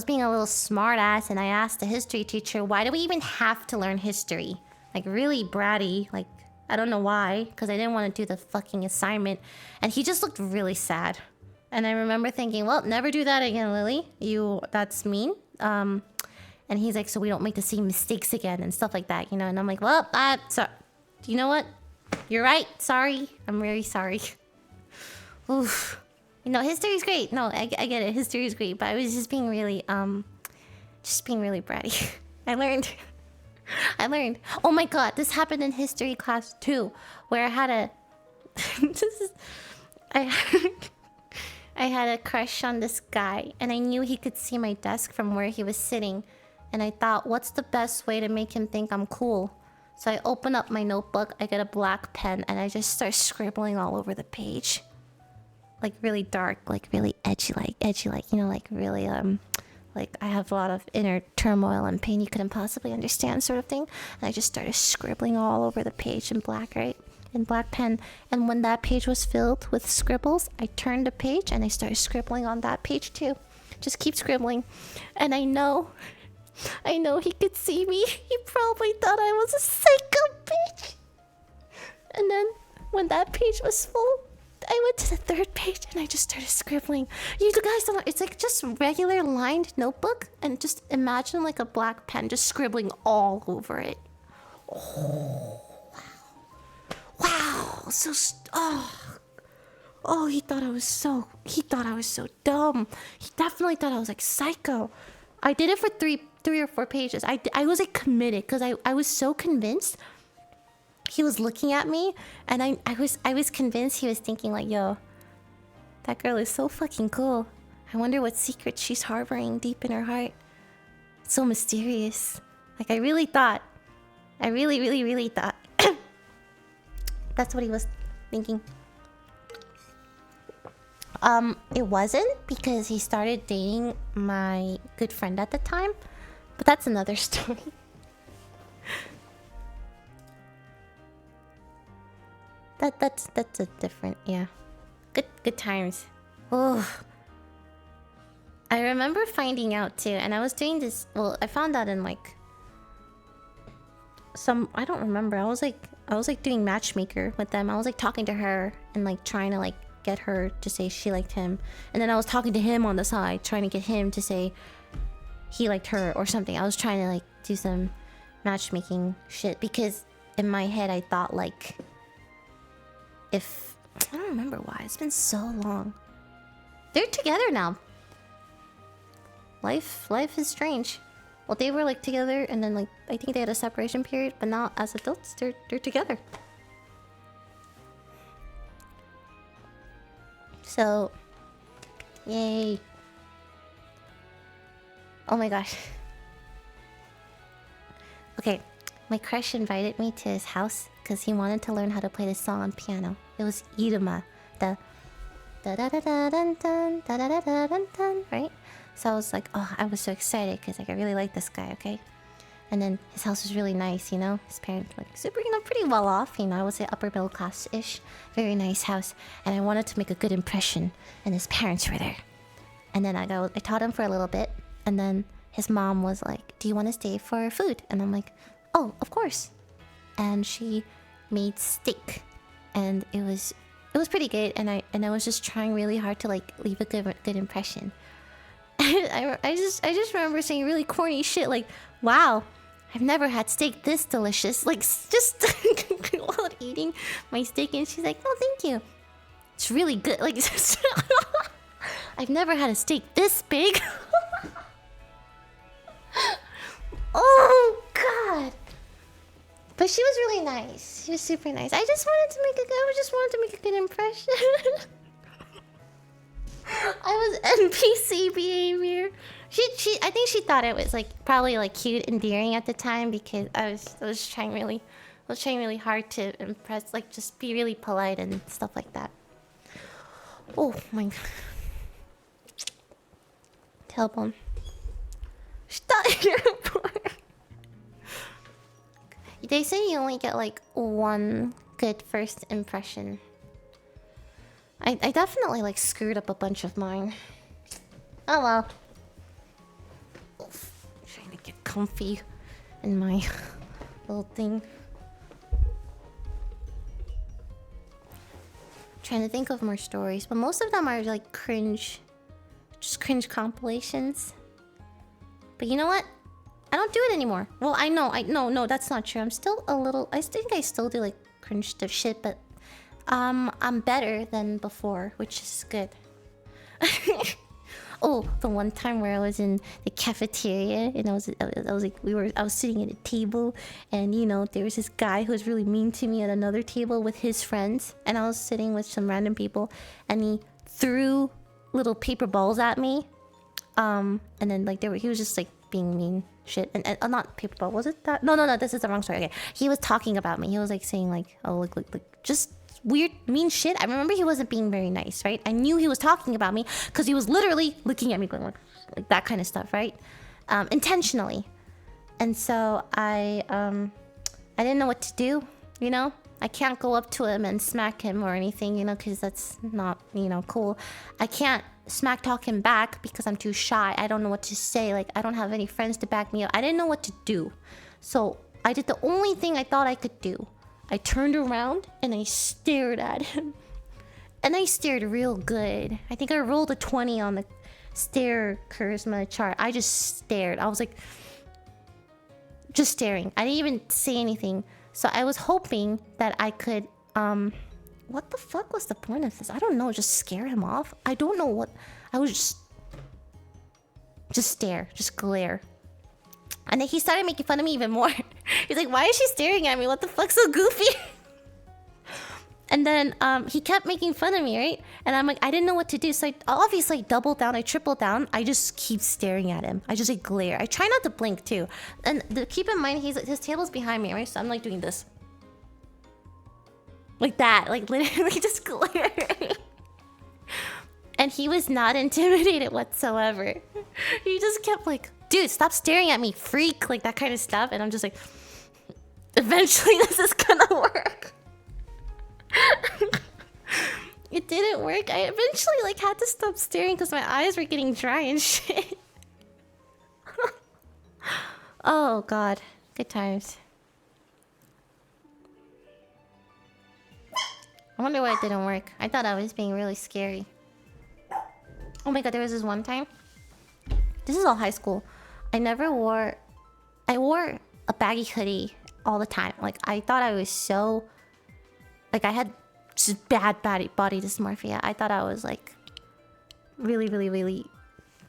being a little smart ass and I asked the history teacher, why do we even have to learn history? Like really bratty, like I don't know why, because I didn't want to do the fucking assignment. And he just looked really sad. And I remember thinking, well, never do that again, Lily. That's mean. And he's like, so we don't make the same mistakes again and stuff like that, And I'm like, well, so, you know what? You're right. Sorry. I'm really sorry. Oof. History's great. No, I get it. History is great, but I was just being really bratty. I learned. Oh my god, this happened in history class too, where I had a I had a crush on this guy, and I knew he could see my desk from where he was sitting, and I thought, what's the best way to make him think I'm cool? So I open up my notebook, I get a black pen, and I just start scribbling all over the page. Like really dark, like really edgy, like really like I have a lot of inner turmoil and pain you couldn't possibly understand, sort of thing. And I just started scribbling all over the page in black, right? In black pen. And when that page was filled with scribbles, I turned the page and I started scribbling on that page too. Just keep scribbling. And I know he could see me. He probably thought I was a psycho bitch. And then when that page was full, I went to the third page and I just started scribbling. You guys don't know, it's like just regular lined notebook and just imagine like a black pen just scribbling all over it. Oh, wow. Oh, he thought I was so dumb. He definitely thought I was like psycho. I did it for three or four pages. I was like committed because I was so convinced. He was looking at me, and I was convinced he was thinking like, yo, that girl is so fucking cool. I wonder what secret she's harboring deep in her heart. It's so mysterious. Like I really thought. I really, really, really thought. That's what he was thinking. It wasn't because he started dating my good friend at the time, but that's another story. That's a different, yeah. Good times. Oh, I remember finding out too, and I was doing this. Well, I found out in like I don't remember. I was like doing matchmaker with them. I was like talking to her and like trying to like get her to say she liked him, and then I was talking to him on the side, trying to get him to say he liked her or something. I was trying to like do some matchmaking shit because in my head I thought like. I don't remember why. It's been so long. They're together now. Life is strange. Well, they were like together, and then like I think they had a separation period, but now as adults, they're together. So, yay! Oh my gosh. Okay, my crush invited me to his house because he wanted to learn how to play this song on piano. It was Iruma, the da da da da dun dun da da da da dun dun, right? So I was like, oh, I was so excited because like I really like this guy, okay? And then his house was really nice, you know. His parents like super, you know, pretty well off, you know. I would say upper middle class-ish, very nice house. And I wanted to make a good impression, and his parents were there. And then I taught him for a little bit, and then his mom was like, "Do you want to stay for food?" And I'm like, "Oh, of course." And she made steak, and it was pretty good. And I was just trying really hard to like leave a good impression. I just remember saying really corny shit like, "Wow, I've never had steak this delicious." Like just while eating my steak, and she's like, "Oh, thank you. It's really good." Like I've never had a steak this big. Oh God. But she was really nice. She was super nice. I just wanted to make a good impression. I was NPC behavior. I think she thought it was like probably like cute, endearing at the time because I was trying really hard to impress, like just be really polite and stuff like that. Oh my God. Tailbone. Stop your report. They say you only get like one good first impression. I definitely like screwed up a bunch of mine. Oh well. Oof, trying to get comfy in my little thing. Trying to think of more stories, but most of them are like cringe, just cringe compilations. But you know what? I don't do it anymore. Well, no, that's not true. I'm still a little. I think I still do like cringe stuff shit, but I'm better than before, which is good. Oh, the one time where I was in the cafeteria and I was like I was sitting at a table and you know there was this guy who was really mean to me at another table with his friends, and I was sitting with some random people and he threw little paper balls at me, and then like he was just like being mean shit, and not paper ball, was it that? No, this is the wrong story. Okay, he was talking about me. He was like saying like, oh, like just weird mean shit. I remember he wasn't being very nice, right? I knew he was talking about me because he was literally looking at me going like that kind of stuff, right? Intentionally. And so I didn't know what to do, you know? I can't go up to him and smack him or anything, you know, because that's not, you know, cool. I can't smack talk him back because I'm too shy. I don't know what to say. Like, I don't have any friends to back me up. I didn't know what to do. So I did the only thing I thought I could do. I turned around and I stared at him. And I stared real good. I think I rolled a 20 on the stare charisma chart. I just stared. I was like, just staring. I didn't even say anything. So I was hoping that I could, what the fuck was the point of this? I don't know, just scare him off? I don't know what, I was just stare, just glare. And then he started making fun of me even more. He's like, why is she staring at me? What the fuck, so goofy? And then he kept making fun of me, right? And I'm like, I didn't know what to do. So I obviously doubled down, I tripled down. I just keep staring at him. I just like glare. I try not to blink too. And keep in mind, his table's behind me, right? So I'm like doing this. Like that, like literally just glaring. And he was not intimidated whatsoever. He just kept like, dude, stop staring at me, freak, like that kind of stuff. And I'm just like, eventually this is gonna work. It didn't work. I eventually like had to stop staring because my eyes were getting dry and shit. Oh god, good times. I wonder why it didn't work. I thought I was being really scary. Oh my god, there was this one time. This is all high school. I wore a baggy hoodie all the time. Like I thought I was so, like I had just bad body dysmorphia. I thought I was like really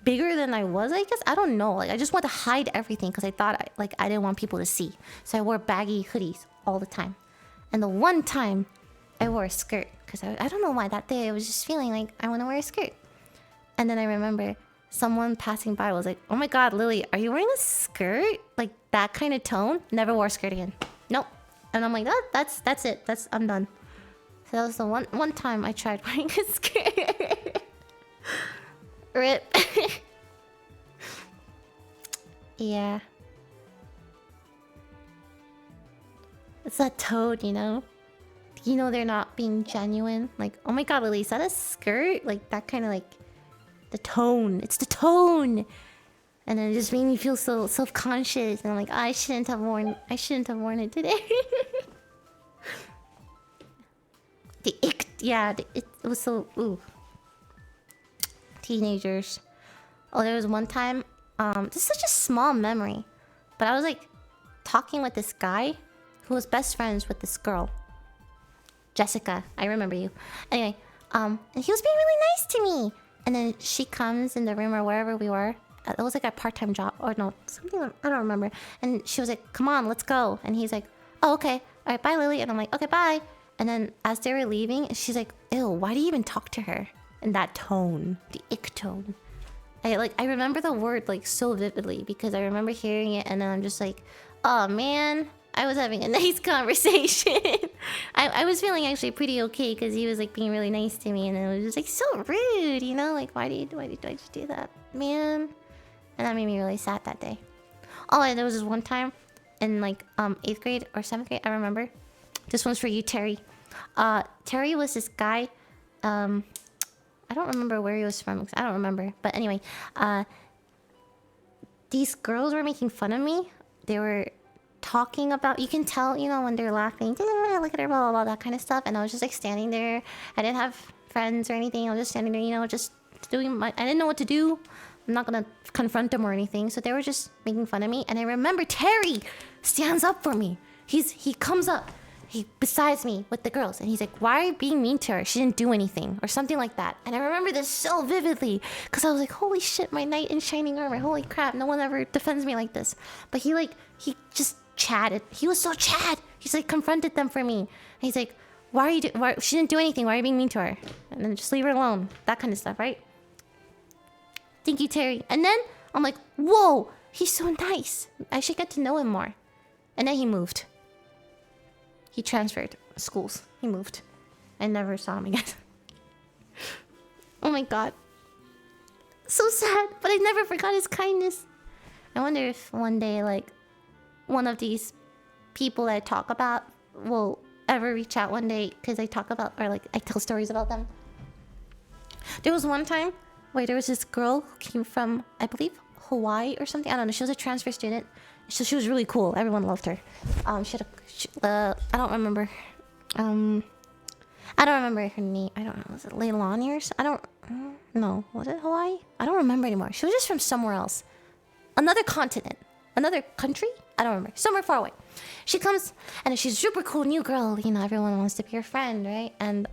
bigger than I was, I guess. I don't know. Like I just wanted to hide everything because I thought I didn't want people to see. So I wore baggy hoodies all the time. And the one time I wore a skirt because I don't know why that day I was just feeling like I want to wear a skirt. And then I remember someone passing by was like, "Oh my god, Lily, are you wearing a skirt? Like that kind of tone?" Never wore a skirt again. Nope. And I'm like, that's it. I'm done. So that was the one time I tried wearing a skirt. Rip. Yeah. It's that tone, you know? You know they're not being genuine. Like, oh my god, Lily, is that a skirt? Like that kind of like the tone. It's the tone. And then it just made me feel so self-conscious. And I'm like, I shouldn't have worn it today. It was so ooh. Teenagers. Oh, there was one time. This is such a small memory, but I was like talking with this guy who was best friends with this girl, Jessica. I remember you. Anyway, and he was being really nice to me. And then she comes in the room or wherever we were. It was like a part-time job or no, something I don't remember. And she was like, "Come on, let's go." And he's like, "Oh, okay. All right, bye, Lily." And I'm like, "Okay, bye." And then as they were leaving, she's like, "Ew, why do you even talk to her in that tone, the ick tone?" I remember the word like so vividly because I remember hearing it, and then I'm just like, "Oh man, I was having a nice conversation." I was feeling actually pretty okay because he was like being really nice to me, and it was just like so rude, you know? Like why did I just do that, man? And that made me really sad that day. Oh, and there was this one time in like 8th grade or 7th grade, I remember. This one's for you, Terry. Terry was this guy. I don't remember where he was from. I don't remember. But anyway, these girls were making fun of me. They were talking about, you can tell, you know, when they're laughing, look at her, blah, blah, blah, that kind of stuff. And I was just like standing there. I didn't have friends or anything. I was just standing there, you know, just doing I didn't know what to do. I'm not gonna confront them or anything. So they were just making fun of me. And I remember Terry stands up for me. He comes up. He besides me with the girls, and he's like, "Why are you being mean to her? She didn't do anything," or something like that. And I remember this so vividly because I was like, "Holy shit, my knight in shining armor! Holy crap, no one ever defends me like this." But he just chatted. He was so chat. He's like confronted them for me. And he's like, "Why are you? Why she didn't do anything? Why are you being mean to her? And then just leave her alone." That kind of stuff, right? Thank you, Terry. And then I'm like, "Whoa, he's so nice. I should get to know him more." And then he moved. He transferred schools. He moved. I never saw him again. Oh my god. So sad, but I never forgot his kindness. I wonder if one day, like, one of these people that I talk about will ever reach out one day because I talk about, or like, I tell stories about them. There was one time where there was this girl who came from, I believe, Hawaii or something. I don't know. She was a transfer student. So she was really cool. Everyone loved her. I don't remember. I don't remember her name. I don't know. Was it Leilani or so? I don't know. Was it Hawaii? I don't remember anymore. She was just from somewhere else. Another continent. Another country? I don't remember. Somewhere far away. She comes and she's a super cool new girl. You know, everyone wants to be her friend, right? And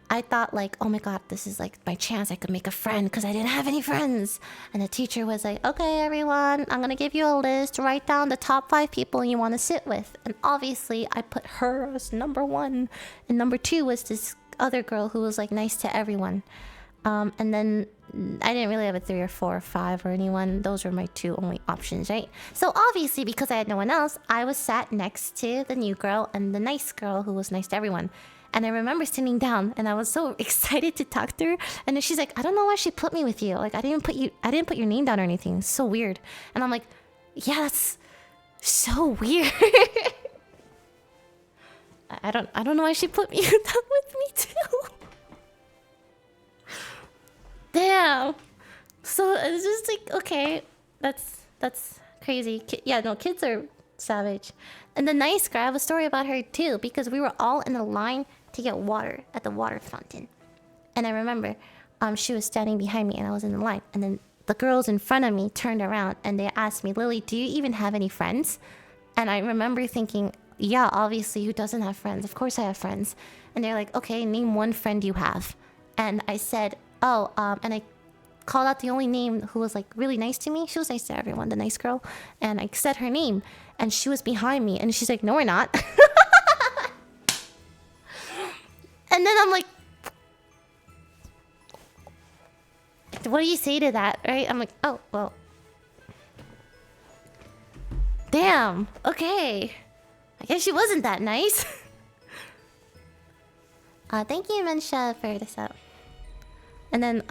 I thought like, oh my god, this is like my chance. I could make a friend because I didn't have any friends. And the teacher was like, "Okay, everyone, I'm gonna give you a list. Write down the top 5 people you want to sit with." And obviously, I put her as number 1, and number 2 was this other girl who was like nice to everyone. And then I didn't really have a 3 or 4 or 5 or anyone. Those were my 2 only options, right? So obviously, because I had no one else, I was sat next to the new girl and the nice girl who was nice to everyone. And I remember sitting down, and I was so excited to talk to her. And then she's like, "I don't know why she put me with you. Like, I didn't put your name down or anything. It's so weird." And I'm like, "Yeah, that's so weird." I don't know why she put me down with me too. Damn. So it's just like, okay, that's crazy. Yeah, no, kids are savage. And the nice girl, I have a story about her too, because we were all in a line to get water at the water fountain. And I remember she was standing behind me and I was in the line. And then the girls in front of me turned around and they asked me, "Lily, do you even have any friends?" And I remember thinking, yeah, obviously, who doesn't have friends? Of course I have friends. And they're like, "Okay, name one friend you have." And I said, "Oh," and I called out the only name who was like really nice to me. She was nice to everyone, the nice girl. And I said her name and she was behind me and she's like, "No, we're not." And then I'm like, what do you say to that, right? I'm like, oh, well. Damn, okay. I guess she wasn't that nice. Thank you, Mensha, for this up. And then,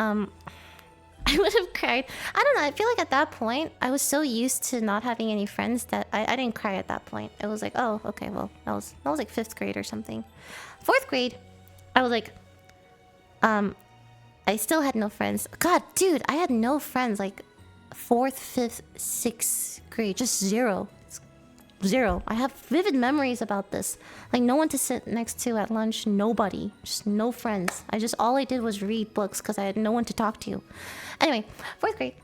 I would have cried. I don't know, I feel like at that point, I was so used to not having any friends that I didn't cry at that point. It was like, oh, okay, well, that was like 5th grade or something. 4th grade, I was like, I still had no friends. God, dude, I had no friends, like, 4th, 5th, 6th grade, just zero. Zero. I have vivid memories about this. Like, no one to sit next to at lunch, nobody. Just no friends. All I did was read books because I had no one to talk to. Anyway, 4th grade.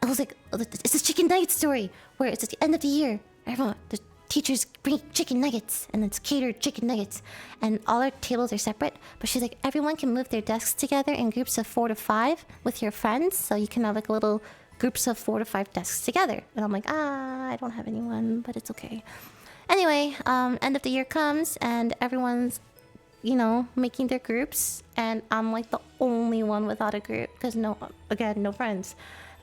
I was like, it's a chicken nugget story where it's at the end of the year. Everyone, the teachers bring chicken nuggets and it's catered chicken nuggets. And all our tables are separate. But she's like, everyone can move their desks together in groups of 4 to 5 with your friends. So you can have like a little groups of 4 to 5 desks together. And I'm like, I don't have anyone, but it's okay. Anyway, end of the year comes and everyone's, you know, making their groups. And I'm like the only one without a group because no friends.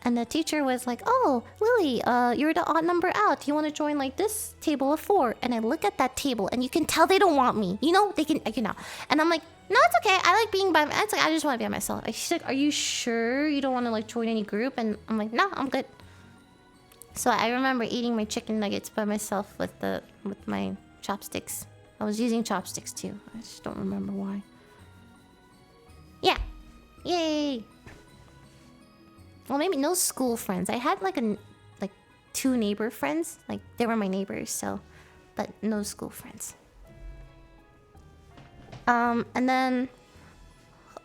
And the teacher was like, oh, Lily, you're the odd number out. Do you want to join like this table of 4? And I look at that table and you can tell they don't want me. You know, they can, you know. And I'm like, no, it's okay. I like being by myself. I just want to be by myself. She's like, are you sure you don't want to like join any group? And I'm like, no, I'm good. So I remember eating my chicken nuggets by myself with my chopsticks. I was using chopsticks too. I just don't remember why. Yeah. Yay. Well, maybe no school friends. I had like 2 neighbor friends. Like they were my neighbors, so, but no school friends. And then,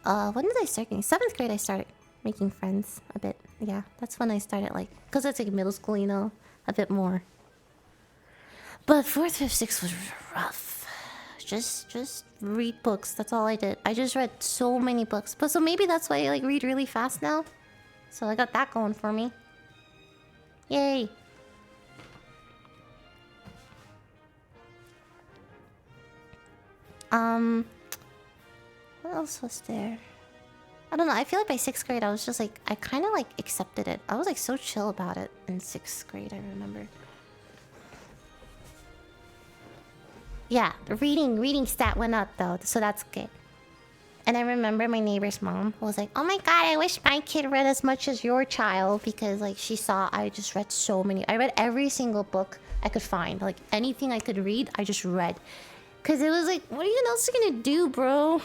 when did I start getting? 7th grade, I started making friends a bit. Yeah, that's when I started like, cause it's like middle school, you know, a bit more. But 4th, 5th, 6th was rough. Just read books. That's all I did. I just read so many books. But so maybe that's why I like read really fast now. So I got that going for me. Yay. What else was there? I don't know. I feel like by 6th grade, I was just like, I kind of like accepted it. I was like so chill about it in 6th grade, I remember. Yeah, the reading stat went up though, so that's good. And I remember my neighbor's mom was like, oh my god, I wish my kid read as much as your child. Because like she saw I just read so many. I read every single book I could find. Like anything I could read, I just read. Because it was like, what are you else gonna do, bro?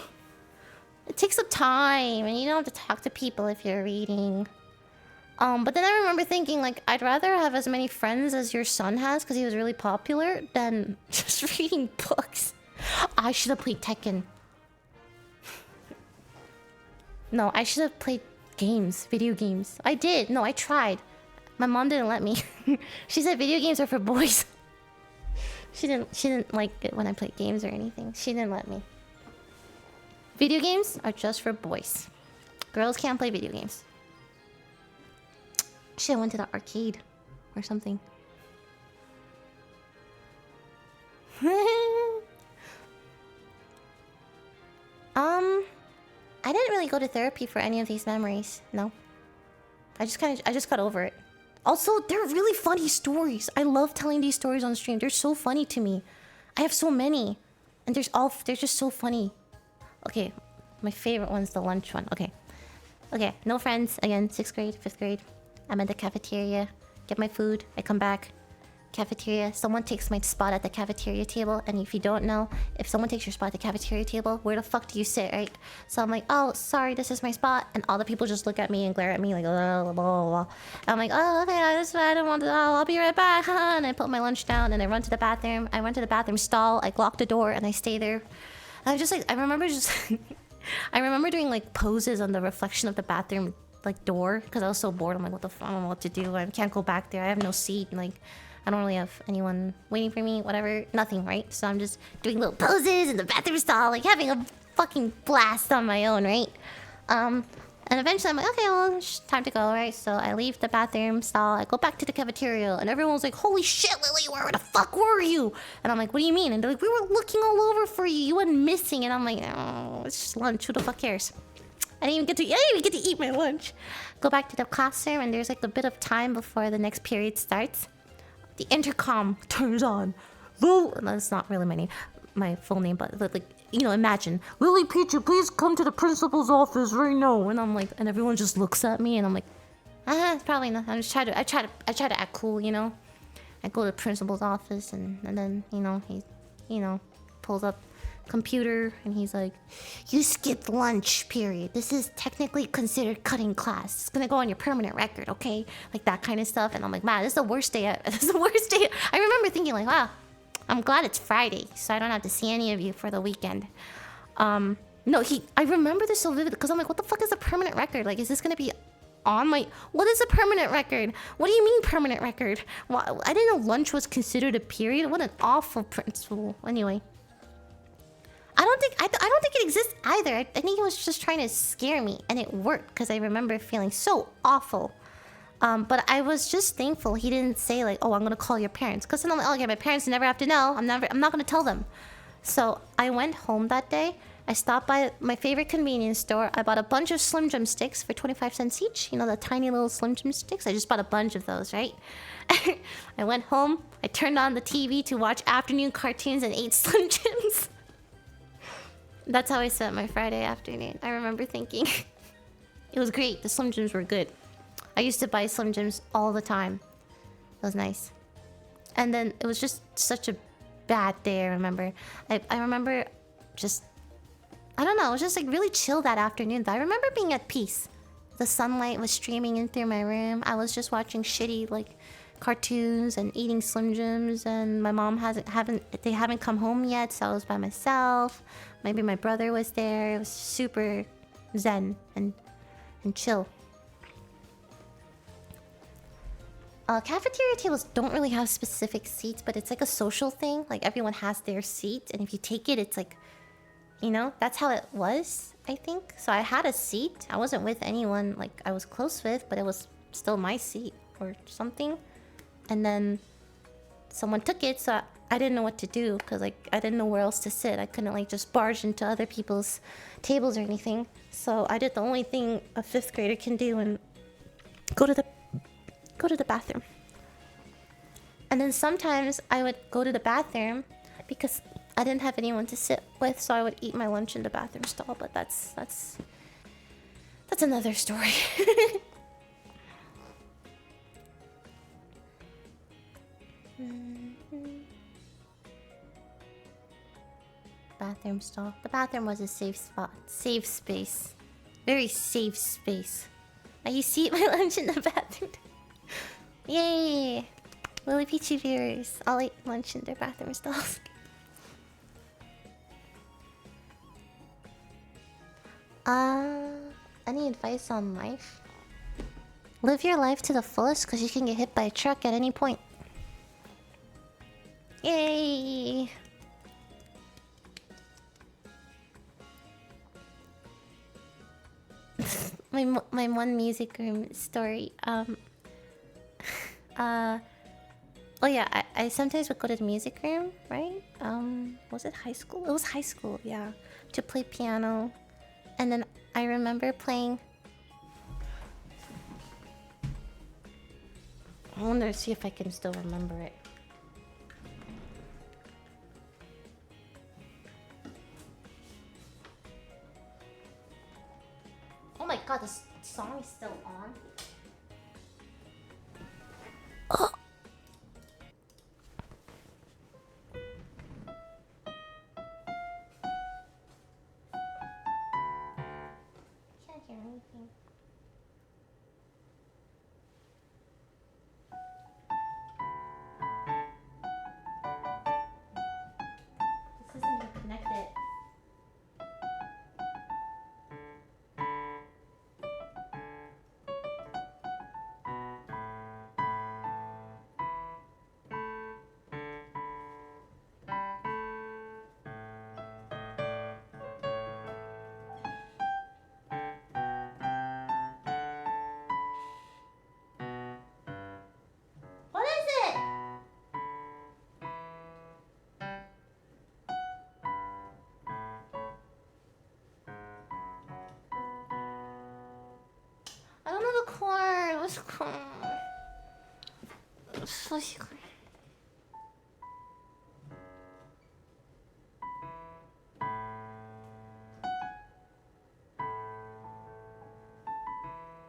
It takes up time and you don't have to talk to people if you're reading. But then I remember thinking like, I'd rather have as many friends as your son has because he was really popular than just reading books. I should have played Tekken. No, I should have played games, video games. I did. No, I tried. My mom didn't let me. She said video games are for boys. She didn't like it when I played games or anything. She didn't let me. Video games are just for boys. Girls can't play video games. Shit, I went to the arcade or something. I didn't really go to therapy for any of these memories. No. I just got over it. Also, they're really funny stories. I love telling these stories on stream. They're so funny to me. I have so many. And they're just so funny. Okay, my favorite one's the lunch one. Okay. Okay, no friends. Again, 6th grade, 5th grade. I'm at the cafeteria. Get my food. I come back. Cafeteria. Someone takes my spot at the cafeteria table. And if you don't know, if someone takes your spot at the cafeteria table, where the fuck do you sit, right? So I'm like, oh, sorry, this is my spot. And all the people just look at me and glare at me like, blah, blah, blah, blah. I'm like, oh, okay, I don't want to, I'll be right back. And I put my lunch down and I run to the bathroom. I run to the bathroom stall. I lock the door and I stay there. I just like, I remember I remember doing like poses on the reflection of the bathroom like door. Because I was so bored. I'm like, what the fuck? I don't know what to do. I can't go back there. I have no seat. Like, I don't really have anyone waiting for me, whatever. Nothing, right? So I'm just doing little poses in the bathroom stall, like having a fucking blast on my own, right? And eventually I'm like, okay, well, it's time to go, right? So I leave the bathroom stall, I go back to the cafeteria, and everyone's like, holy shit, Lily, where the fuck were you? And I'm like, what do you mean? And they're like, we were looking all over for you, you went missing. And I'm like, oh, it's just lunch, who the fuck cares? I didn't even get to eat my lunch. Go back to the classroom, and there's like a bit of time before the next period starts. The intercom turns on. That's not really my name, my full name, but like, you know, imagine, LilyPichu, please come to the principal's office right now. And I'm like, and everyone just looks at me, and I'm like, it's probably not. I try to act cool, you know. I go to the principal's office, and then, you know, he, you know, pulls up computer, and he's like, you skipped lunch period. This is technically considered cutting class. It's gonna go on your permanent record, okay? Like that kind of stuff. And I'm like, man, this is the worst day. This is the worst day. I remember thinking like, wow, I'm glad it's Friday, so I don't have to see any of you for the weekend. No, I remember this so vividly because I'm like, what the fuck is a permanent record? Like, is this gonna be on my... What is a permanent record? What do you mean permanent record? Well, I didn't know lunch was considered a period. What an awful principle. Anyway. I don't think it exists either. I think he was just trying to scare me, and it worked because I remember feeling so awful. But I was just thankful he didn't say like, "Oh, I'm gonna call your parents," because then I'm like, "Okay, my parents never have to know. I'm not gonna tell them." So I went home that day. I stopped by my favorite convenience store. I bought a bunch of Slim Jim sticks for 25 cents each. You know, the tiny little Slim Jim sticks. I just bought a bunch of those, right? I went home. I turned on the TV to watch afternoon cartoons and ate Slim Jims. That's how I spent my Friday afternoon. I remember thinking it was great. The Slim Jims were good. I used to buy Slim Jims all the time. It was nice. And then it was just such a bad day, I remember. I remember just... I don't know, it was just like really chill that afternoon. I remember being at peace. The sunlight was streaming in through my room. I was just watching shitty like cartoons and eating Slim Jims, and my mom haven't come home yet, so I was by myself. Maybe my brother was there. It was super zen and chill. Cafeteria tables don't really have specific seats, but it's like a social thing. Like everyone has their seat, and if you take it, it's like, you know, that's how it was, I think. So I had a seat. I wasn't with anyone like I was close with, but it was still my seat or something. And then someone took it, so I didn't know what to do because like I didn't know where else to sit. I couldn't like just barge into other people's tables or anything. So I did the only thing a 5th grader can do and go to the bathroom. And then sometimes I would go to the bathroom because I didn't have anyone to sit with, so I would eat my lunch in the bathroom stall. But that's another story. Bathroom stall. The bathroom was a safe spot. Safe space. Very safe space. I used to eat my lunch in the bathroom. Yay! LilyPichu viewers all eat lunch in their bathroom stalls. Any advice on life? Live your life to the fullest because you can get hit by a truck at any point. Yay! my one music room story. Oh yeah, I sometimes would go to the music room, right? Was it high school? It was high school, yeah. To play piano. And then I remember playing... I wonder to see if I can still remember it. Oh my god, this song is still on? Oh. Can't hear anything. This isn't even connected. corn. What's corn?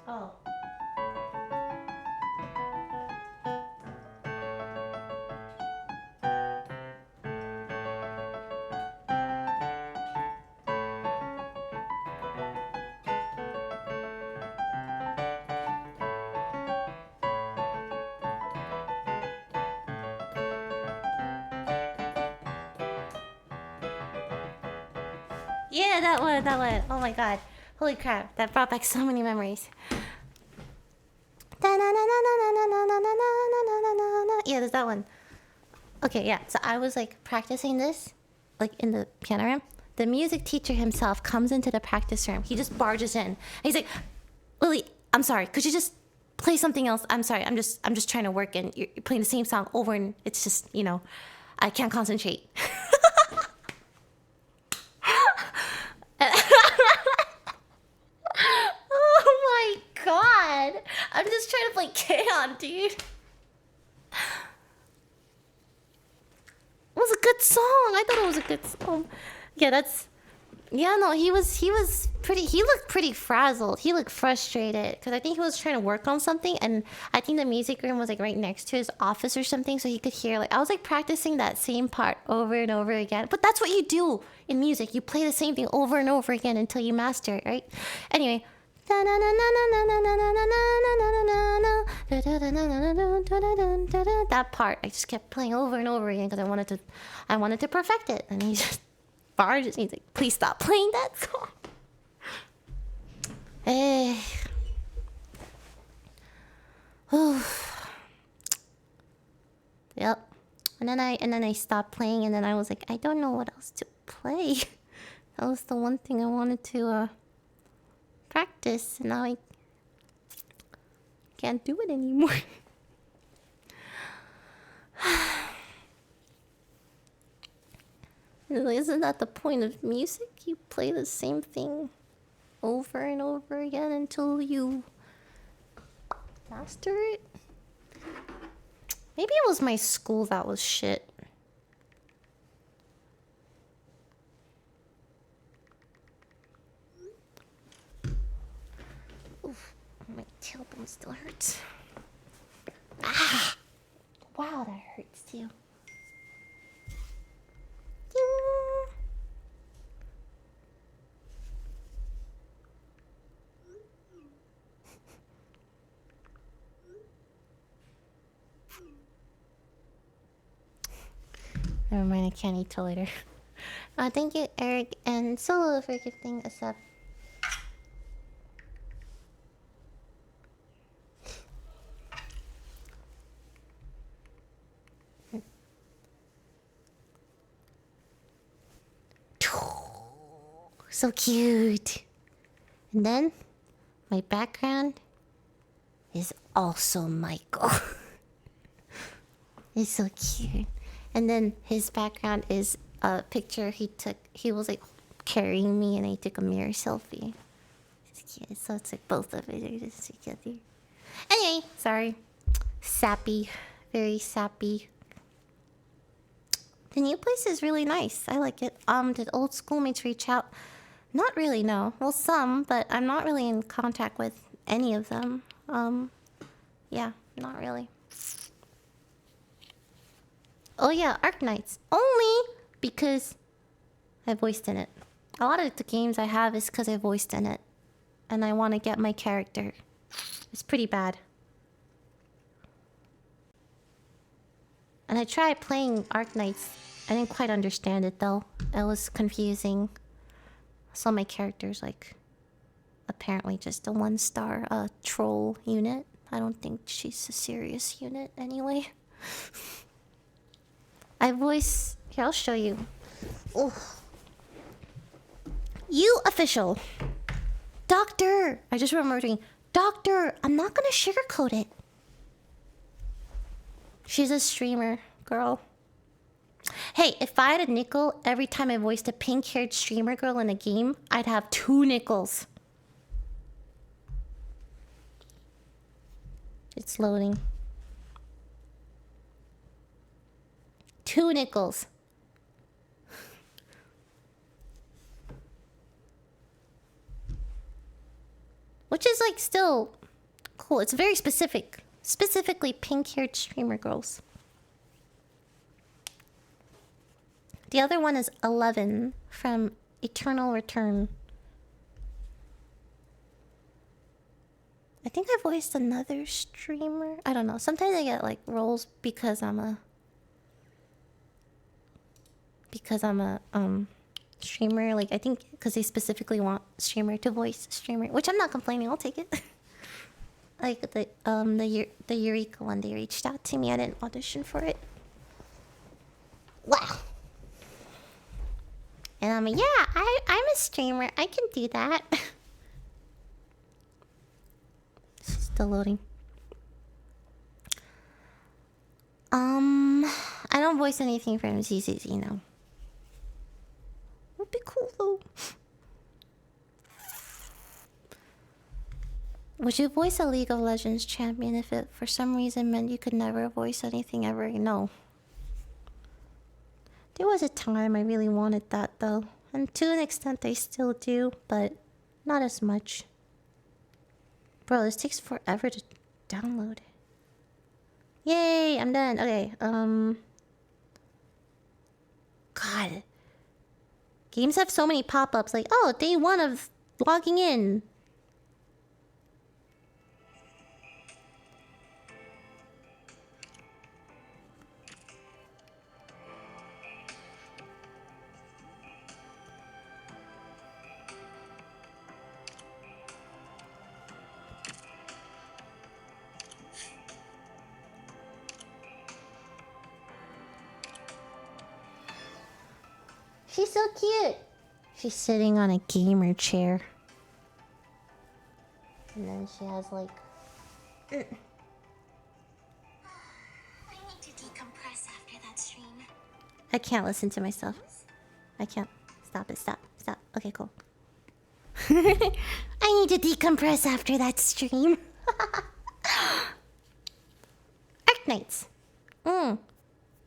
Oh. Yeah, that one, that one. Oh my god. Holy crap, that brought back so many memories. Yeah, there's that one. Okay, yeah. So I was like practicing this, like in the piano room. The music teacher himself comes into the practice room. He just barges in. And he's like, "Lily, I'm sorry. Could you just play something else? I'm sorry. I'm just trying to work, and you're playing the same song over, and it's just, you know, I can't concentrate." Oh my god! I'm just trying to play K-On, dude. It was a good song. I thought it was a good song. Yeah, that's... Yeah, no, he was pretty... He looked pretty frazzled. He looked frustrated. Because I think he was trying to work on something. And I think the music room was like right next to his office or something. So he could hear... Like, I was like practicing that same part over and over again. But that's what you do in music. You play the same thing over and over again until you master it, right? Anyway... That part I just kept playing over and over again because I wanted to perfect it. And he just barges. He's like, "Please stop playing that song." Hey. Yep. And then I stopped playing, and then I was like, I don't know what else to play. That was the one thing I wanted to practice, and now I can't do it anymore. Isn't that the point of music? You play the same thing over and over again until you master it. Maybe it was my school that was shit. Oof, my tailbone still hurts. Ah! Wow, that hurts too. Never mind, I can't eat till later. Thank you, Eric and Solo, for gifting a sub. So cute. And then my background is also Michael. It's so cute. And then his background is a picture he took. He was like carrying me, and I took a mirror selfie. It's cute. So it's like both of it are just together. Anyway, sorry. Sappy. Very sappy. The new place is really nice. I like it. Did old schoolmates reach out? Not really, no. Well, some, but I'm not really in contact with any of them. Yeah, not really. Oh yeah, Arknights. Only because I voiced in it. A lot of the games I have is because I voiced in it. And I want to get my character. It's pretty bad. And I tried playing Arknights. I didn't quite understand it though. It was confusing. So my character's like apparently just a 1-star troll unit. I don't think she's a serious unit anyway. I voice... Here, I'll show you. Oh. You official. Doctor! I just remembered reading. Doctor! I'm not gonna sugarcoat it. She's a streamer, girl. Hey, if I had a nickel every time I voiced a pink-haired streamer girl in a game, I'd have 2 nickels. It's loading. 2 nickels. Which is like still cool. It's very specific. Specifically pink-haired streamer girls. The other one is 11 from Eternal Return. I think I voiced another streamer. I don't know. Sometimes I get like roles because I'm a streamer. Like I think because they specifically want streamer to voice streamer, which I'm not complaining. I'll take it. Like the Eureka one, they reached out to me. I didn't audition for it. Wow. And I'm like, yeah, I'm a streamer. I can do that. Still loading. I don't voice anything from ZZZ now. Would be cool though. Would you voice a League of Legends champion if it for some reason meant you could never voice anything ever? No. There was a time I really wanted that though. And to an extent I still do, but not as much. Bro, this takes forever to download. Yay, I'm done. Okay, God. Games have so many pop-ups like, oh, day 1 of logging in. She's so cute. She's sitting on a gamer chair. And then she has like... I need to decompress after that stream. I can't listen to myself. I can't. Stop it. Stop. Stop. Okay, cool. I need to decompress after that stream. Arknights. Oh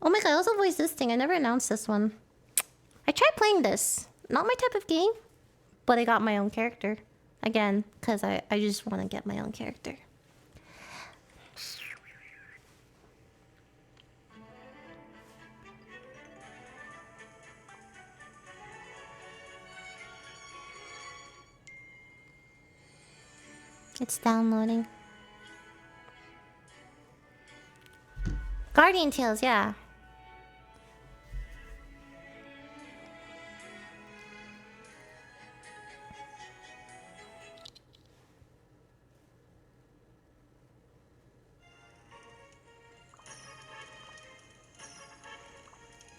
my god, I also voiced this thing. I never announced this one. I tried playing this. Not my type of game. But I got my own character. Again, because I just want to get my own character. It's downloading. Guardian Tales, yeah.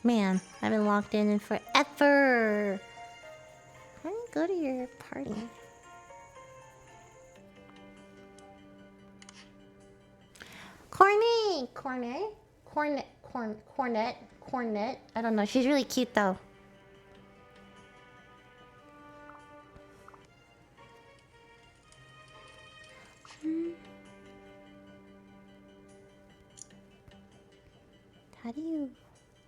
Man, I've been locked in forever. How do you go to your party? Cornet. I don't know. She's really cute though. How do you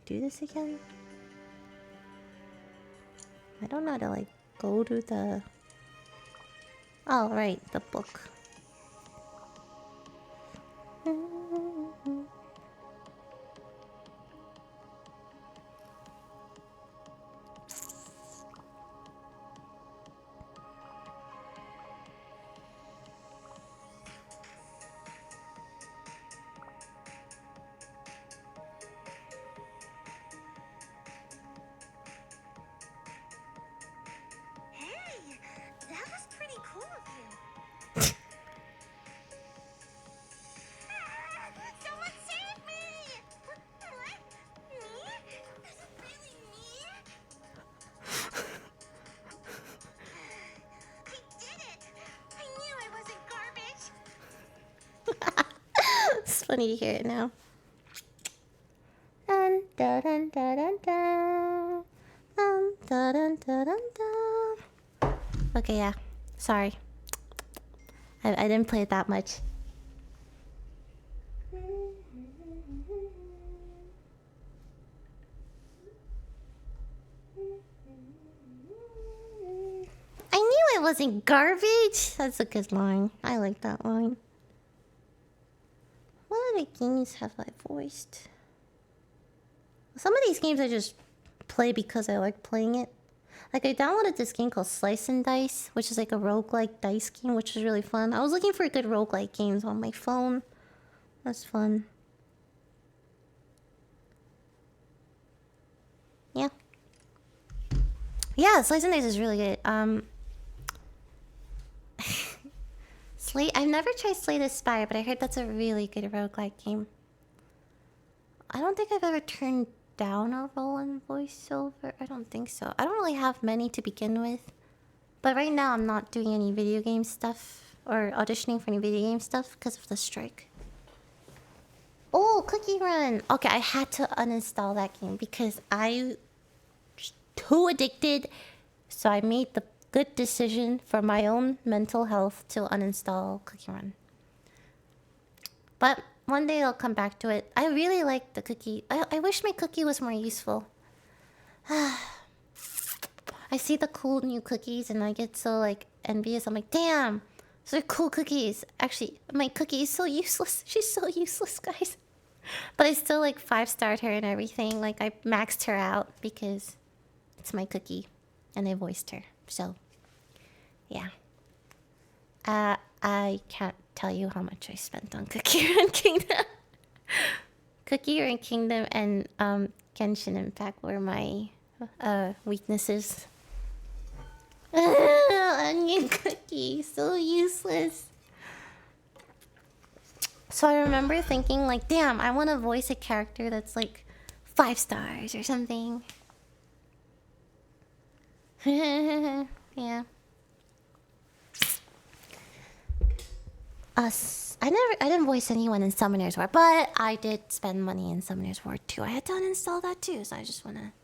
do this again? I don't know how to like go to the... Oh, right, the book. Hey, that was pretty cool of you. Someone save me! What? Me? Is it really me? I did it! I knew I wasn't garbage! It's funny to hear it now. Dun, dun, dun, dun, dun, dun. Dun, dun, dun, dun, dun, dun. Okay, yeah. Sorry. I didn't play it that much. wasn't garbage. That's a good line. I like that line. What other games have I voiced? Some of these games I just play because I like playing it. Like, I downloaded this game called Slice and Dice, which is like a roguelike dice game, which is really fun. I was looking for good roguelike games on my phone. That's fun. Yeah. Yeah, Slice and Dice is really good. Slay. I've never tried Slay the Spire, but I heard that's a really good roguelike game. I don't think I've ever turned down a role in voiceover. I don't think so. I don't really have many to begin with. But right now I'm not doing any video game stuff or auditioning for any video game stuff because of the strike. Oh, Cookie Run. Okay, I had to uninstall that game because I was too addicted. So I made the good decision for my own mental health to uninstall Cookie Run. But one day I'll come back to it. I really like the cookie. I wish my cookie was more useful. I see the cool new cookies and I get so like envious. I'm like, damn, those are cool cookies. Actually, my cookie is so useless. She's so useless, guys. But I still like 5-starred her and everything. Like I maxed her out because it's my cookie and I voiced her. So, yeah. I can't tell you how much I spent on Cookie Run Kingdom. Cookie Run Kingdom and Genshin Impact were my weaknesses. Onion cookie, so useless. So I remember thinking like, damn, I want to voice a character that's like 5 stars or something. Yeah. I didn't voice anyone in Summoner's War, but I did spend money in Summoner's War too. I had to uninstall that too, so I just wanna...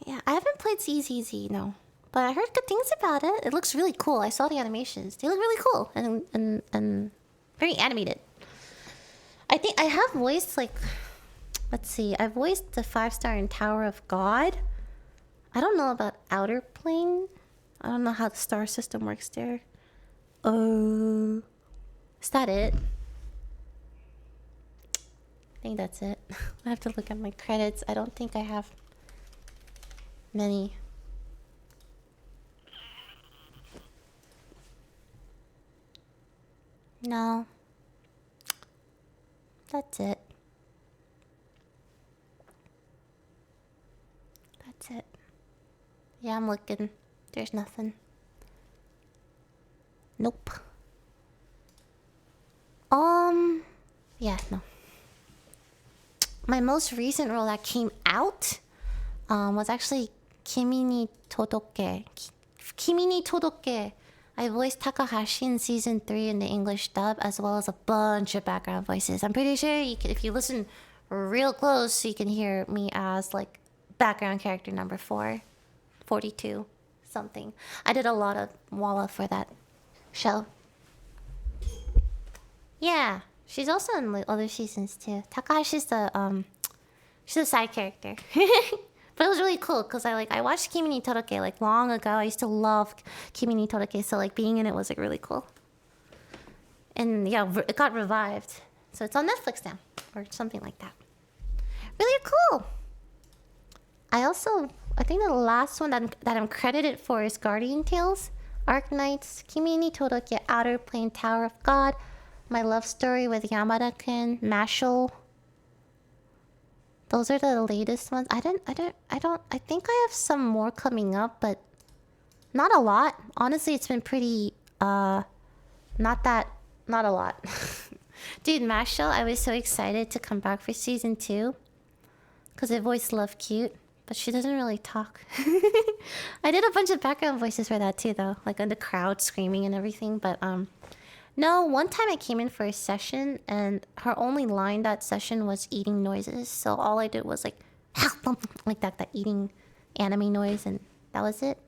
Yeah, I haven't played CZZ, no. But I heard good things about it. It looks really cool. I saw the animations. They look really cool and very animated. I think I have voiced like... Let's see, I voiced the 5-star in Tower of God. I don't know about Outer Plane. I don't know how the star system works there. Is that it? I think that's it. I have to look at my credits. I don't think I have many. No. That's it. That's it. Yeah, I'm looking. There's nothing. Nope. Yeah, no. My most recent role that came out was actually Kimi ni Todoke. Kimi ni Todoke. I voiced Takahashi in season 3 in the English dub, as well as a bunch of background voices. I'm pretty sure you can, if you listen real close, you can hear me as like background character number 42 something. I did a lot of Walla for that show. Yeah, she's also in like other seasons too. Takahashi's the she's a side character. But it was really cool because I watched Kimi ni Todoke like long ago. I used to love Kimi ni Todoke, so like being in it was like really cool. And yeah, it got revived, so it's on Netflix now or something like that. Really cool. I think the last one that I'm credited for is Guardian Tales, Arknights, Kimi ni Todoke, Outer Plane, Tower of God, My Love Story with Yamada-kun, Mashal. Those are the latest ones. I think I have some more coming up, but not a lot. Honestly, it's been pretty not a lot. Dude, Mashal, I was so excited to come back for season 2 because I voiced Love Cute, but she doesn't really talk. I did a bunch of background voices for that too, though, like in the crowd screaming and everything. But no, one time I came in for a session and her only line that session was eating noises. So all I did was like like that eating anime noise, and that was it.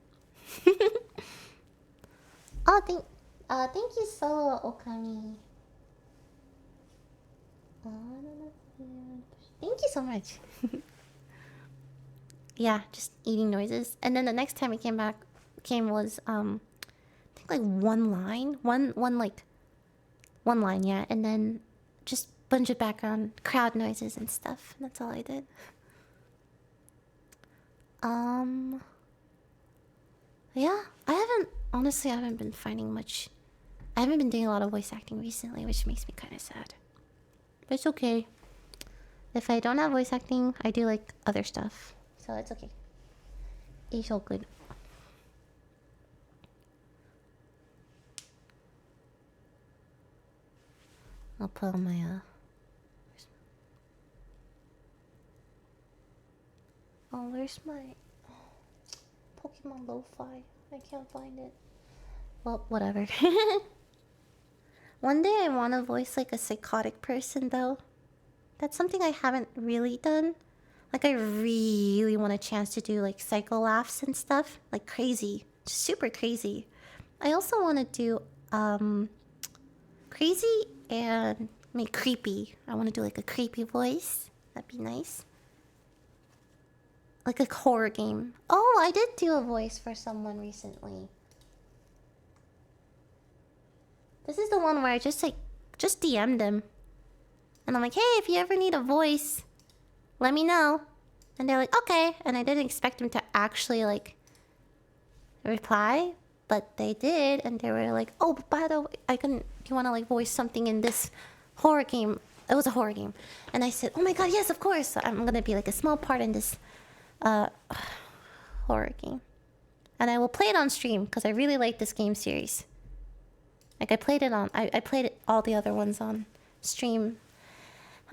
Oh, thank you, Solo Okami. Thank you so much. Yeah, just eating noises. And then the next time I came was like one line, one line, yeah, and then just bunch of background crowd noises and stuff. That's all I did. Yeah, I haven't been finding much. I haven't been doing a lot of voice acting recently, which makes me kind of sad. But it's okay. If I don't have voice acting, I do like other stuff. So it's okay. It's all good. I'll put on my oh, where's my Pokemon Lo-Fi? I can't find it. Well, whatever. One day I want to voice like a psychotic person though. That's something I haven't really done. Like I really want a chance to do like psycho laughs and stuff. Like crazy. Super crazy. I also want to do crazy and make creepy. I want to do like a creepy voice. That'd be nice. Like a horror game. Oh, I did do a voice for someone recently. This is the one where I just DM'd him. And I'm like, hey, if you ever need a voice, let me know. And they're like, okay. And I didn't expect him to actually like reply, but they did. And they were like, oh, by the way, do you want to like voice something in this horror game? It was a horror game. And I said, oh my god, yes, of course. I'm going to be like a small part in this horror game. And I will play it on stream because I really like this game series. Like I played all the other ones on stream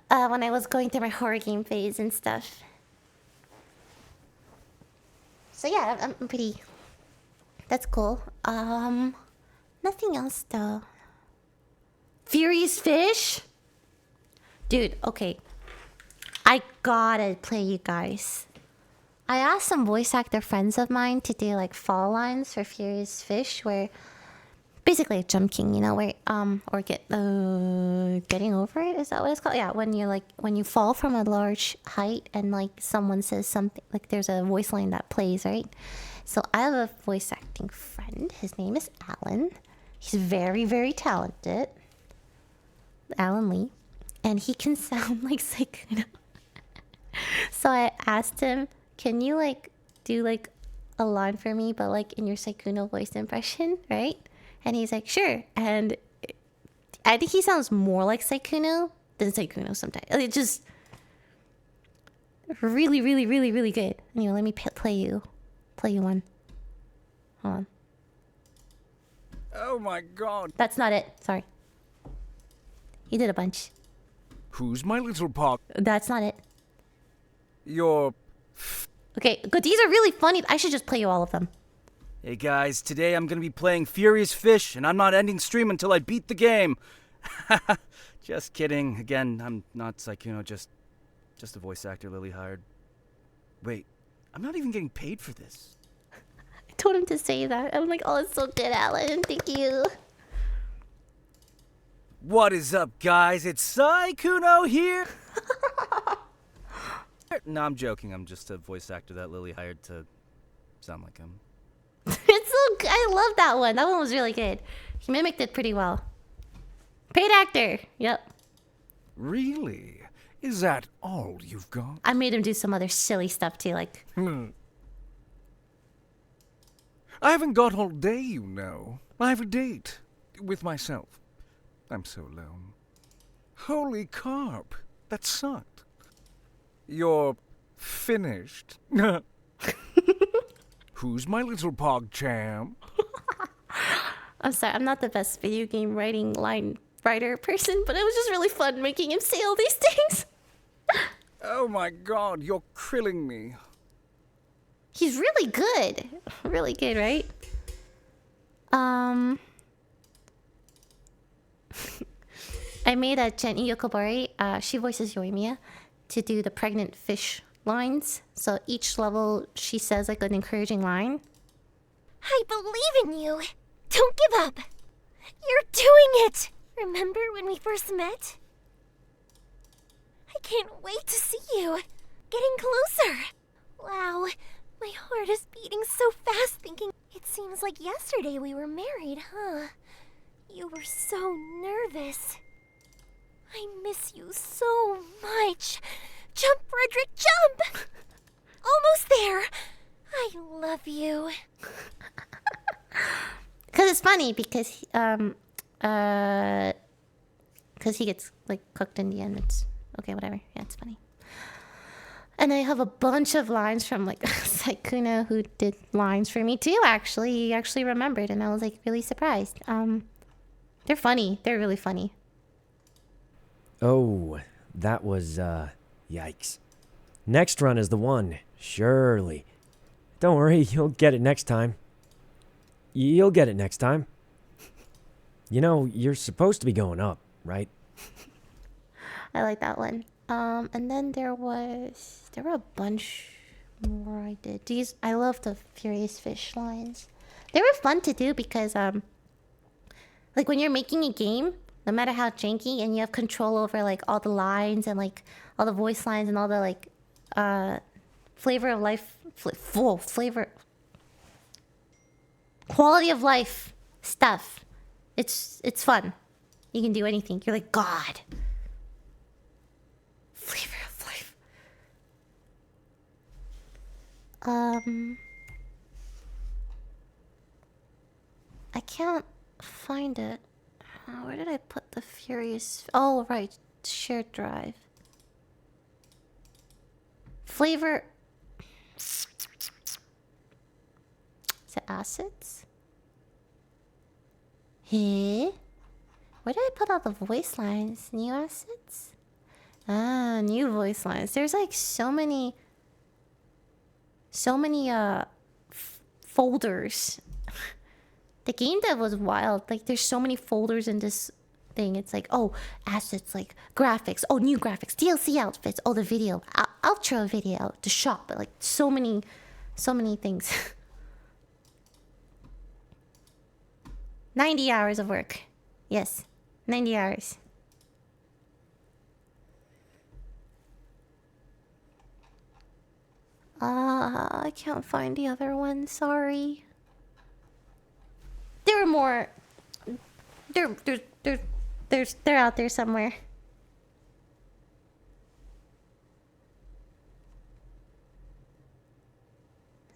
when I was going through my horror game phase and stuff. So yeah, I'm pretty. That's cool. Nothing else though. Furious Fish? Dude, okay. I gotta play you guys. I asked some voice actor friends of mine to do like fall lines for Furious Fish, where basically a jump king, you know, where or getting over it, is that what it's called? Yeah, when you fall from a large height and like someone says something, like there's a voice line that plays, right? So I have a voice acting friend. His name is Alan. He's very, very talented. Alan Lee. And he can sound like Sykkuno. So I asked him, can you like do like a line for me, but like in your Sykkuno voice impression, right? And he's like, sure. And I think he sounds more like Sykkuno than Sykkuno sometimes. It's just really, really, really, really good. Anyway, let me play you one. Hold on. Oh my god. That's not it. Sorry. He did a bunch. Who's my little pog? That's not it. You're... Okay, good. These are really funny. I should just play you all of them. Hey guys, today I'm gonna be playing Furious Fish, and I'm not ending stream until I beat the game. Just kidding. Again, I'm not Sykkuno, just a voice actor Lily hired. Wait, I'm not even getting paid for this. I told him to say that. I'm like, oh, it's so good, Alan. Thank you. What is up, guys? It's Sykkuno here. No, I'm joking. I'm just a voice actor that Lily hired to sound like him. It's so good. I love that one. That one was really good. He mimicked it pretty well. Paid actor. Yep. Really? Is that all you've got? I made him do some other silly stuff too, like... I haven't got all day, you know. I have a date with myself. I'm so alone. Holy carp. That sucked. You're finished. Who's my little pog champ? I'm sorry, I'm not the best video game line writer person, but it was just really fun making him say all these things. Oh my god, you're krilling me. He's really good. Really good, right? I made a Jenny Yokobari, she voices Yoimiya, to do the pregnant fish lines. So each level she says like an encouraging line. I believe in you. Don't give up. You're doing it. Remember when we first met? I can't wait to see you. Getting closer. Wow, my heart is beating so fast thinking it's Seems like yesterday we were married, huh? You were so nervous. I miss you so much. Jump, Frederick, jump! Almost there. I love you. Cause it's funny because he gets like cooked in the end. It's okay, whatever. Yeah, it's funny. And I have a bunch of lines from like Saikuno, who did lines for me too. Actually, he actually remembered, and I was like really surprised. They're funny. They're really funny. Oh, that was, yikes. Next run is the one, surely. Don't worry, you'll get it next time. You'll get it next time. You know, you're supposed to be going up, right? I like that one. And then there were a bunch more I did. These, I love the Furious Fish lines. They were fun to do because, like when you're making a game, no matter how janky, and you have control over like all the lines and like all the voice lines and all the like, flavor of life, flavor, quality of life stuff. It's fun. You can do anything. You're like God. Flavor of life. I can't find it. Where did I put the Furious? Oh, right. Shared drive. Flavor. Is it assets? Hey? Where did I put all the voice lines? New assets? Ah, new voice lines. There's like so many folders. The game dev was wild. Like there's so many folders in this thing. It's like, oh, assets, like graphics, oh, new graphics, DLC outfits, oh, the video, outro video, the shop, like so many things. 90 hours of work. Yes, 90 hours. I can't find the other one, sorry. There were more. They're out there somewhere.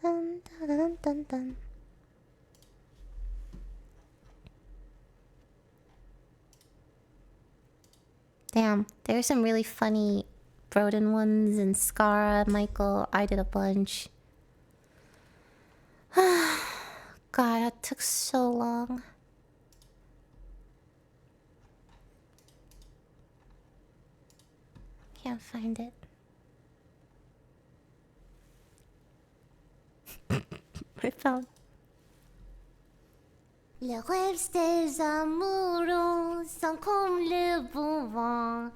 Dun, dun, dun, dun, dun. Damn, there's some really funny Broden ones, and Scara, Michael, I did a bunch. God, that took so long. Can't find it. I found. Les rêves des amoureux sont comme le bon vent.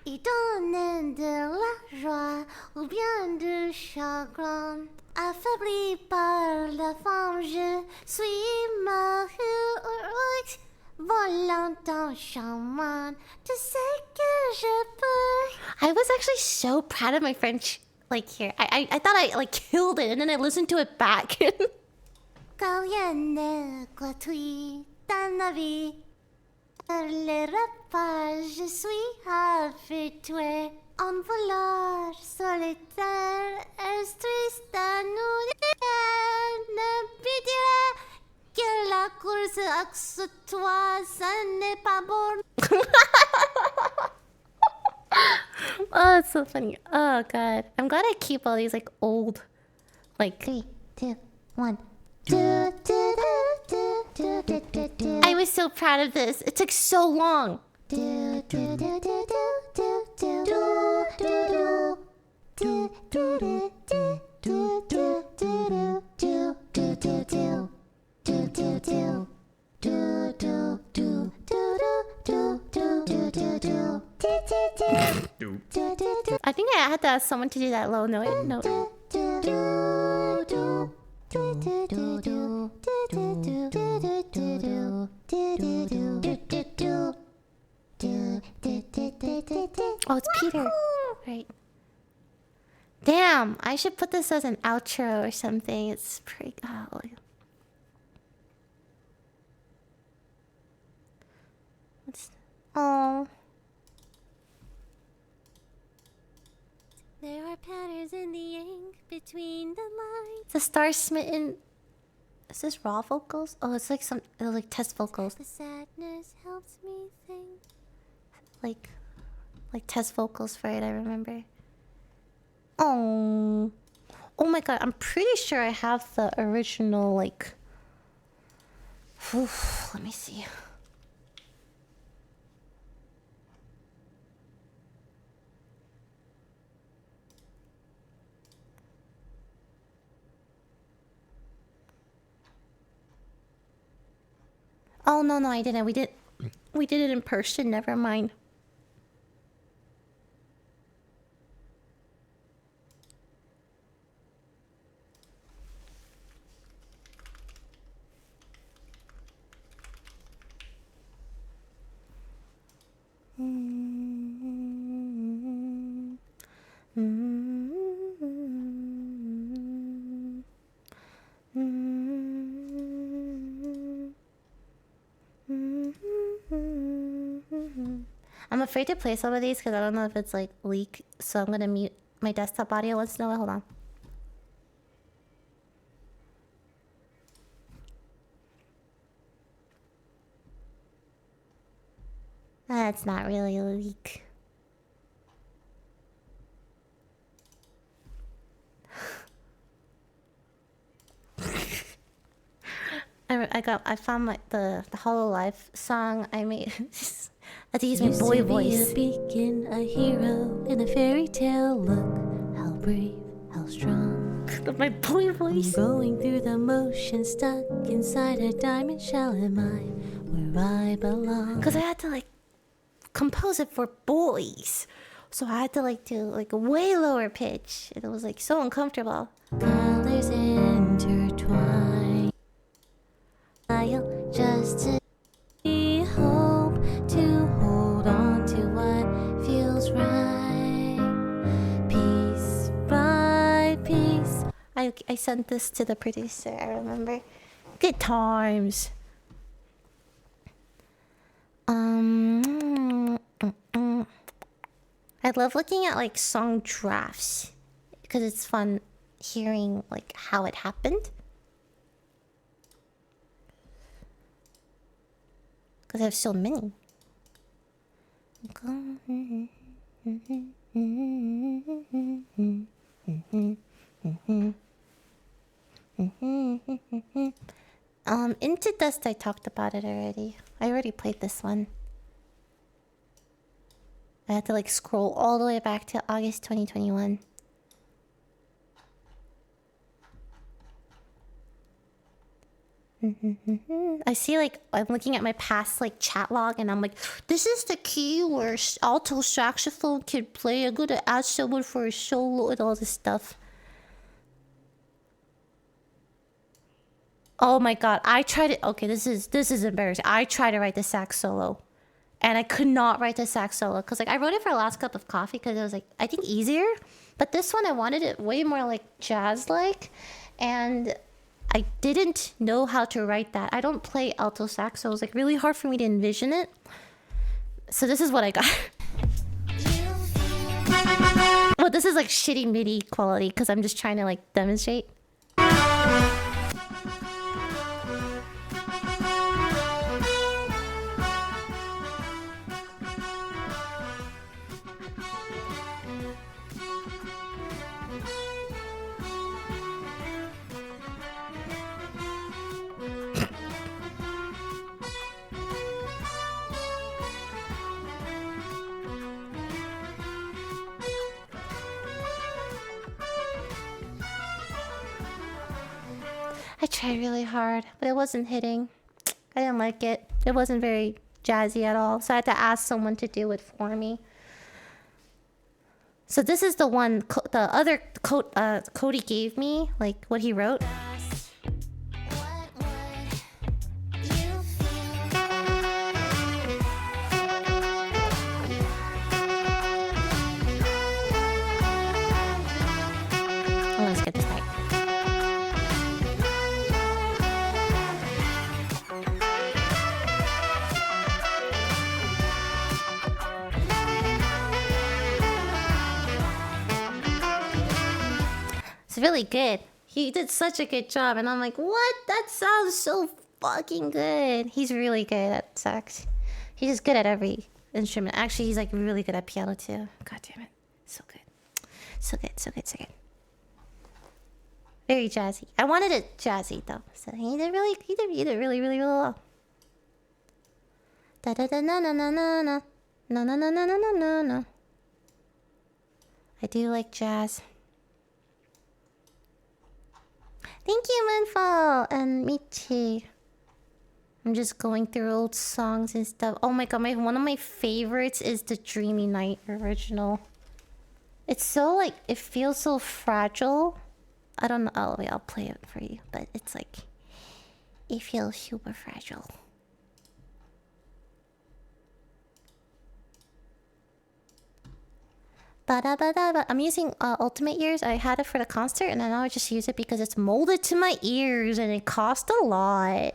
Ils donnent de la joie ou bien du chagrin. Affaibli par la femme, je suis malheureuse. Volant en chemin, tu sais que je peux. I was actually so proud of my French. Like here, I thought I like killed it, and then I listened to it back. Quand rien n'est gratuit dans la vie, les repas, je suis habitué. En voleur solitaire, est triste à nous ne plus dire que la course avec toi, ce n'est pas bon. Oh, it's so funny. Oh god, I'm glad I keep all these like old, like 3, 2, 1. I was so proud of this. It took so long. I think I had to ask someone to do that low note. Oh, it's Peter. Right. Damn, I should put this as an outro or something. It's pretty. Oh. Oh. There are patterns in the ink between the lines. The Star Smitten. Is this raw vocals? Oh, it's like some like test vocals. The sadness helps me think. Like test vocals for it, I remember. Oh. Oh my god, I'm pretty sure I have the original, like... Let me see. Oh, no, I didn't. We did it in person. Never mind. I'm afraid to play some of these because I don't know if it's like leak, so I'm gonna mute my desktop audio once in a while. Hold on. That's not really a leak. I found the Hololive song I made. I had to use my boy voice. A beacon, a hero in a fairy tale. Look how brave, how strong. My boy voice. Going through the motion, stuck inside a diamond shell. Am I where I belong? Because I had to like compose it for boys, so I had to like do like a way lower pitch, and it was like so uncomfortable. Colors intertwine. I'll just to hope to hold on to what feels right. Piece by piece. I sent this to the producer. I remember. Good times. I love looking at like song drafts because it's fun hearing like how it happened. Because I have so many. Into Dust, I talked about it already. I already played this one. I had to like scroll all the way back to August 2021. I see like I'm looking at my past like chat log and I'm like, this is the key where alto saxophone can play. I'm gonna ask someone for a solo and all this stuff. Oh my god, I tried it. Okay, this is embarrassing. I tried to write the sax solo, and I could not write the sax solo because like I wrote it for Last Cup of Coffee because it was like I think easier, but this one I wanted it way more like jazz like, and I didn't know how to write that. I don't play alto sax, so it was like really hard for me to envision it. So this is what I got. Well, this is like shitty MIDI quality because I'm just trying to like demonstrate. I tried really hard, but it wasn't hitting. I didn't like it. It wasn't very jazzy at all, so I had to ask someone to do it for me. So this is the one, the other Cody gave me, like what he wrote. Let's get this right. It's really good. He did such a good job, and I'm like, what? That sounds so fucking good. He's really good at sax. He's just good at every instrument. Actually, he's like really good at piano too. God damn it. So good. So good, so good, so good. Very jazzy. I wanted it jazzy though. So he did really, really well. Da da da na na na na na na na na na na na na. I do like jazz. Thank you, Moonfall, and me too. I'm just going through old songs and stuff. Oh my god, one of my favorites is the Dreamy Night original. It's so like, it feels so fragile. I don't know. Oh wait, I'll play it for you. But it's like, it feels super fragile. Ba-da-ba-da-ba. I'm using Ultimate Ears. I had it for the concert, and now I just use it because it's molded to my ears, and it cost a lot.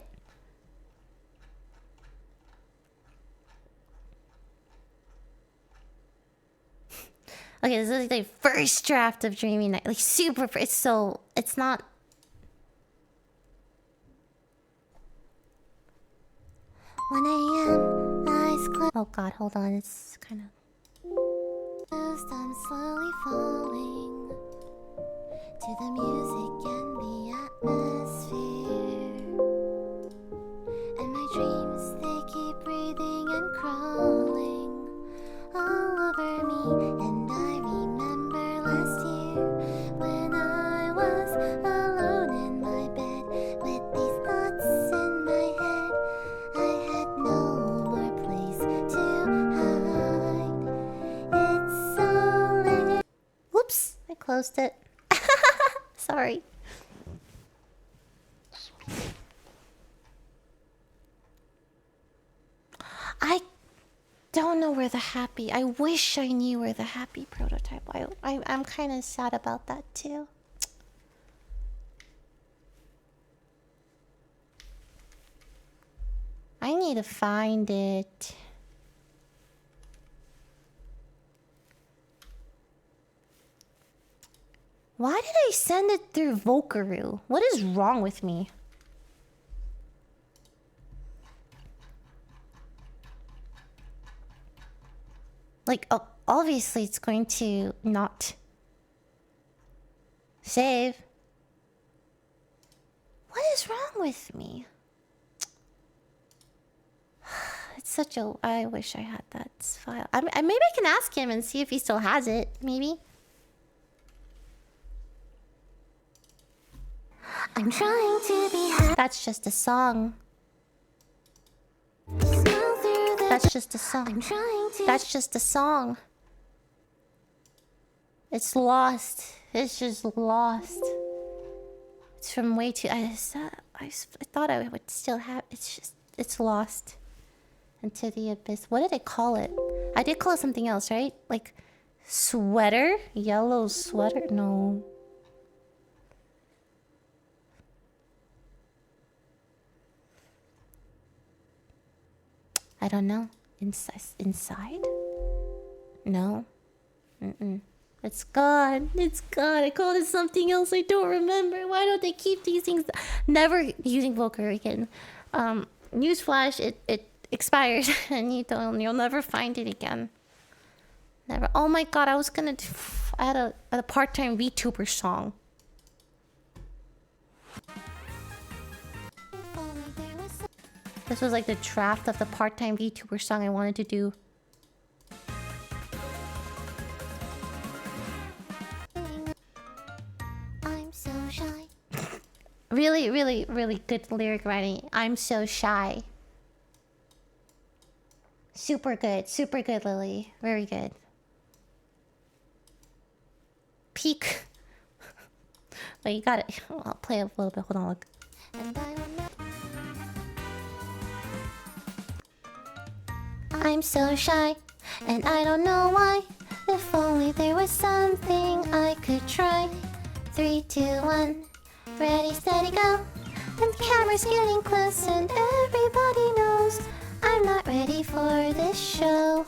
Okay, this is like the first draft of Dreamy Night. Like, super... It's so... It's not... When I am eyes closed, Oh god, hold on. It's kind of... I'm slowly falling to the music and the atmosphere. And my dreams, they keep breathing and crawling all over me. And I remember last year when I was alone in my bed with these thoughts in my head. I had no more place to hide. It's so late. Whoops! I closed it. Sorry. I don't know where the happy... I wish I knew where the happy prototype... I'm kind of sad about that too. I need to find it. Why did I send it through Vokaroo? What is wrong with me? Like, obviously it's going to not save. What is wrong with me? It's such a... I wish I had that file. Maybe I can ask him and see if he still has it. Maybe. I'm trying to be happy. That's just a song. Smile through the That's just a song. I'm trying to. That's just a song. It's lost. It's just lost. It's from way too... I thought I would still have... It's lost. Into the abyss. What did I call it? I did call it something else, right? Like... Sweater? Yellow sweater? No. I don't know. Inside? No. It's gone. It's gone. I called it something else. I don't remember. Why don't they keep these things? Never using Voker again. Newsflash, it expires and you'll never find it again. Never. Oh my god, I was gonna do... I had a part-time VTuber song. This was like the draft of the part-time VTuber song I wanted to do. I'm so shy. Really, really, really good lyric writing. I'm so shy. Super good, Lily. Very good. Peak. Wait, you got it. I'll play a little bit. Hold on, look. And I don't know. I'm so shy, and I don't know why. If only there was something I could try. 3, 2, 1, ready, steady, go. And the camera's getting close, and everybody knows I'm not ready for this show.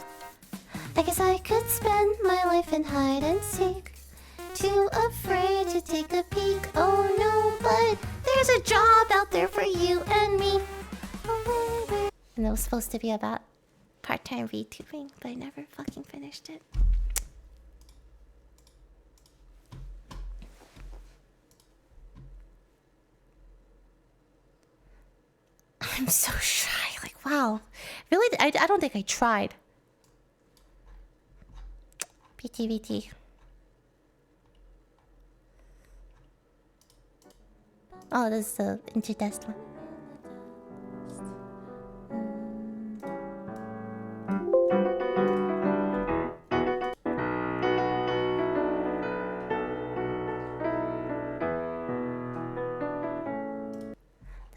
I guess I could spend my life in hide and seek, too afraid to to take a peek. Oh no, but there's a job out there for you and me. And it was supposed to be about part-time VTubing, but I never fucking finished it. I'm so shy. Like, wow. Really? I don't think I tried. BTVT. Oh, this is the into test one.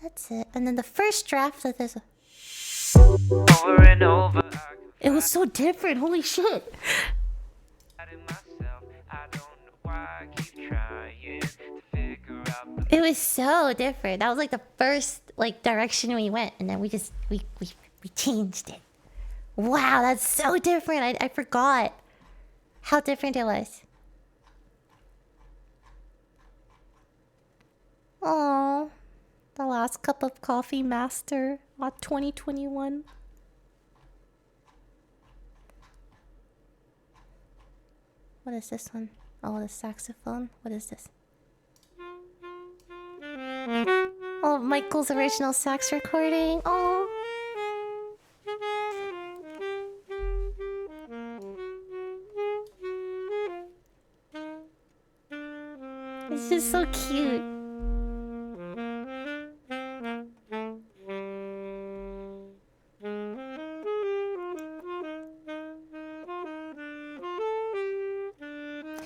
That's it. And then the first draft of this. Over and over. It was so different. Holy shit. I do myself. I don't know why I keep trying to figure out the It was so different. That was like the first like direction we went, and then we just we changed it. Wow, that's so different. I forgot how different it was. Oh, the last cup of coffee master on 2021. What is this one? Oh, the saxophone. What is this? Oh, Michael's original sax recording. Oh. It's just so cute.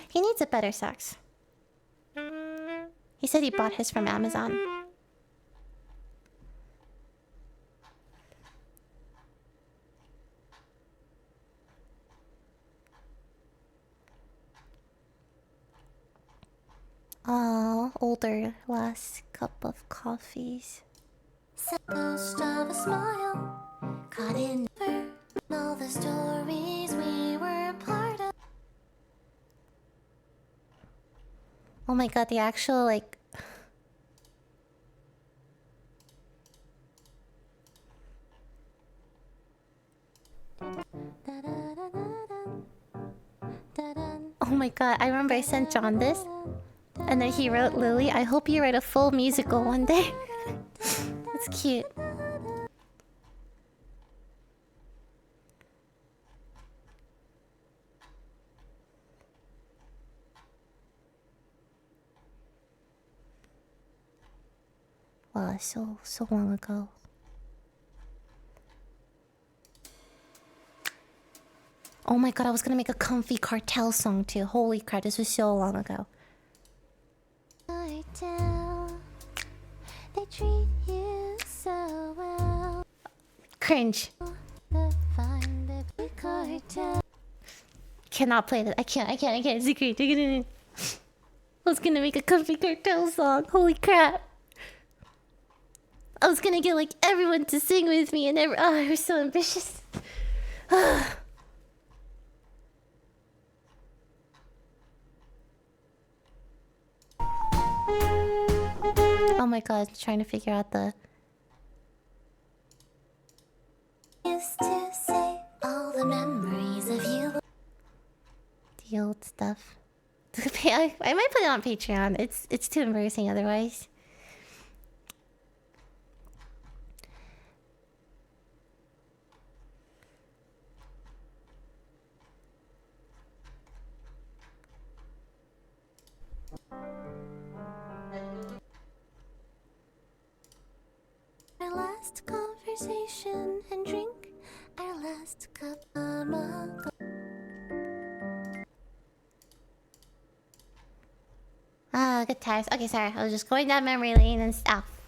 He needs a better sax. He said he bought his from Amazon. Oh, older last cup of coffees. Ghost of a smile, caught in all the stories we were part of. Oh my god, the actual like oh my god, I remember I sent John this. And then he wrote, Lily, I hope you write a full musical one day. That's cute. Wow, so long ago. Oh my god, I was gonna make a comfy cartel song too. Holy crap, this was so long ago. Cartel, they treat you so well. Cringe. The fine baby cartel. Cannot play that. I can't. It's a great. I was gonna make a comfy cartel song. Holy crap. I was gonna get like everyone to sing with me and I was so ambitious. Oh my god, trying to figure out the Used to say all the memories of you. old stuff. I might put it on Patreon. It's too embarrassing otherwise. Our last conversation and drink. Our last cup of mago. Ah, good times. Okay, sorry. I was just going down memory lane and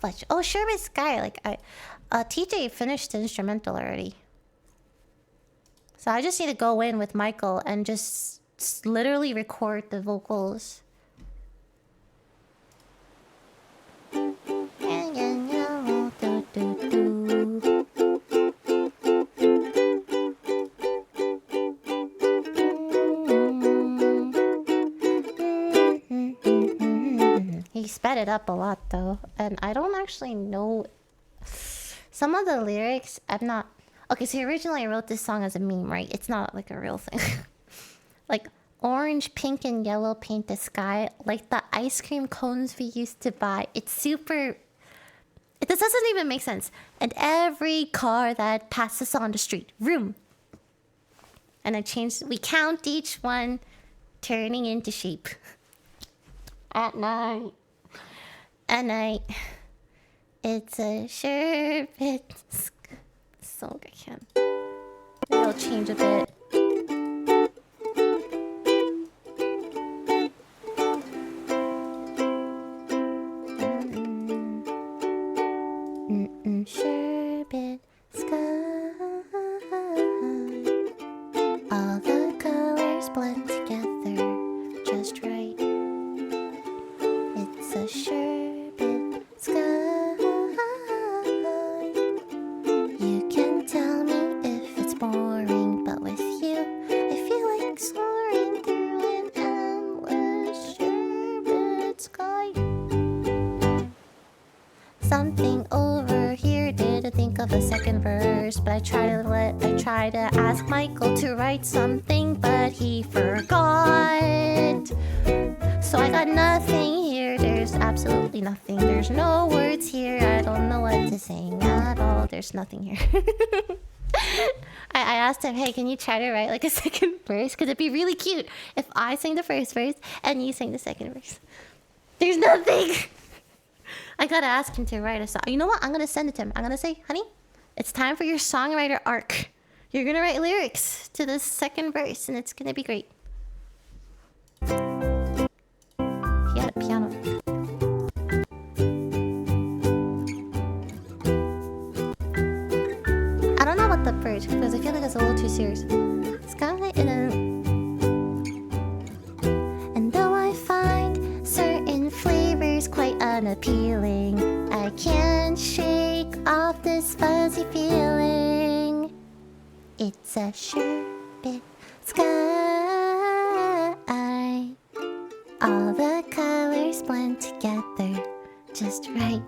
fudge. Oh, Sherman Sky. Like TJ finished the instrumental already. So I just need to go in with Michael and just literally record the vocals. sped it up a lot though, and I don't actually know some of the lyrics. I'm not okay. So originally I wrote this song as a meme, right? It's not like a real thing. Like orange, pink, and yellow paint the sky like the ice cream cones we used to buy. It's super. This doesn't even make sense. And every car that passes on the street, vroom. And I changed. We count each one turning into sheep. At night. It's a sherbet. So I can't. Maybe I'll change a bit. Sherbet sky. All the colors blend together just right. It's a sherbet sky. You can tell me if it's boring, but with you, I feel like soaring through an endless sherbet sky. Something over here didn't think of a second verse, but I tried to ask Michael to write something, but he forgot. So I got nothing here. There's absolutely nothing. There's no words here. I don't know what to sing at all. There's nothing here. I asked him, hey, can you try to write like a second verse? Because it'd be really cute if I sang the first verse and you sang the second verse. There's nothing. I gotta ask him to write a song. You know what? I'm gonna send it to him. I'm gonna say, honey, it's time for your songwriter arc. You're gonna write lyrics to this second verse, and it's gonna be great. He had a piano. I don't know about the bridge because I feel like it's a little too serious. Sky in a. And though I find certain flavors quite unappealing, I can't shake off this fuzzy feeling. It's a sherbet sky. All the colors blend together just right.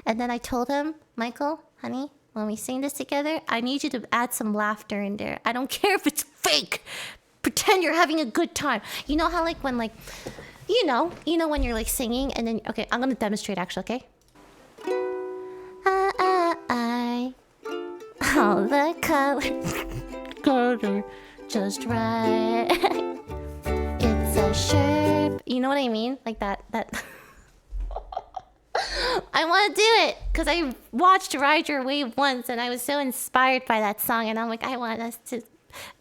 And then I told him, Michael, honey, when we sing this together, I need you to add some laughter in there. I don't care if it's fake. Pretend you're having a good time. You know how like when like, you know when you're like singing and then, okay, I'm gonna demonstrate actually, okay? All the colors go just right. It's a sherp. You know what I mean? Like that. I want to do it because I watched Ride Your Wave once and I was so inspired by that song, and I'm like, I want us to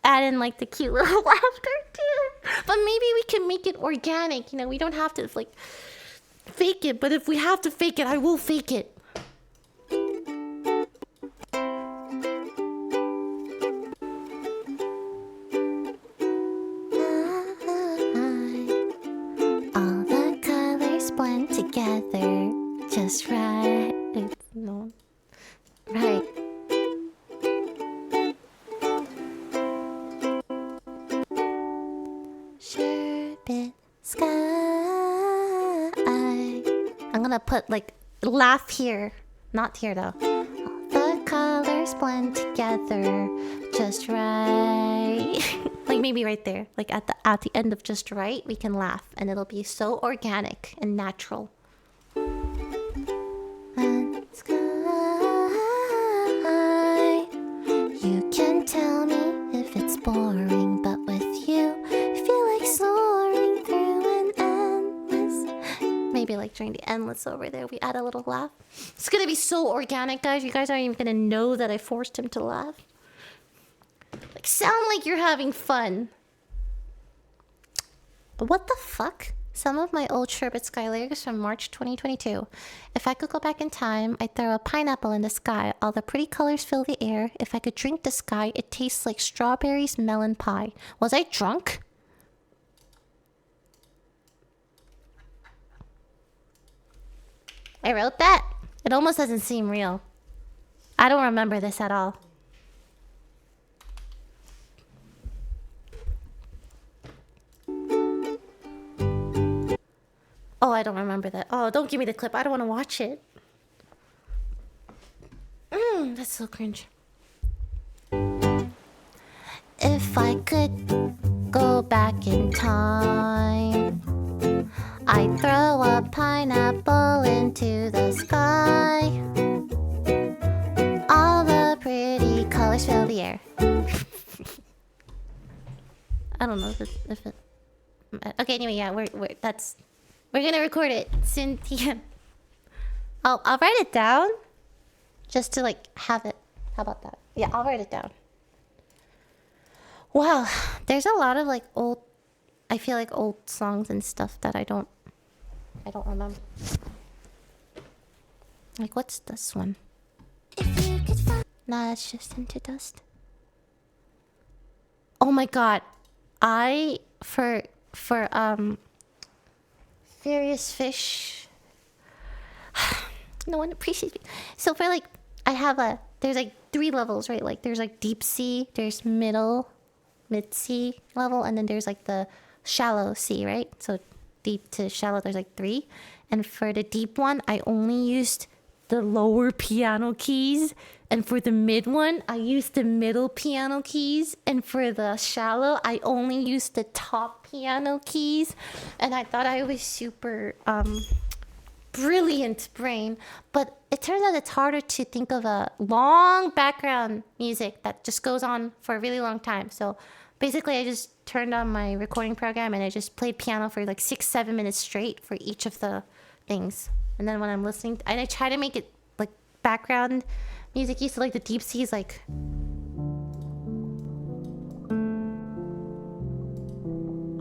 add in like the cute little laughter too. But maybe we can make it organic. You know, we don't have to like fake it. But if we have to fake it, I will fake it. All the colors blend together just right. No, right. Sherbet sky. I'm gonna put like laugh here, not here though. All the colors blend together just right. Like maybe right there, like at the end of just right, we can laugh and it'll be so organic and natural. And sky, you can tell me if it's boring, but with you, I feel like soaring through an endless. Maybe like during the endless over there, we add a little laugh. It's gonna be so organic, guys. You guys aren't even gonna know that I forced him to laugh. Like, sound like you're having fun. But what the fuck? Some of my old Sherbet Sky lyrics from March 2022. If I could go back in time, I'd throw a pineapple in the sky. All the pretty colors fill the air. If I could drink the sky, it tastes like strawberries, melon pie. Was I drunk? I wrote that? It almost doesn't seem real. I don't remember this at all. Oh, I don't remember that. Oh, don't give me the clip. I don't want to watch it. That's so cringe. If I could go back in time, I'd throw a pineapple into the sky. All the pretty colors fill the air. I don't know if it. Okay, anyway, yeah, we're gonna record it, Cynthia. I'll write it down, just to like have it. How about that? Yeah, I'll write it down. Wow, there's a lot of like old. I feel like old songs and stuff that I don't remember. Like, what's this one? Nah, it's just Into Dust. Oh my god, for Furious Fish. No one appreciates me. So for like, there's like 3 levels, right? Like there's like deep sea, there's mid-sea level, and then there's like the shallow sea, right? So deep to shallow, there's like 3. And for the deep one, I only used the lower piano keys. And for the mid one, I used the middle piano keys. And for the shallow, I only used the top piano keys. And I thought I was super brilliant brain. But it turns out it's harder to think of a long background music that just goes on for a really long time. So basically, I just turned on my recording program and I just played piano for like 6-7 minutes straight for each of the things. And then when I'm listening, and I try to make it like background music-y, so like the deep sea is like.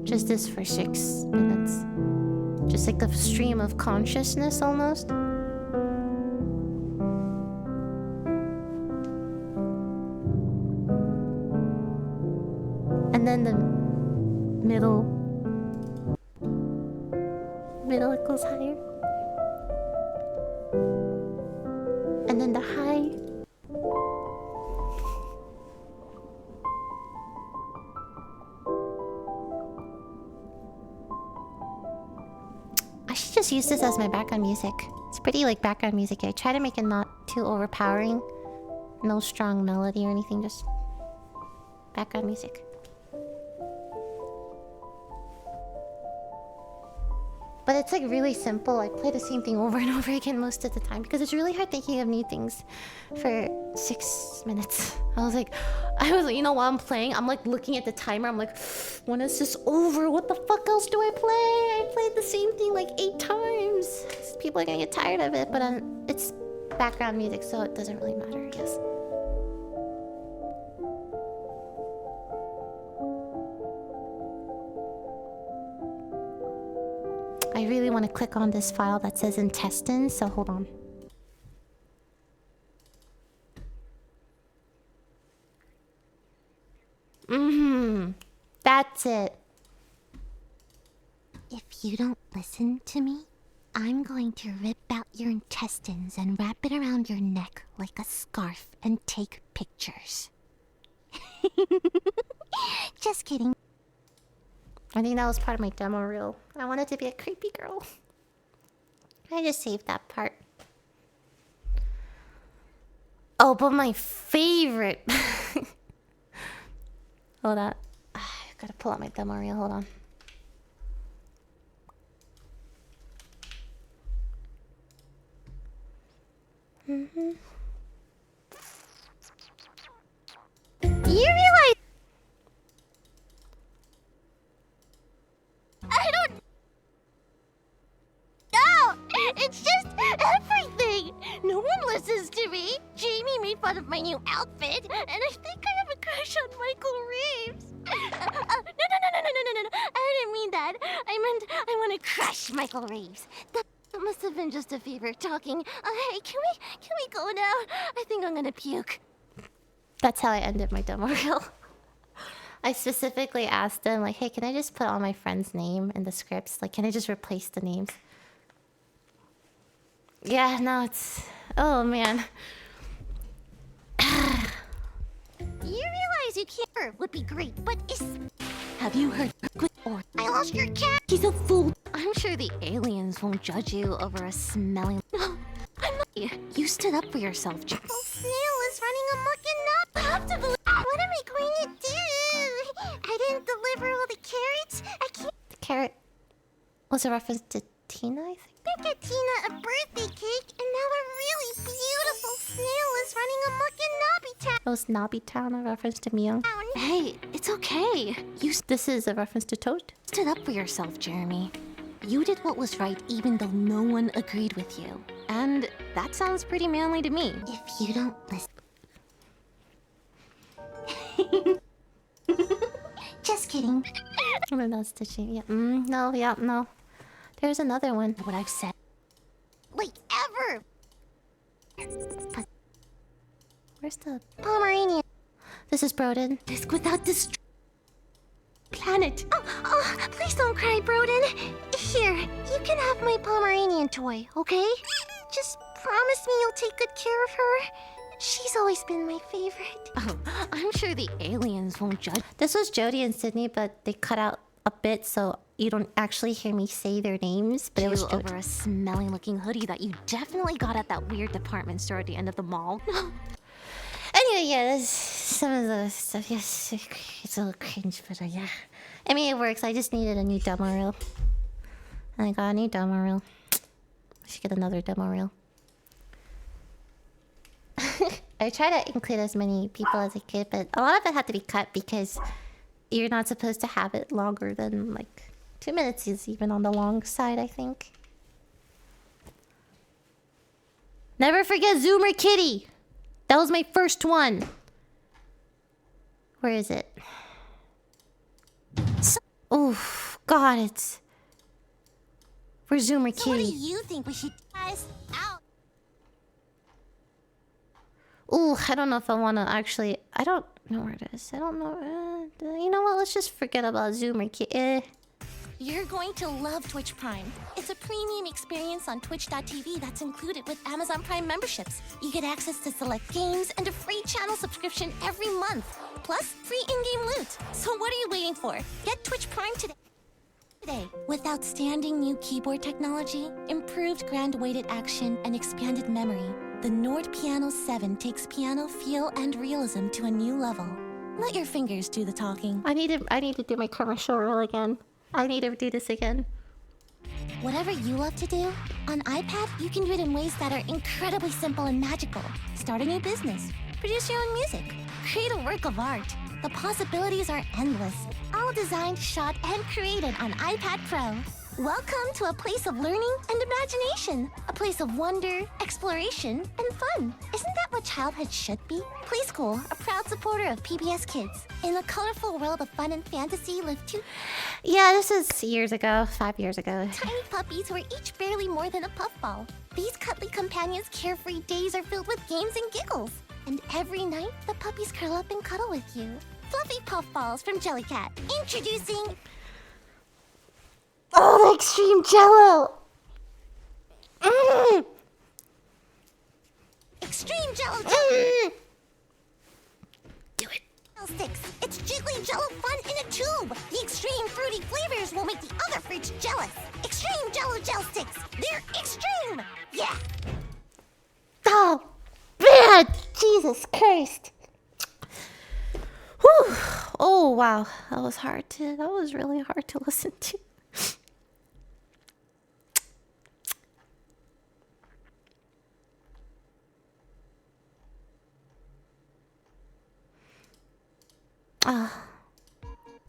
Just this for 6 minutes. Just like a stream of consciousness almost. And then the middle it goes higher. And then the high. I should just use this as my background music. It's pretty like background music. I try to make it not too overpowering. No strong melody or anything, just background music. But it's like really simple. I play the same thing over and over again most of the time because it's really hard thinking of new things for 6 minutes. I was like, you know, while I'm playing, I'm like looking at the timer. I'm like, when is this over? What the fuck else do I play? I played the same thing like 8 times. People are gonna get tired of it, but it's background music, so it doesn't really matter, I guess. I really want to click on this file that says intestines, so hold on. That's it. If you don't listen to me, I'm going to rip out your intestines and wrap it around your neck like a scarf and take pictures. Just kidding. I think that was part of my demo reel. I wanted to be a creepy girl. I just saved that part. Oh, but my favorite. Hold on. I gotta pull out my demo reel. Hold on. You realize I don't know. It's just everything. No one listens to me. Jamie made fun of my new outfit, and I think I have a crush on Michael Reeves. No. I didn't mean that. I meant I want to crush Michael Reeves. That must have been just a fever talking. Hey, can we go now? I think I'm gonna puke. that's how I ended my demo reel. I specifically asked them, like, hey, can I just put all my friends' name in the scripts? Like, can I just replace the names? Yeah, no, it's... Oh, man. You realize you can't would be great, but it's Have you heard? Or I lost your cat. He's a fool. I'm sure the aliens won't judge you over a smelling. No, I'm not. You stood up for yourself. Oh, snail is running amok and not have to believe. What am I going to do? I didn't deliver all the carrots. I can't. The carrot was a reference to Tina, I think. Get Tina a birthday cake, and now a really beautiful snail is running amok in Nobby Town. It was Nobby Town, a reference to Meow. Hey, it's okay. This is a reference to Toad. Stood up for yourself, Jeremy. You did what was right even though no one agreed with you. And that sounds pretty manly to me. If you don't listen... Just kidding. And then that's stitching. Yeah. No, yeah, no. There's another one. What I've said. Like ever! But Where's the... Pomeranian. This is Broden. Risk without planet. Oh, please don't cry, Broden. Here, you can have my Pomeranian toy, okay? Just promise me you'll take good care of her. She's always been my favorite. Oh, I'm sure the aliens won't judge. This was Jody and Sydney, but they cut out a bit so you don't actually hear me say their names. But it was over a smelly-looking hoodie that you definitely got at that weird department store at the end of the mall. Anyway, yeah, some of the stuff, yes, it's a little cringe, but yeah. I mean, it works. I just needed a new demo reel. And I got a new demo reel. I should get another demo reel. I try to include as many people as I could, but a lot of it had to be cut because you're not supposed to have it longer than, like, 2 minutes is even on the long side, I think. Never forget Zoomer Kitty! That was my first one. Where is it? Oof, God, it's... Where's Zoomer Kitty? So what do you think we should test out? Ooh, I don't know if I want to actually... I don't know where it is. I don't know. You know what? Let's just forget about Zoomer Kitty. You're going to love Twitch Prime. It's a premium experience on Twitch.tv that's included with Amazon Prime memberships. You get access to select games and a free channel subscription every month. Plus, free in-game loot. So what are you waiting for? Get Twitch Prime today. With outstanding new keyboard technology, improved grand-weighted action, and expanded memory, the Nord Piano 7 takes piano feel and realism to a new level. Let your fingers do the talking. I need to do my commercial reel again. I need to do this again. Whatever you love to do, on iPad, you can do it in ways that are incredibly simple and magical. Start a new business, produce your own music, create a work of art. The possibilities are endless. All designed, shot, and created on iPad Pro. Welcome to a place of learning and imagination. A place of wonder, exploration, and fun. Isn't that what childhood should be? Play School, a proud supporter of PBS Kids. In a colorful world of fun and fantasy live two... Yeah, this is years ago. 5 years ago. Tiny puppies who are each barely more than a puffball. These cuddly companions' carefree days are filled with games and giggles. And every night, the puppies curl up and cuddle with you. Fluffy puffballs from Jellycat. Introducing... Oh, the extreme jello! Extreme Jello Do it. Sticks. It's jiggly Jello fun in a tube. The extreme fruity flavors will make the other fruits jealous. Extreme Jello gel sticks. They're extreme. Yeah. Oh, man! Jesus Christ! Whew. Oh wow, that was hard to. That was really hard to listen to.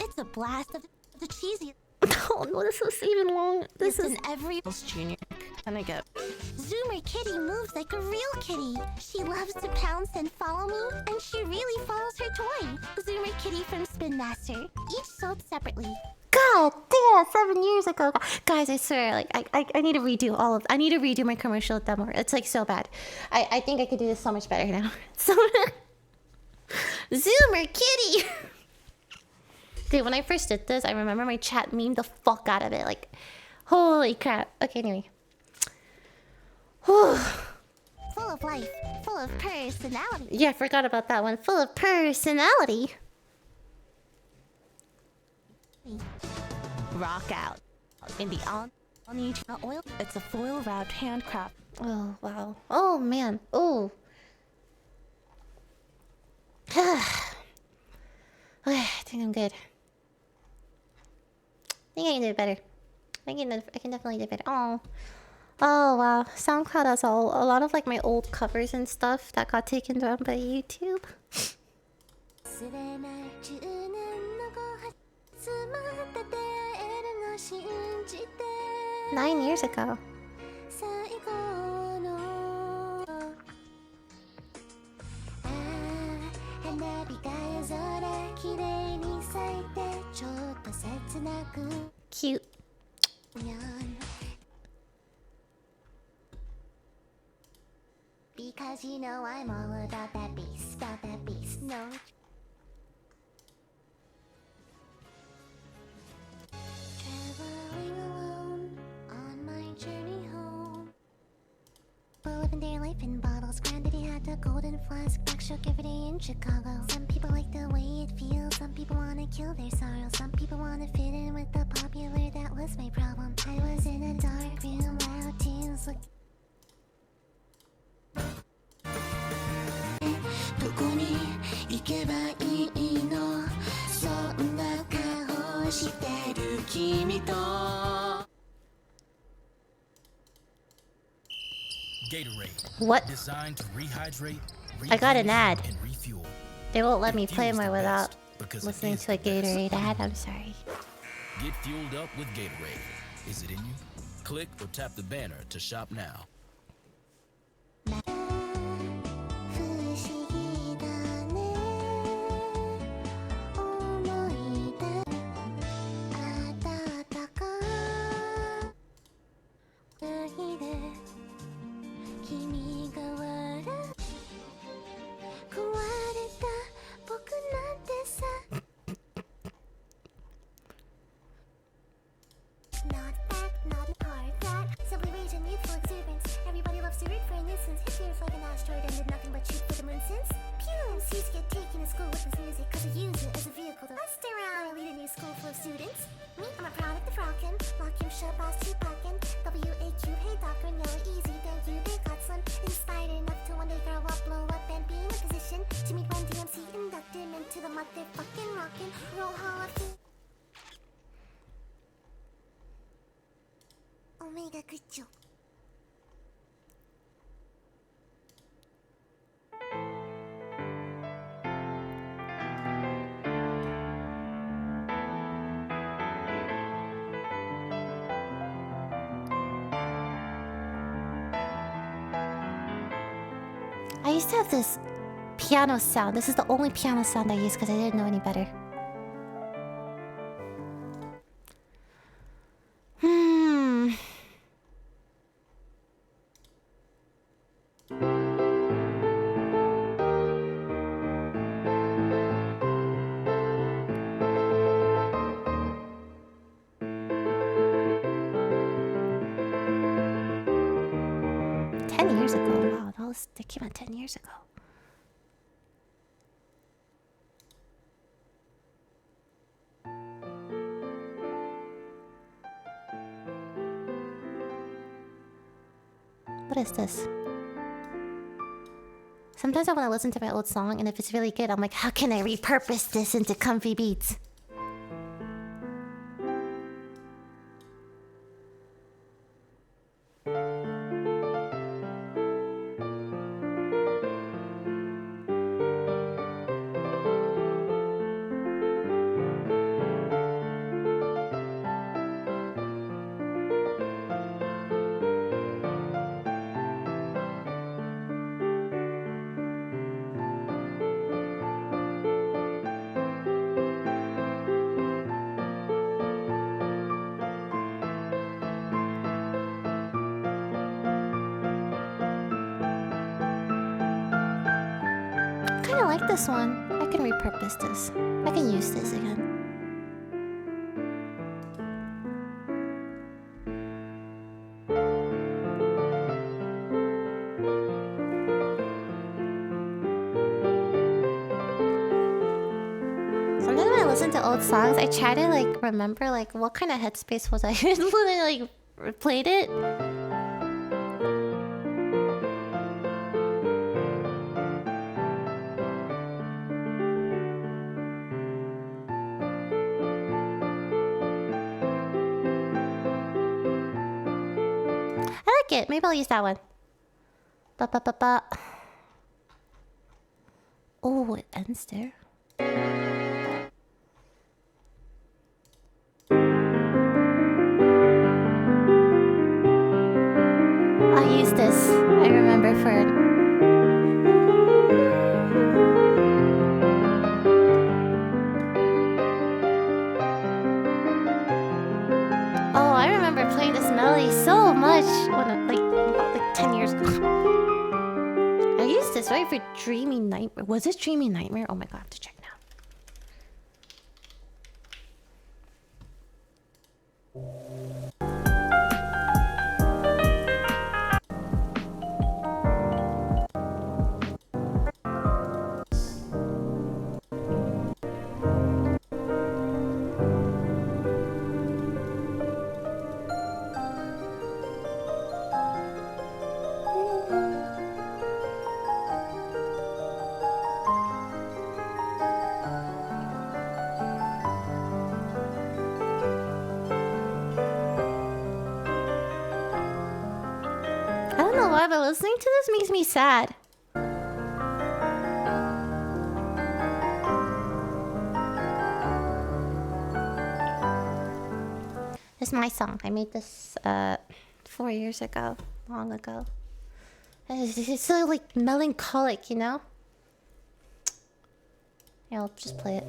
It's a blast of the cheesiest. Oh no, this is even long. This is in every junior. and I get. Zoomer Kitty moves like a real kitty. She loves to pounce and follow me, and she really follows her toy. Zoomer Kitty from Spin Master, each sold separately. God damn, 7 years ago. Guys, I swear, like, I need to redo all of... I need to redo my commercial demo. It's, like, so bad. I think I could do this so much better now. So... Zoomer Kitty! Dude, when I first did this, I remember my chat memed the fuck out of it. Like, holy crap. Okay, anyway. Full of life, full of personality. Yeah, I forgot about that one. Full of personality. rock out in the all-new oil. It's a foil-wrapped handcraft. Oh, wow. Oh, man. Oh. I think I'm good. I think I can do it better. I can definitely do it better. Oh. Oh, wow. SoundCloud has a lot of like my old covers and stuff that got taken down by YouTube. 忘れない10年の後発また出会えるの信じて 9 years ago. 最後の花火が夜空きれいに咲いてちょっと切なく Cute. Because you know I'm all about that bass, no. Traveling alone on my journey home. But living their life in bottles. Granddaddy had a golden flask, backstroke every day in Chicago. Some people like the way it feels, some people wanna kill their sorrow. Some people wanna fit in with the popular, that was my problem. I was in a dark room, loud tunes look. どこに行けばいいのそんな顔してる君と Gatorade. What? Designed to rehydrate, I got an ad. and refuel. They won't let me It play fuels my the without best because it listening is to a the best. Gatorade ad. I'm sorry. Get fueled up with Gatorade. Is it in you? Click or tap the banner to shop now. 不思議だね思い出暖かい日で君が笑う壊れた僕なんてさ Not that, not hard that. Simply rage and youthful exuberance. Everybody loves to root for a nuisance. Hit years like an asteroid and did nothing but shoot for the moon since. Pew! MCs get taken to school with this music cause they use it as a vehicle to bust around and lead a new school full of students. Me, I'm a product of rockin'. Lock you shut, boss, cheap pockin'. WAQ, hey doctor, yellow easy, thank you, they got some. Inspired enough to one day grow up, blow up, and be in a position to meet Run DMC, induct him into the motherfucking rockin' roll hall of fame. Omega good job. I used to have this piano sound. This is the only piano sound I use because I didn't know any better. Hmm. Years ago. Wow, that came out 10 years ago. What is this? Sometimes I want to listen to my old song, and if it's really good, I'm like, how can I repurpose this into comfy beats? I like this one. I can repurpose this. I can use this again. Sometimes when I listen to old songs, I try to like remember like what kind of headspace was I in when I like played it. I like it. Maybe I'll use that one. Ba ba ba ba. Oh, it ends there. I'll use this. I remember for it. Oh, I remember playing this melody so much when like about like 10 years ago. I used this right for Dreamy Nightmare. Was this Dreamy Nightmare? Oh my god, I have to check now. I don't know why, but listening to this makes me sad. This is my song. I made this 4 years ago, long ago. It's so like melancholic, you know? Yeah, I'll just play it.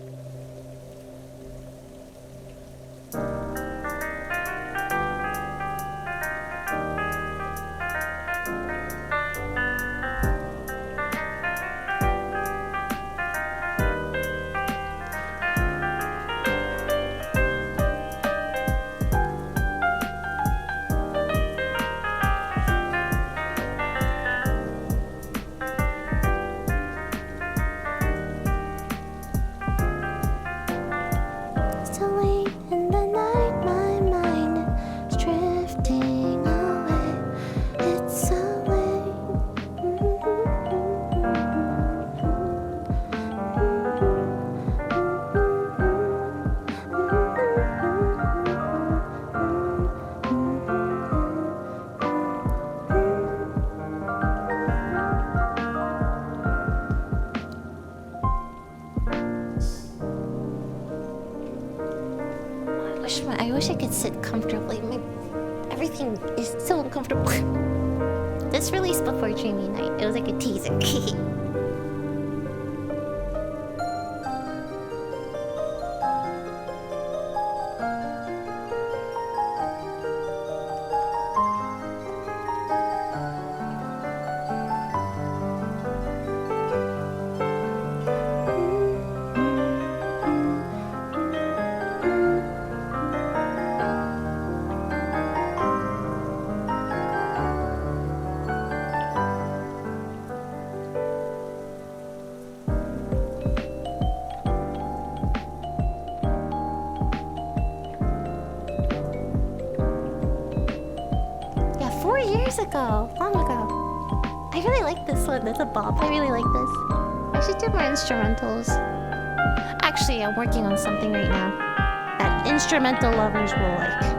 So late in the night, my mind is drifting away. It's so I wish I could sit comfortably. Everything is so uncomfortable. This released before Dreamy Night. It was like a teaser. Yeah, 4 years ago. Long ago. I really like this one. That's a bop. I really like this. I should do more instrumentals. Actually, I'm working on something right now that instrumental lovers will like.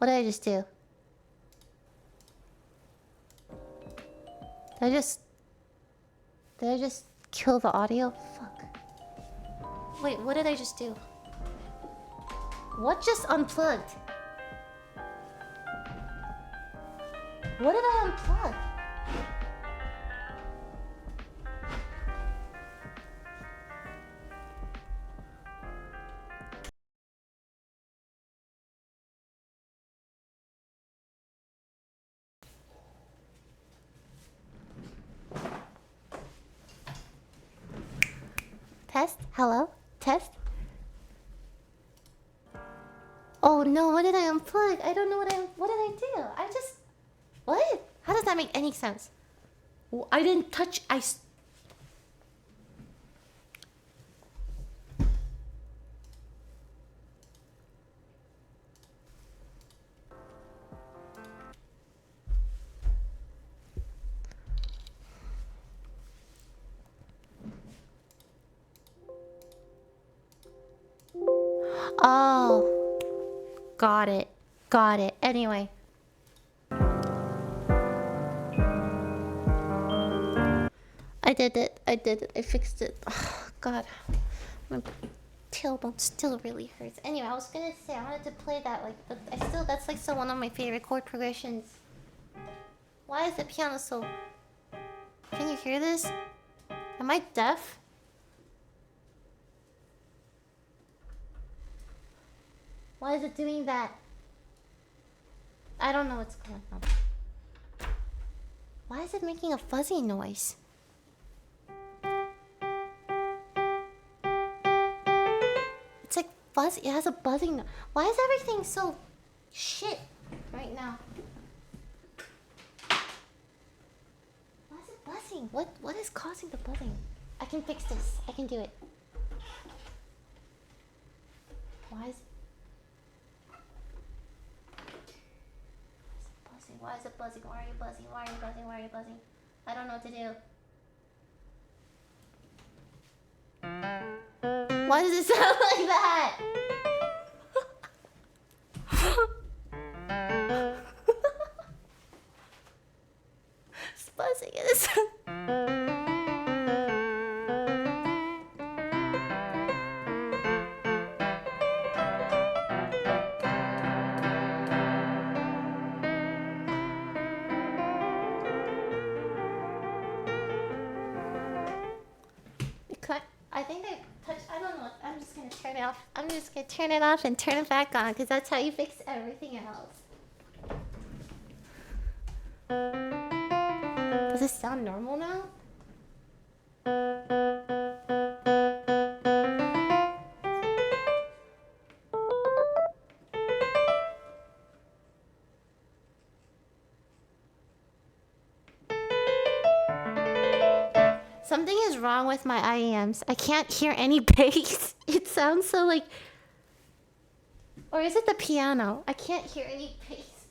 What did I just do? Did I just kill the audio? Fuck. Wait, what did I just do? What just unplugged? What did I unplug? Test? Hello? Test? Oh no, what did I unplug? I don't know what did I do? I just... What? How does that make any sense? I didn't touch... Oh. Got it. Got it. Anyway. I did it. I did it. I fixed it. Oh, God. My tailbone still really hurts. Anyway, I was gonna say I wanted to play that, like, but that's like still one of my favorite chord progressions. Why is the piano so... Can you hear this? Am I deaf? Why is it doing that? I don't know what's going on. Why is it making a fuzzy noise? It's like fuzz. It has a buzzing noise. Why is everything so shit right now? Why is it buzzing? What is causing the buzzing? I can fix this. I can do it. Why is it buzzing? Why is it buzzing? Why are you buzzing? Why are you buzzing? Why are you buzzing? I don't know what to do. Why does it sound like that? It's buzzing. It's I think I touched... I don't know. I'm just gonna turn it off. I'm just gonna turn it off and turn it back on, because that's how you fix everything else. Does it sound normal now? Something is wrong with my IEMs. I can't hear any bass. It sounds so like... Or is it the piano? I can't hear any bass.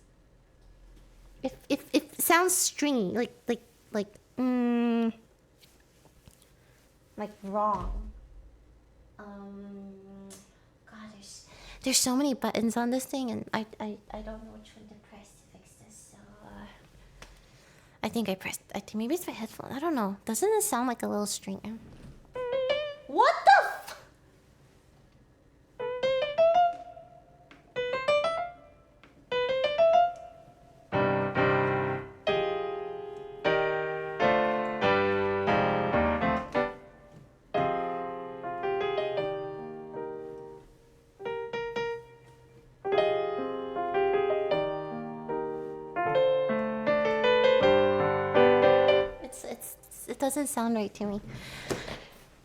It sounds stringy, like wrong. God, there's so many buttons on this thing, and I don't know which one to press to fix this. So I think maybe it's my headphone. I don't know. Doesn't it sound like a little string? What the f... It doesn't sound right to me.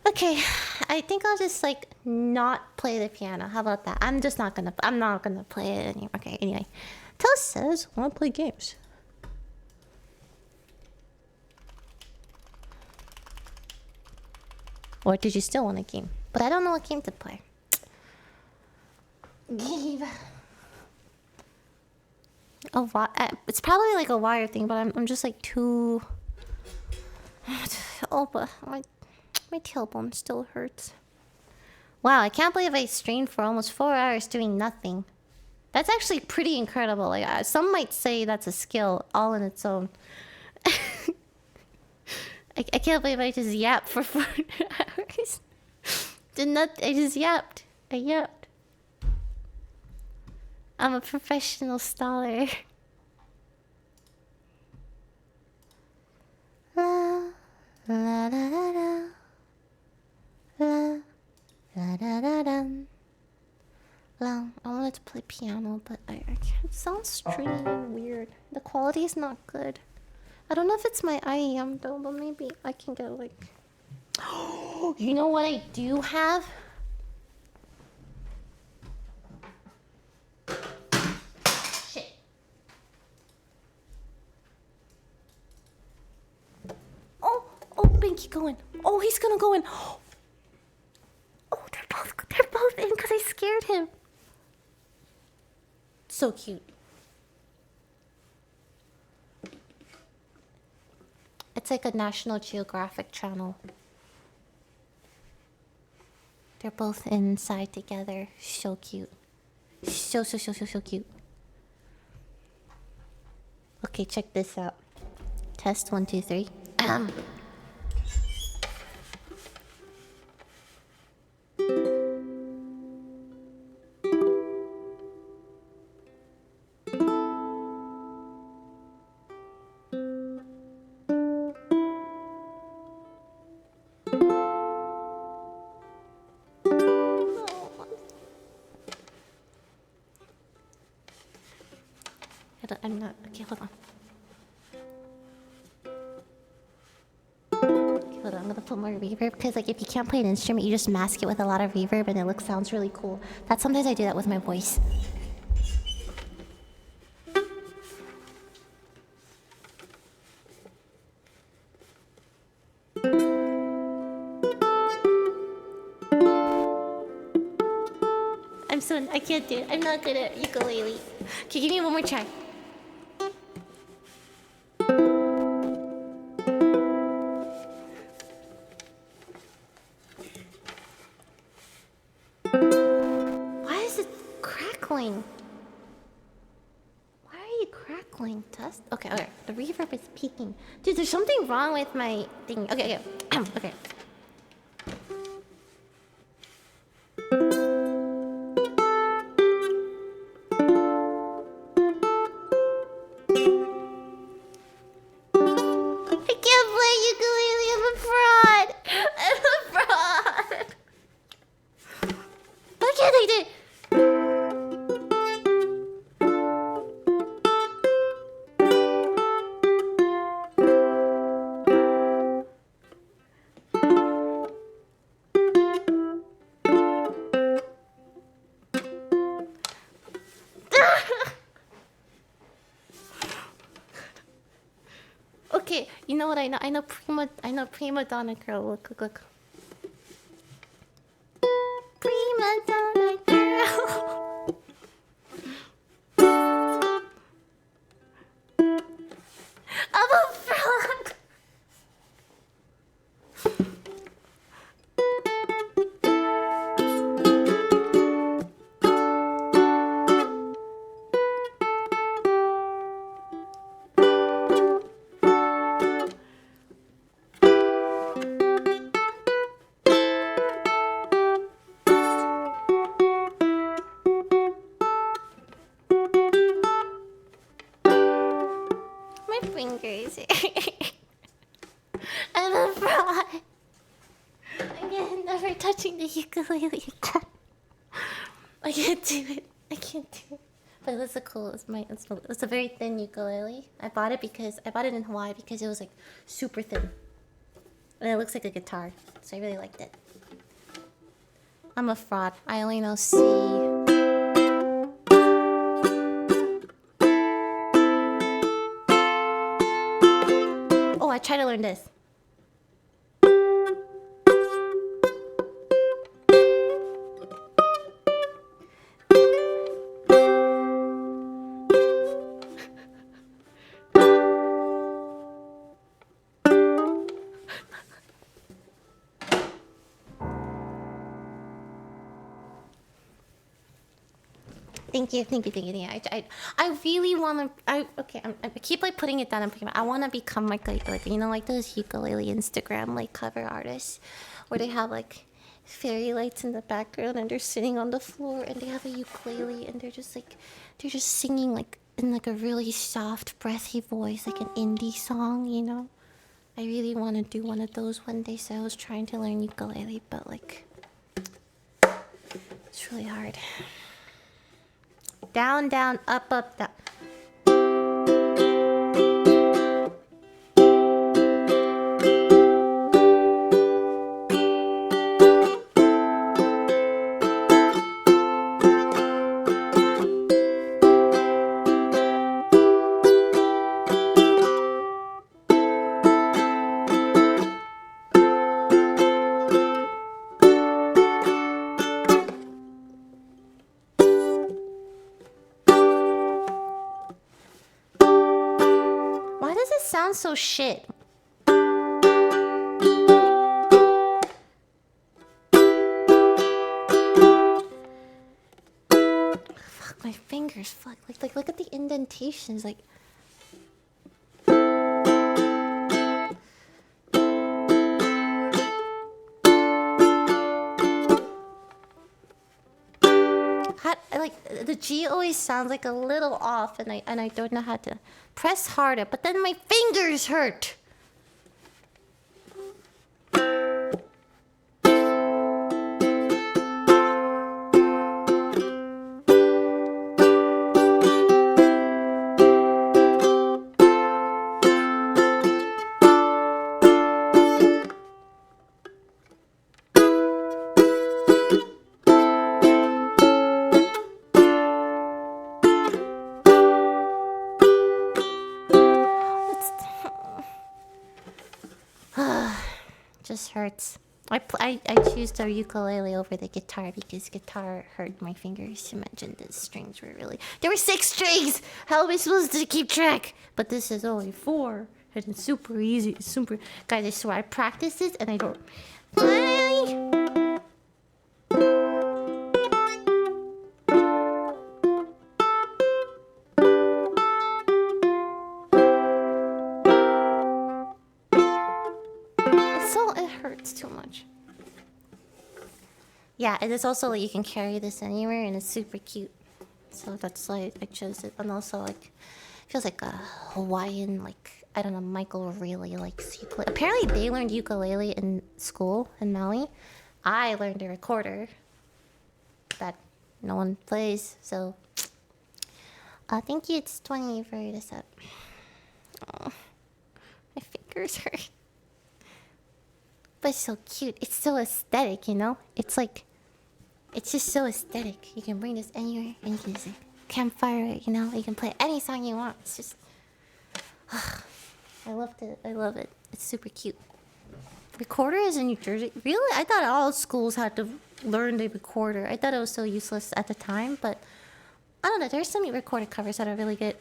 Okay, I think I'll just like not play the piano. How about that? I'm not gonna play it anymore. Okay, anyway. Toast says, wanna play games. Or did you still want a game? But I don't know what game to play. Game. It's probably like a wire thing, but I'm just like too... Oh, but my tailbone still hurts. Wow, I can't believe I strained for almost 4 hours doing nothing. That's actually pretty incredible. Like some might say that's a skill all in its own. I can't believe I just yapped for 4 hours. Did not. I just yapped. I yapped. I'm a professional staller. La la la la la la la da da dum. Well, I wanted to play piano, but I can't. It sounds stringy and weird. The quality is not good. I don't know if it's my IEM though, but maybe I can get like. You know what I do have? Shit. Oh, Binky going. Oh, he's gonna go in. Oh, they're both in because I scared him. So cute. It's like a National Geographic channel. They're both inside together. So cute. So cute. Okay, check this out. Test 1, 2, 3. I'm not. Okay, hold on. Okay, hold on. I'm gonna put more reverb because, like, if you can't play an instrument, you just mask it with a lot of reverb, and it sounds really cool. Sometimes I do that with my voice. I can't do it. I'm not good at ukulele. Okay, give me one more try. Why is it crackling? Why are you crackling, Dust? Okay. The reverb is peaking. Dude, there's something wrong with my thing. Okay. Okay. Okay, you know what I know? I know prima donna girl. Look. Prima donna girl. I'm a frog. Fingers. I'm a fraud. Again, never touching the ukulele again. I can't do it. But that's cool. It's a very thin ukulele. I bought it in Hawaii because it was like super thin. And it looks like a guitar. So I really liked it. I'm a fraud. I only know C. Oh, I tried to learn this. thank you. I really want to. I keep like putting it down and putting it. I want to become like you know, like those ukulele Instagram like cover artists, where they have like fairy lights in the background and they're sitting on the floor and they have a ukulele and they're just singing like in like a really soft, breathy voice, like an indie song, you know. I really want to do one of those one day, so I was trying to learn ukulele, but like it's really hard. Down, down, up, up, down. Why does it sound so shit? Fuck my fingers. Fuck. Like look at the indentations. Like. Like the G always sounds like a little off, and I don't know how to press harder. But then my fingers hurt. Just hurts. I choose the ukulele over the guitar because guitar hurt my fingers. Imagine the strings were really... There were 6 strings! How am I supposed to keep track? But this is only 4. And it's super easy. It's super... Guys, I swear, I practice this and I don't... It hurts too much. Yeah, and it's also like you can carry this anywhere and it's super cute. So that's why I chose it. And also like feels like a Hawaiian, like I don't know, Michael really likes ukulele. Apparently they learned ukulele in school in Maui. I learned a recorder that no one plays, so thank you, it's 20 for this up. Oh, my fingers hurt. But it's so cute. It's so aesthetic, you know? It's like, it's just so aesthetic. You can bring this anywhere and you can just like, campfire it, you know? You can play any song you want. It's just, I loved it. I love it. It's super cute. Recorder is in New Jersey. Really? I thought all schools had to learn the recorder. I thought it was so useless at the time, but I don't know. There's some recorder covers that are really good.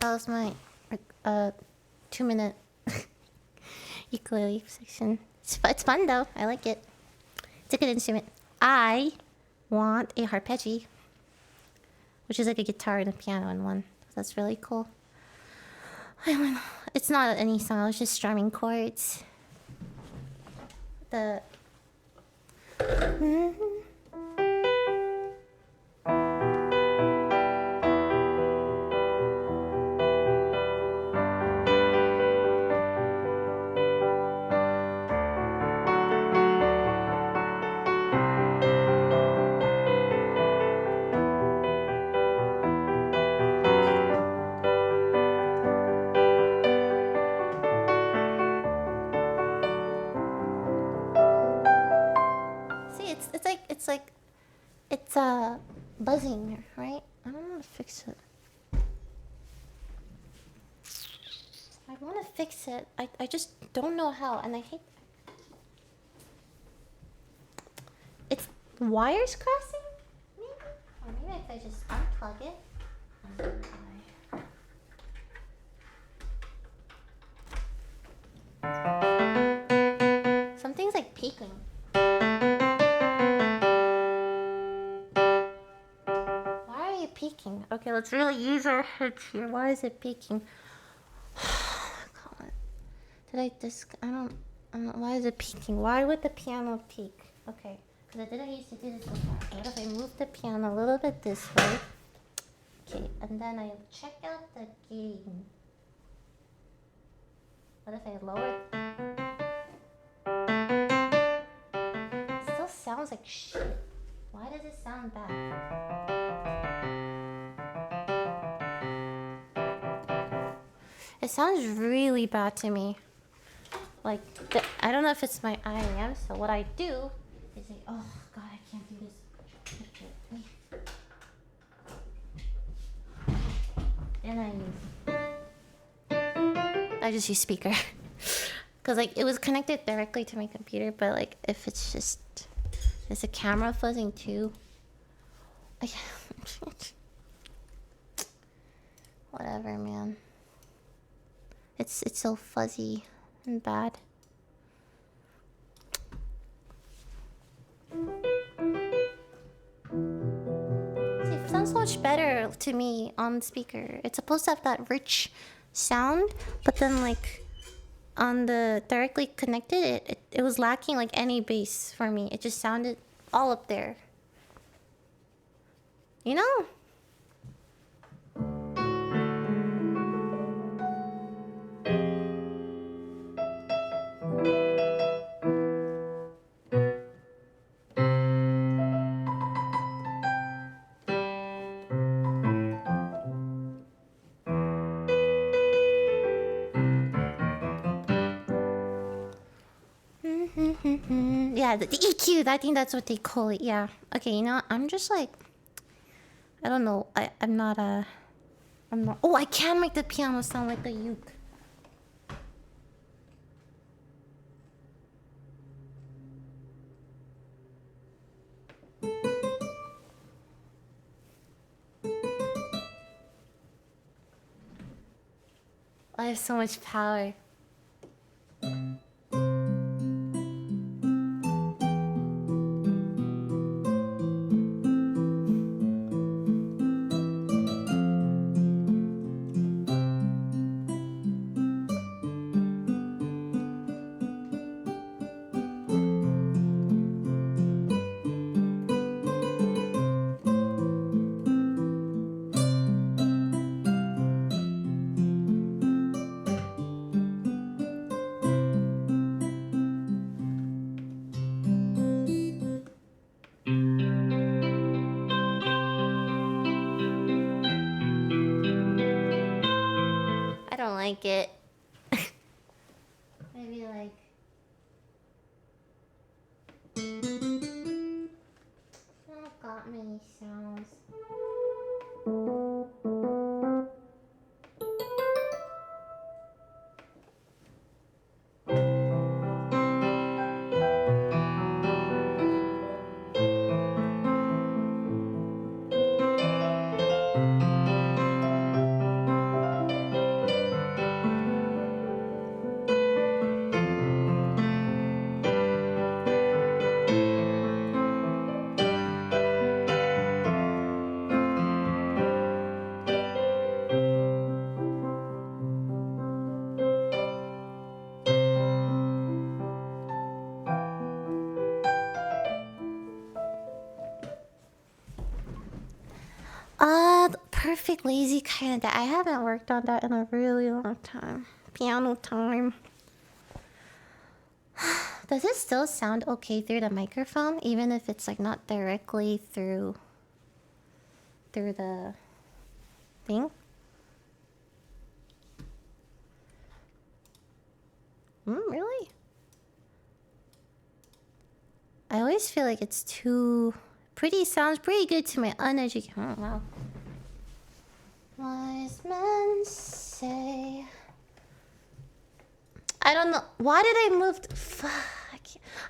That was my 2-minute ukulele section. It's fun though. I like it. It's a good instrument. I want a harpeggi, which is like a guitar and a piano in one. That's really cool. It's not any song. I was just strumming chords. The. See, it's buzzing, right? I don't want to fix it. I want to fix it. I just don't know how, and I hate. It's wires crossing, maybe, or maybe if I just unplug it. Something's like peaking. Why are you peaking? Okay, let's really use our heads here. Why is it peaking? God. Did I I don't know. Why is it peaking? Why would the piano peak? Okay, because I didn't used to do this before. What if I move the piano a little bit this way? Okay, and then I check out the gain. What if I lower it? Still sounds like shit. Why does it sound bad? It sounds really bad to me. Like, I don't know if it's my IM, so what I do is oh god, I can't do this. Then I just use speaker. Cause like it was connected directly to my computer, but like if it's just, is the camera fuzzing too? Whatever, man. It's so fuzzy and bad. See, it sounds so much better to me on speaker. It's supposed to have that rich sound, but then like on the directly connected, it was lacking like any bass for me. It just sounded all up there. You know? Yeah, the EQ, I think that's what they call it, yeah. Okay, you know, I'm just like, I don't know, I'm not, oh, I can make the piano sound like a uke. I have so much power. I don't like it. Maybe like... I don't got many sounds. perfect lazy kind of that. I haven't worked on that in a really long time. Piano time. Does it still sound okay through the microphone, even if it's like not directly through the thing? Really? I always feel like it's too pretty. Sounds pretty good to my uneducated. Oh, wow. Wise men say. I don't know. Why did I move? Fuck.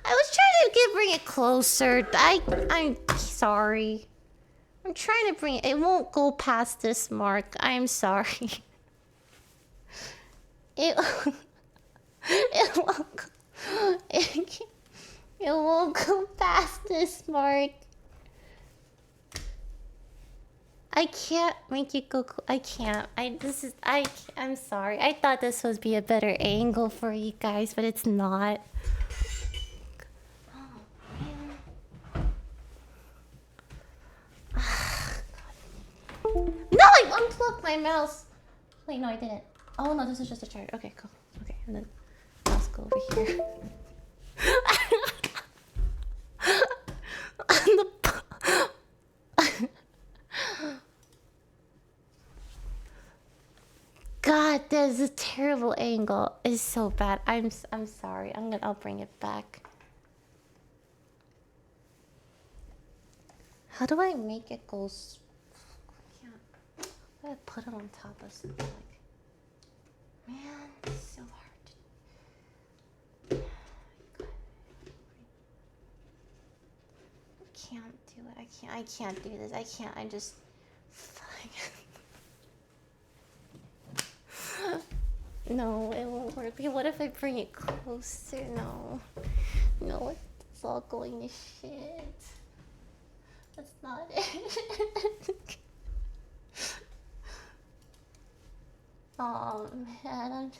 I was trying to bring it closer. I'm sorry. I'm trying to bring it. It won't go past this mark. I'm sorry. It. It won't. It won't go past this mark. I can't make it go. I can't. I'm sorry. I thought this would be a better angle for you guys, but it's not. No, I unplugged my mouse. Wait, no, I didn't. Oh no, this is just a charger. Okay, cool. Okay, and then let's go over here. God, that's a terrible angle. It's so bad. I'm sorry. I'll bring it back. How do I make it go? I can't. I gotta put it on top of something. Man, it's so hard. I can't do it. I can't do this. I can't. I just. No, it won't work. What if I bring it closer? No. No, it's all going to shit. That's not it. Oh man,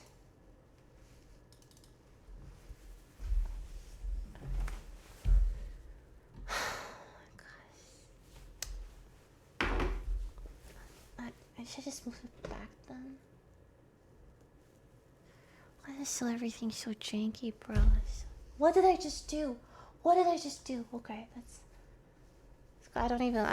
I should just move it back then. Why is still everything so janky, bro? What did I just do? What did I just do? Okay, that's. I don't even.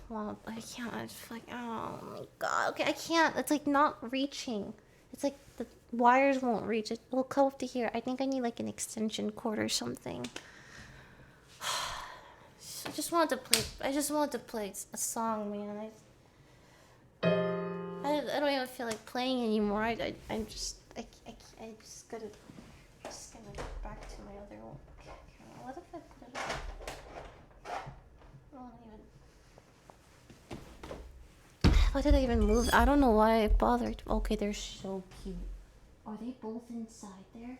Well, I can't. I just like. Oh my god. Okay, I can't. It's like not reaching. It's like the wires won't reach. It will come up to here. I think I need like an extension cord or something. I just wanted to play a song, man. I don't even feel like playing anymore. I'm just gonna go back to my other one. What if I put it up? Why did I even move? I don't know why I bothered. Okay, they're so cute. Are they both inside there?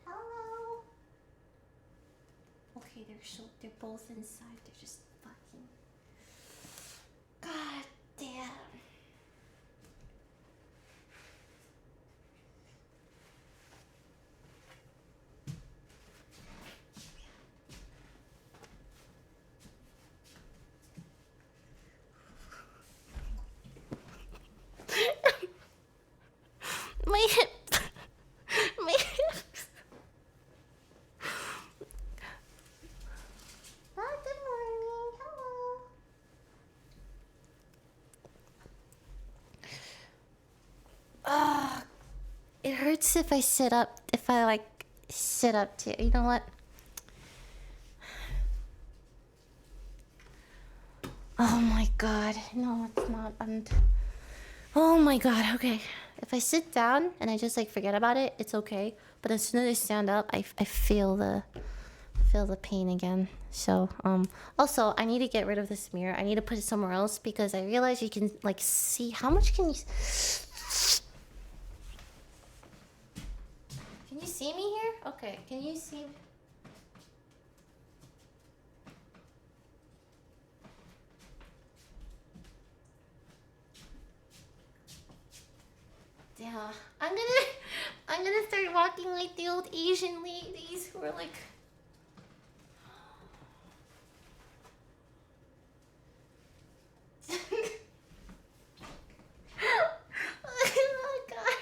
Hello. Okay, they're both inside. They're just fucking. God damn. My hip. My hips. Ah, good morning. Hello. It hurts if I sit up. If I like sit up too. You know what? Oh my god. No, it's not. Oh my god. Okay. If I sit down and I just like forget about it, it's okay. But as soon as I stand up, I feel the pain again. So also I need to get rid of this mirror. I need to put it somewhere else because I realize you can like see how much can you see me here? Okay, can you see? Yeah, I'm gonna start walking acting like the old Asian ladies who were like. Oh my god.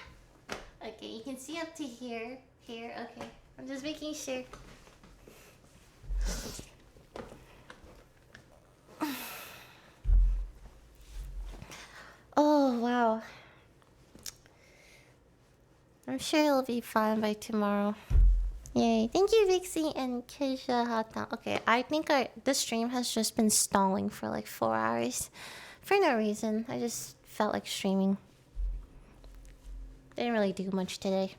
Okay, you can see up to here. Here, okay. I'm just making sure. Oh, wow. I'm sure it'll be fine by tomorrow. Yay. Thank you, Vixie and Kisha Hotdown. Okay, I think this stream has just been stalling for like 4 hours. For no reason. I just felt like streaming. Didn't really do much today.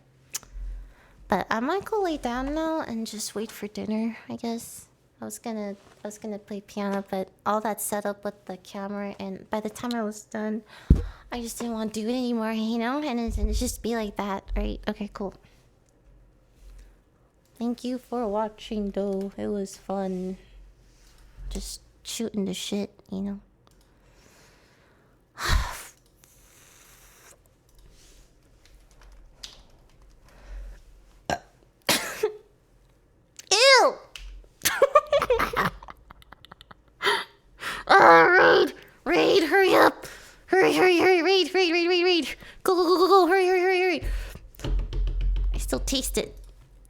But I might go lay down now and just wait for dinner, I guess. I was gonna play piano, but all that setup with the camera, and by the time I was done, I just didn't want to do it anymore, you know? And it's just be like that, right? Okay, cool. Thank you for watching, though. It was fun. Just shooting the shit, you know? Ew! Raid! Raid, hurry up! Hurry, raid! Go, hurry! I still taste it.